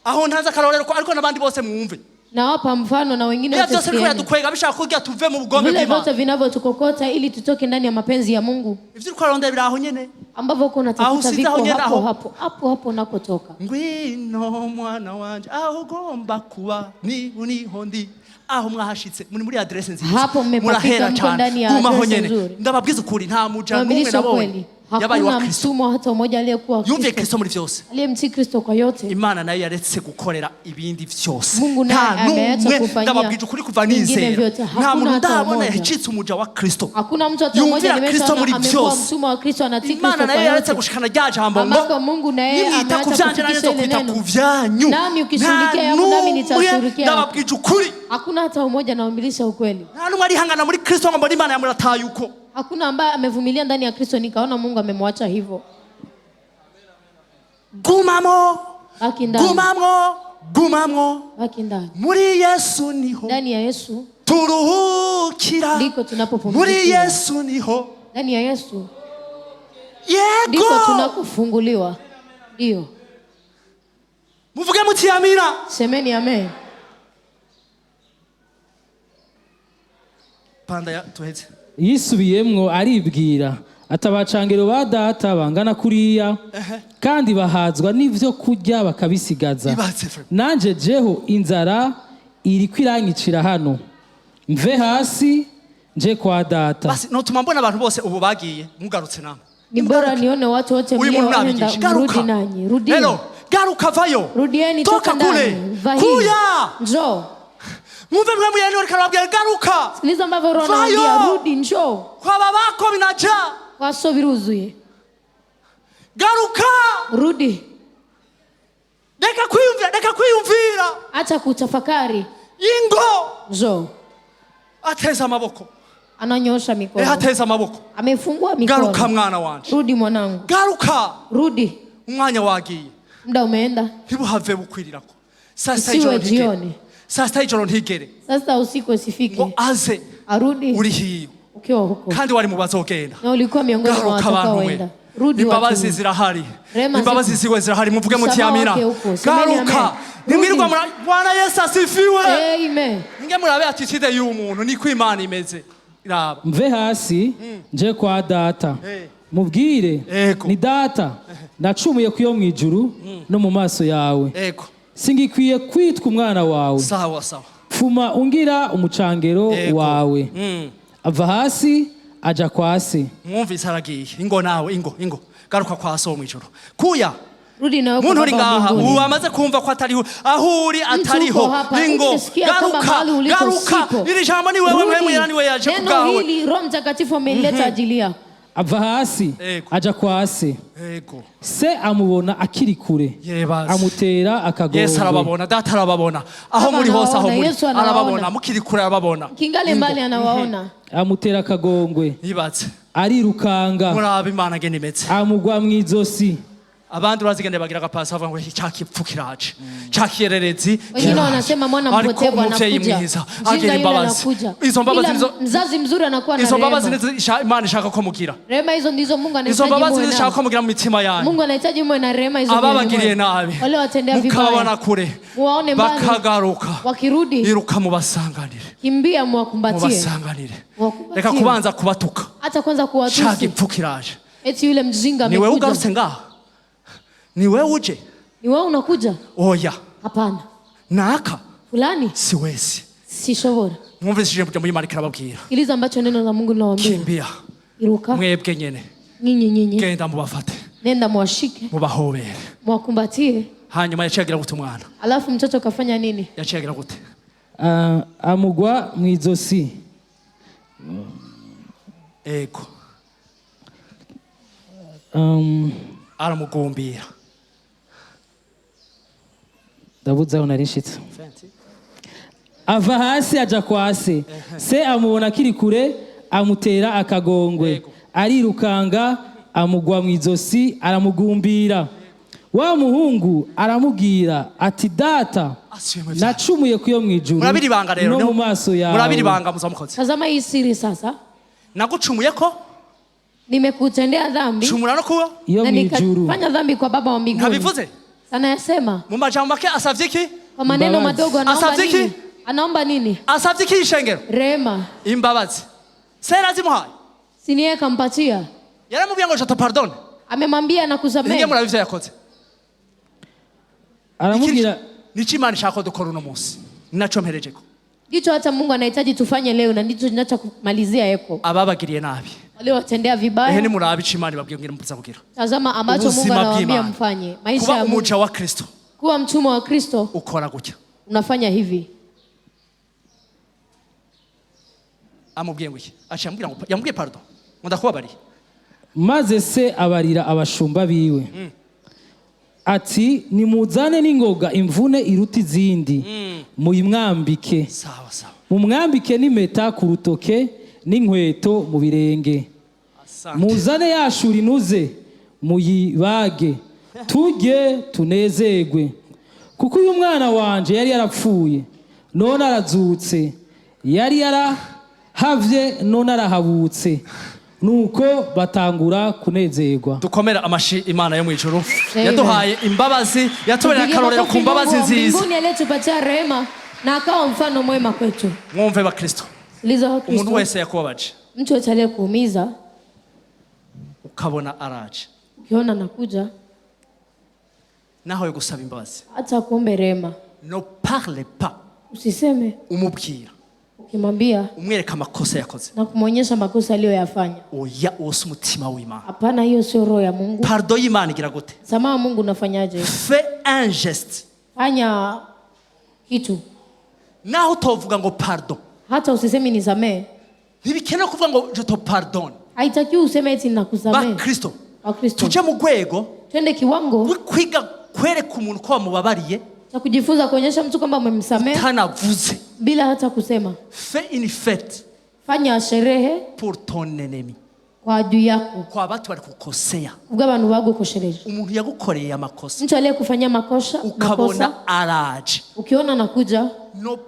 Speaker 1: Aho ntaza karorero ko ariko nabandi bose mwumve.
Speaker 2: Na wapa mfano na wengine wote.
Speaker 1: Byose kwa dukwega bishaka kugira tuve mu bugombe
Speaker 2: bw'Imana. Vile vyote vinavyotukokota ili tutoke ndani ya mapenzi ya Mungu.
Speaker 1: Ivyo ukarondera biraho nyene.
Speaker 2: Ambavyo uko unatafuta viko hapo nakotoka.
Speaker 1: Ngwino mwana wanje aho gomba kuba ni uniho ndi aho mwahashitse muri adresse nziza.
Speaker 2: Hapo mmepafika mko ndani ya adresse nzuri.
Speaker 1: Ndababwiza ukuri nta muja numwe nabonye.
Speaker 2: Hakuna mtumwa hata mmoja aliyekuwa
Speaker 1: yumve Kristo muri vyose.
Speaker 2: Aliyemtii Kristo kwa yote.
Speaker 1: Imana nayo yaretse gukorera ibindi vyose.
Speaker 2: Mungu naye ameacha kufanyia.
Speaker 1: Ndababwije ukuri kuva nizera. Nta muntu ndabona yacitse umuja wa Kristo.
Speaker 2: Hakuna mtu hata mmoja nimeshaona amekuwa mtumwa wa Kristo anatii Kristo kwa yote.
Speaker 1: Imana nayo yaretse gushikana rya jambo ngo.
Speaker 2: Mungu naye
Speaker 1: ameacha kufikisha ile neno. Kuvyanyu.
Speaker 2: Nami ukishirikia yangu nami nitashirikia.
Speaker 1: Ndababwije ukuri.
Speaker 2: Hakuna hata mmoja anaumbilisha ukweli.
Speaker 1: Nta numwe arihangana muri Kristo ngo Imana yamurataye uko.
Speaker 2: Hakuna ambaye amevumilia ndani ya Kristo nikaona Mungu amemwacha hivyo.
Speaker 1: Gumamo.
Speaker 2: Baki ndani.
Speaker 1: Gumamo. gumamwo
Speaker 2: baki ndani.
Speaker 1: muri Yesu niho
Speaker 2: Ndani ya Yesu
Speaker 1: turuhukira
Speaker 2: ndiko tunapopumzika.
Speaker 1: muri Yesu niho
Speaker 2: Ndani ya Yesu
Speaker 1: ndiko
Speaker 2: ndiko tunapofunguliwa. Ndio.
Speaker 1: Muvuge muti amina.
Speaker 2: Semeni amen.
Speaker 1: Panda ya tuheze.
Speaker 4: Yisubiyemwo aribwira atabacangero ba data bangana kuriya kandi bahazwa n'ivyo kurya bakabisigaza. Nanje jeho inzara iri kwirangicira hano. Mve hasi nje kwa data.
Speaker 1: Basi no tumambona abantu bose ubu bagiye mugarutse namwe.
Speaker 2: Ni bora nione watu wote mlioenda mrudi nanyi. Rudi.
Speaker 1: Hello, garuka vayo.
Speaker 2: Rudieni toka kule.
Speaker 1: Kuya.
Speaker 2: Njoo.
Speaker 1: Muve mwe muyani uri karababwira garuka.
Speaker 2: Sikiliza ambavyo Roho anambia rudi njoo.
Speaker 1: Kwa babako binaja.
Speaker 2: Kwaso biruzuye.
Speaker 1: Garuka.
Speaker 2: Rudi.
Speaker 1: Deka kwiyumvira.
Speaker 2: Acha kutafakari.
Speaker 1: Ingo.
Speaker 2: Njoo.
Speaker 1: Ateza amaboko.
Speaker 2: Ananyosha mikono.
Speaker 1: Ateza amaboko.
Speaker 2: Amefungua mikono.
Speaker 1: Garuka mwana wanje.
Speaker 2: Rudi mwanangu.
Speaker 1: Garuka.
Speaker 2: Rudi.
Speaker 1: Umwanya wagiye.
Speaker 2: Muda umeenda.
Speaker 1: Ntibuhave bukwirirako. Sasa ijoro ntigere.
Speaker 2: Sasa usiku usifike.
Speaker 1: Ngo aze.
Speaker 2: Arudi.
Speaker 1: Uri hiyo.
Speaker 2: Ukiwa huko.
Speaker 1: Kandi wari mu bazogenda.
Speaker 2: Na ulikuwa miongoni mwa watakaoenda. Rudi watu.
Speaker 1: Imbabazi zirahari. Imbabazi ziwe zirahari. Muvuge muti amina. Garuka. Nimwirirwa Bwana Yesu asifiwe.
Speaker 2: Amen.
Speaker 1: Nge murabe attitude y'umuntu niko Imana imeze. Iraba.
Speaker 4: Mve hasi nje kwa data. Mubwire ni data nacumuye kuyo mwijuru no mu maso yawe.
Speaker 1: Ego.
Speaker 4: Singikwiye kwitwa umwana wawe.
Speaker 1: Sawa sawa.
Speaker 4: Fuma ungira umucangero wawe. Ava hasi aja kwa se.
Speaker 1: Mwumvise aragiye. Ingo nawe ingo. Garuka kwa so mwijuru. Kuya.
Speaker 2: Rudi nawe
Speaker 1: muntu uri ngaha ubu amaze kumva ko atariho ahuri atariho ingo garuka iri jambo ni wewe mwemwe niwe yaje kugawe.
Speaker 2: Neno hili Roho Mtakatifu ameleta ajili yako.
Speaker 4: Ava hasi aja kwa se. Se amubona akiri kure. Amutera akagongwe.
Speaker 1: Yesu arababona, data arababona. Aho muri hose aho muri arababona, mukiri kure arababona.
Speaker 2: Kingale mbali anawaona.
Speaker 4: Amutera akagongwe.
Speaker 1: Yibatse.
Speaker 4: Arirukanga.
Speaker 1: Muraba Imana gene imeze.
Speaker 4: Amugwa mwizosi.
Speaker 1: Abandi urazigende bagira gapasa bavuga ngo cyakipfukiraje cyakiererezi.
Speaker 2: Wengine wanasema mwana mpotevu anakuja.
Speaker 1: Agira imbabazi. Izo mbabazi nizo
Speaker 2: mzazi mzuri anakuwa na
Speaker 1: rehema. Izo mbabazi nizo Imana ishaka ko mugira.
Speaker 2: Rehema hizo ndizo Mungu anahitaji.
Speaker 1: Izo mbabazi nizo ishaka ko mugira mu mitima yanyu.
Speaker 2: Mungu anahitaji mwe na rehema hizo.
Speaker 1: Ababagiriye nabi.
Speaker 2: Wale watendea vibaya.
Speaker 1: Mukabona kure.
Speaker 2: Waone mbali.
Speaker 1: Bakagaruka.
Speaker 2: Wakirudi.
Speaker 1: Iruka mubasanganire.
Speaker 2: Kimbia mwakumbatie.
Speaker 1: Mubasanganire. Reka kubanza kubatuka.
Speaker 2: Hata kwanza kuwatusi.
Speaker 1: Cyagipfukiraje.
Speaker 2: Eti yule mjinga amekuja.
Speaker 1: Niwe ugarutse ngaha. Ni wewe uje?
Speaker 2: Ni wewe unakuja?
Speaker 1: Oya.
Speaker 2: Hapana.
Speaker 1: Naka?
Speaker 2: Fulani?
Speaker 1: Siwezi.
Speaker 2: Sishobora.
Speaker 1: Mwumvise ijambo Imana kirababwira.
Speaker 2: Sikiliza ambacho neno la Mungu linawaambia.
Speaker 1: Kimbia.
Speaker 2: Iruka.
Speaker 1: Mwebwe nyene.
Speaker 2: Nyinyi.
Speaker 1: Genda mubafate.
Speaker 2: Nenda mwashike.
Speaker 1: Mubahobere.
Speaker 2: Mwakumbatie.
Speaker 1: Hanyuma yaciyagira gute umwana?
Speaker 2: Alafu mtoto kafanya nini?
Speaker 1: Yaciyagira gute?
Speaker 4: Amugwa mwizosi.
Speaker 1: Ego. Aramugumbira.
Speaker 4: Ndabuze aho narishitse. Ava hasi aja kwa se. Se amubona akiri kure amutera akagongwe. Arirukanga amugwa mwizosi aramugumbira. Wa muhungu aramubwira ati data nacumuye kuyo mwijuru.
Speaker 1: Murabiri banga rero
Speaker 4: no mu maso yawe.
Speaker 1: Murabiri banga muzamukoze.
Speaker 2: Tazama hii siri sasa.
Speaker 1: Nagucumuye ko
Speaker 2: nimekutendea dhambi.
Speaker 1: Cumura no kuba
Speaker 4: iyo mwijuru.
Speaker 2: Fanya dhambi kwa Baba wa mbinguni.
Speaker 1: Ntabivuze?
Speaker 2: Sana yasema.
Speaker 1: Mu majambo make asavye iki?
Speaker 2: Kwa maneno madogo anaomba nini? Anaomba nini?
Speaker 1: Asavye iki ishengero?
Speaker 2: Rehema.
Speaker 1: Imbabazi. Sera zimuhaye.
Speaker 2: Siniye kampatia.
Speaker 1: Yaramubwiye ngo jata pardon.
Speaker 2: Amemwambia nakusamehe.
Speaker 1: Ninge murabivyo yakoze.
Speaker 4: Aramubwira
Speaker 1: nici Imana ishaka dukora uno munsi. Ninaco mperejeko.
Speaker 2: Ndicho hata Mungu anahitaji tufanye leo na ndicho ninachokumalizia yeko.
Speaker 1: Ababagiriye nabi.
Speaker 2: Wale watendea vibaya.
Speaker 1: Ehe ni murabi Imana babwira mpuza kugira.
Speaker 2: Tazama ambacho Mungu anawaambia mfanye. Maisha ya
Speaker 1: umuja wa Kristo.
Speaker 2: Kuwa mtumwa wa Kristo.
Speaker 1: Ukora gutya.
Speaker 2: Unafanya hivi.
Speaker 1: Amubwiye ngo iki? Acambwira ngo yambwiye pardon. Ndakubabari.
Speaker 4: Maze se abarira abashumba biwe. Ati nimuzane n'ingoga imvune iruta izindi. Muyimwambike.
Speaker 1: Sawa sawa.
Speaker 4: Mumwambike n'impeta ku rutoke n'inkweto mu birenge. Muzane yashura inuze muyibage. Tujye tunezegwe. kuko uyu mwana wanje yari yarapfuye none arazutse, yari yarahavye none arahabutse. Nuko batangura kunezerwa.
Speaker 1: Dukomera amashi Imana yo mwijuru yaduhaye imbabazi, yatubereye akarorero ku mbabazi nziza.
Speaker 2: Mbinguni aliyetupatia rehema na akawa mfano mwema kwetu.
Speaker 1: Mwumve bakristo, umuntu wese yakubabaje,
Speaker 2: mtu yote aliyekuumiza
Speaker 1: ukabona araje,
Speaker 2: ukiona nakuja
Speaker 1: naho yo gusaba imbabazi,
Speaker 2: hata kuombe rehema,
Speaker 1: no parle pas,
Speaker 2: usiseme,
Speaker 1: umubwira,
Speaker 2: ukimwambia,
Speaker 1: umwereka makosa yakoze
Speaker 2: na kumuonyesha makosa aliyoyafanya.
Speaker 1: Oya, uwo mutima w'Imana.
Speaker 2: Hapana, hiyo sio roho ya Mungu.
Speaker 1: Pardon y'Imana igira gute?
Speaker 2: Samaha Mungu unafanyaje?
Speaker 1: Fais un geste.
Speaker 2: Fanya kitu.
Speaker 1: Naho utovuga ngo pardon,
Speaker 2: hata usisemi nisamehe,
Speaker 1: ntibikenewe kuvuga ngo je te pardonne.
Speaker 2: Haitakiwi useme eti nakusamehe.
Speaker 1: Bakristo,
Speaker 2: Bakristo,
Speaker 1: tuje mu rwego,
Speaker 2: twende kiwango
Speaker 1: kwiga kwereka umuntu ko wamubabariye,
Speaker 2: na kujifunza kuonyesha mtu kwamba umemsamehe
Speaker 1: utanavuze,
Speaker 2: bila hata kusema.
Speaker 1: Fais une fête.
Speaker 2: Fanya sherehe
Speaker 1: pour ton ennemi,
Speaker 2: kwa adui yako,
Speaker 1: kwa watu bari kukosea.
Speaker 2: ubwo abantu bagukoshereje,
Speaker 1: umuntu yagukoreye amakosa,
Speaker 2: mtu aliyekufanyia makosa,
Speaker 1: ukabona araje,
Speaker 2: ukiona nakuja,
Speaker 1: no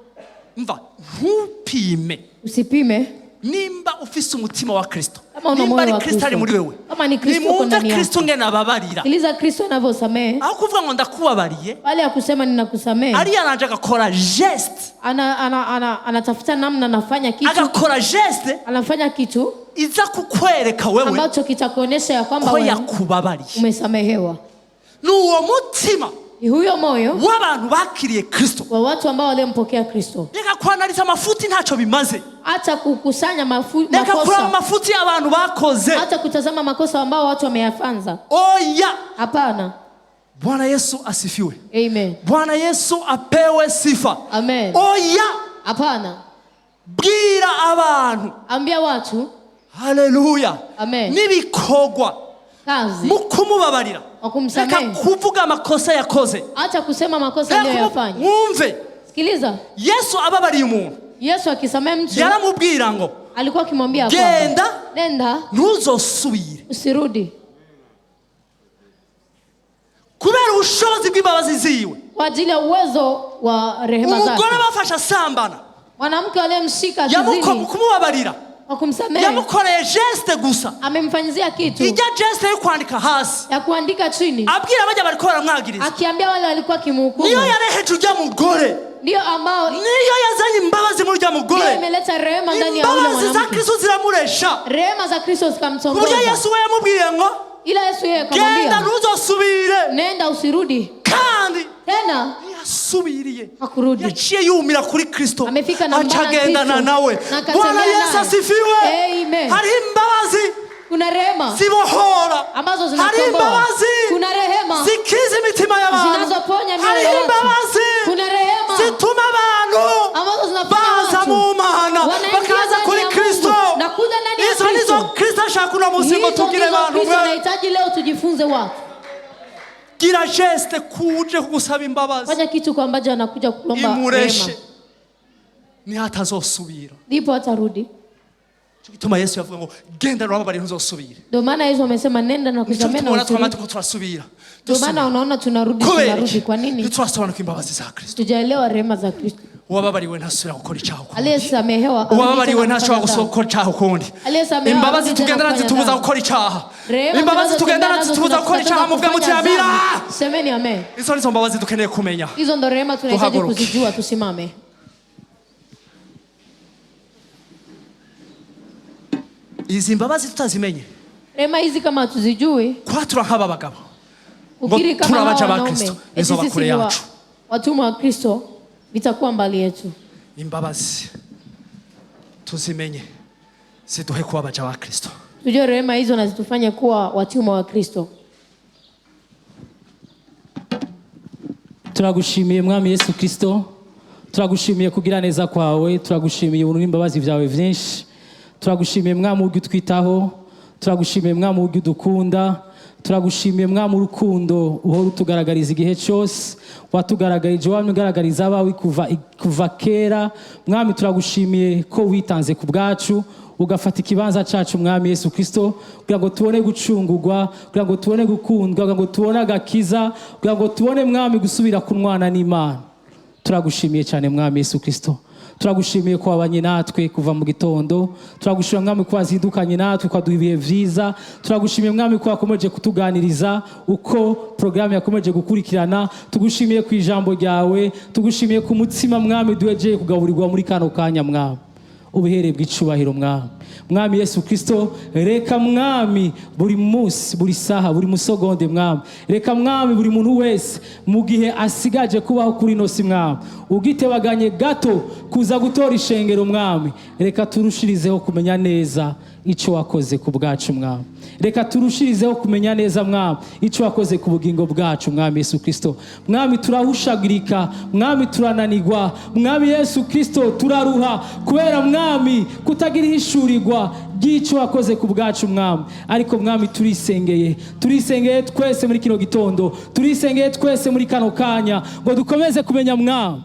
Speaker 1: mva ntupime.
Speaker 2: Usipime.
Speaker 1: Nimba ufise umutima wa Kristo,
Speaker 2: nimba
Speaker 1: ari Kristo ari muri wewe,
Speaker 2: kama ni Kristo uko ndani yako,
Speaker 1: Kristo ngena ababarira,
Speaker 2: iliza Kristo anavyosamehe,
Speaker 1: aho kuvuga ngo ndakubabariye,
Speaker 2: bali akusema ninakusamehe,
Speaker 1: ari anaje agakora geste,
Speaker 2: anatafuta namna, anafanya kitu,
Speaker 1: agakora geste,
Speaker 2: anafanya kitu
Speaker 1: iza kukwereka wewe
Speaker 2: ambacho kitakuonesha ya kwamba
Speaker 1: wewe yakubabariye,
Speaker 2: umesamehewa.
Speaker 1: Nuwo mutima
Speaker 2: ni huyo moyo
Speaker 1: w'abantu bakiriye Kristo,
Speaker 2: wa watu ambao walimpokea Kristo.
Speaker 1: Reka kwanariza mafuti ntacyo bimaze,
Speaker 2: hata kukusanya makosa,
Speaker 1: reka kuraba mafuti y'abantu bakoze,
Speaker 2: hata kutazama makosa ambao watu wameyafanza.
Speaker 1: Oya,
Speaker 2: hapana.
Speaker 1: Bwana Yesu asifiwe.
Speaker 2: Amen.
Speaker 1: Bwana Yesu apewe sifa.
Speaker 2: Amen.
Speaker 1: Oya,
Speaker 2: hapana.
Speaker 1: Bwira abantu,
Speaker 2: ambia watu,
Speaker 1: haleluya,
Speaker 2: amen,
Speaker 1: nibikogwa
Speaker 2: kazi
Speaker 1: mukumubabarira,
Speaker 2: wakumsamehe,
Speaker 1: reka kuvuga makosa yakoze,
Speaker 2: hata kusema makosa aliyoyafanya.
Speaker 1: Mwumve,
Speaker 2: sikiliza,
Speaker 1: Yesu ababariye umuntu,
Speaker 2: Yesu akisamehe mtu,
Speaker 1: yaramubwira ngo,
Speaker 2: alikuwa akimwambia
Speaker 1: genda,
Speaker 2: nenda,
Speaker 1: ntuzosubire,
Speaker 2: usirudi,
Speaker 1: kubera ubushobozi bw'imbabazi ziwe,
Speaker 2: kwa ajili ya uwezo wa rehema zake.
Speaker 1: Umugore bafasha sambana,
Speaker 2: mwanamke aliyemshika kizini,
Speaker 1: kumubabarira,
Speaker 2: wakumsamehe,
Speaker 1: yamukoreye geste gusa,
Speaker 2: amemfanyizia kitu,
Speaker 1: ijya geste yo kwandika hasi,
Speaker 2: ya kuandika chini,
Speaker 1: abwira abajya bariko baramwagiriza,
Speaker 2: akiambia wale walikuwa kimhukumu,
Speaker 1: niyo yareheje ujya mugore,
Speaker 2: ndio ambao
Speaker 1: niyo yazanye imbabazi muri ujya mugore,
Speaker 2: niyo imeleta rehema ndani ya ule mwanamke.
Speaker 1: Imbabazi za Kristo ziramuresha,
Speaker 2: rehema za Kristo zikamtongoza.
Speaker 1: Kuburyo Yesu we yamubwiye ngo,
Speaker 2: ila Yesu yeye akamwambia,
Speaker 1: genda ntuzosubire,
Speaker 2: nenda usirudi,
Speaker 1: kandi
Speaker 2: tena
Speaker 1: yasubiriye,
Speaker 2: hakurudi,
Speaker 1: yaciye yumira kuri Kristo,
Speaker 2: amefika na
Speaker 1: acagendana nawe. Bwana Yesu asifiwe.
Speaker 2: Amen.
Speaker 1: Hari imbabazi,
Speaker 2: kuna rehema
Speaker 1: zibohora
Speaker 2: ambazo zinakomboa,
Speaker 1: hari imbabazi,
Speaker 2: kuna rehema
Speaker 1: zikiza imitima y'abantu,
Speaker 2: zinazoponya mioyo
Speaker 1: hari
Speaker 2: ya watu,
Speaker 1: imbabazi,
Speaker 2: kuna rehema
Speaker 1: zituma abantu
Speaker 2: ambazo zinafanya
Speaker 1: baza mu Mana, bakaza kuri Kristo.
Speaker 2: na kuja ndani ya
Speaker 1: Izo
Speaker 2: Kristo.
Speaker 1: nizo Kristo ashaka uno munsi ngo tugire abantu
Speaker 2: Kristo anahitaji leo tujifunze watu.
Speaker 1: Gira geste kuje kugusaba imbabazi,
Speaker 2: fanya kitu kwa ambacho anakuja kuomba
Speaker 1: imureshe,
Speaker 2: rehema,
Speaker 1: ni hatazosubira,
Speaker 2: ndipo atarudi.
Speaker 1: Gituma Yesu yavuga ngo genda urababari ntuzosubire.
Speaker 2: Ndio maana Yesu amesema nenda na kusamehe na usirudi.
Speaker 1: Turasubira.
Speaker 2: Ndio maana unaona tunarudi. Kwa nini?
Speaker 1: Ntitwasobanukira imbabazi za Kristo.
Speaker 2: Tujaelewa rehema za Kristo.
Speaker 1: Uwababariwe ntasubira gukora icyaha ukundi.
Speaker 2: Aliyesamehewa
Speaker 1: uwababariwe ntashobora gukora icyaha ukundi. Imbabazi tugendana zitubuza gukora icyaha. Imbabazi tugendana zitubuza gukora icyaha mu bw'amutimira.
Speaker 2: Semeni amen.
Speaker 1: Izo nizo mbabazi dukeneye kumenya.
Speaker 2: Hizo ndo rehema tunahitaji kuzijua, tusimame.
Speaker 1: Izi mbabazi tutazimenye,
Speaker 2: rehema hizi kama tuzijui,
Speaker 1: kwatura nk'aba bagabo,
Speaker 2: ukiri kama
Speaker 1: turabaja ba Kristo, izo bakure yacu,
Speaker 2: watumwa wa Kristo, vitakuwa mbali yetu.
Speaker 1: Imbabazi tuzimenye, ziduhe kuba abaja ba Kristo.
Speaker 2: Tujue rehema hizo na zitufanye kuwa watumwa wa Kristo.
Speaker 4: Turagushimiye Mwami Yesu Kristo, turagushimiye kugira neza kwawe, turagushimiye ubuntu n'imbabazi vyawe vyinshi, turagushimiye Mwami uburyo utwitaho, turagushimiye Mwami uburyo udukunda, turagushimiye mwami urukundo uhora utugaragariza igihe cyose watugaragarije wamwigaragariza abawe kuva kera mwami turagushimiye ko witanze ku bwacu ugafata ikibanza cacu mwami Yesu Kristo kugira ngo tubone gucungurwa kugira ngo tubone gukundwa kugira ngo tubone agakiza kugira ngo tubone mwami gusubira kunwana n'Imana turagushimiye cyane mwami Yesu Kristo turagushimiye ko wabanye natwe kuva mu gitondo turagushimiye mwami ko wazidukanye natwe ukaduha ibihe vyiza turagushimiye mwami ko wakomeje kutuganiriza uko programme yakomeje gukurikirana tugushimiye ku ijambo ryawe tugushimiye ku mutsima mwami duhejeje kugaburirwa muri kano kanya mwami ubihere bw'icubahiro mwami Yesu Kristo reka mwami buri munsi buri saha buri musogonde mwami reka mwami buri muntu wese mu gihe asigaje kubaho kuri nosi mwami ugitebaganye gato kuza gutora ishengero mwami reka turushirizeho kumenya neza ico wakoze ku bwacu mwami reka turushirizeho kumenya neza mwami ico wakoze ku bugingo bwacu mwami Yesu Kristo mwami turahushagirika mwami turananirwa mwami Yesu Kristo turaruha kubera mwami kutagira ihishurirwa ry'ico wakoze ku bwacu mwami ariko mwami turisengeye twese muri kino gitondo turisengeye twese muri kano kanya ngo dukomeze kumenya mwami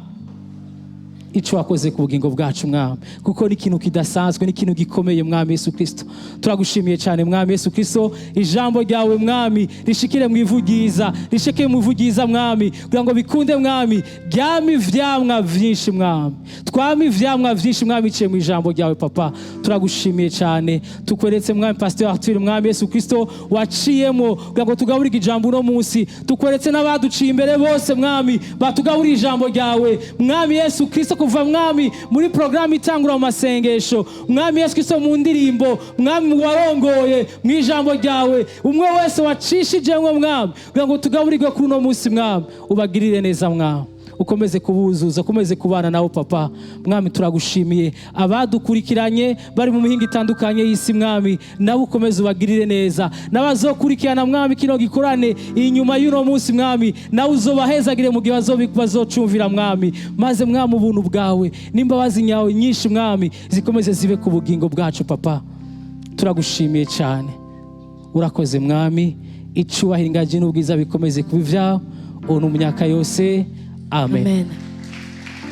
Speaker 4: ico wakoze ku bugingo bwacu mwami kuko ni ikintu kidasanzwe ni ikintu gikomeye mwami Yesu Kristo turagushimiye cyane mwami Yesu Kristo ijambo ryawe mwami rishikire mu ivugiza rishike mu ivugiza mwami kugira ngo bikunde mwami byami vyamwa vyinshi mwami twami vyamwa vyinshi mwami ciye mu ijambo ryawe papa turagushimiye cyane tukweretse mwami Pst Arthur mwami Yesu Kristo waciyemo kugira ngo tugaburire ijambo no munsi tukweretse n'abaduciye imbere bose mwami batugaburire ijambo ryawe mwami Yesu Kristo kuva mwami muri programme itangura mu masengesho mwami Yesu Kristo mu ndirimbo mwami warongoye mu ijambo ryawe umwe wese wacishijemwe mwami kugira ngo tugaburirwe kuri no munsi mwami ubagirire neza mwami ukomeze kubuzuza ukomeze kubana nawe papa mwami turagushimiye abadukurikiranye bari mu mihinga itandukanye y'isi mwami nawe ukomeze ubagirire neza n'abazokurikirana mwami kino gikorane inyuma y'uno munsi mwami nawe uzobahezagire mu gihe bazocumvira mwami maze mwami ubuntu bwawe n'imbabazi nyawe nyinshi mwami zikomeze zibe ku bugingo bwacu papa turagushimiye cyane urakoze mwami icubahiro ingaji n'ubwiza bikomeze kuba ivyawe ubu mu myaka yose Amen.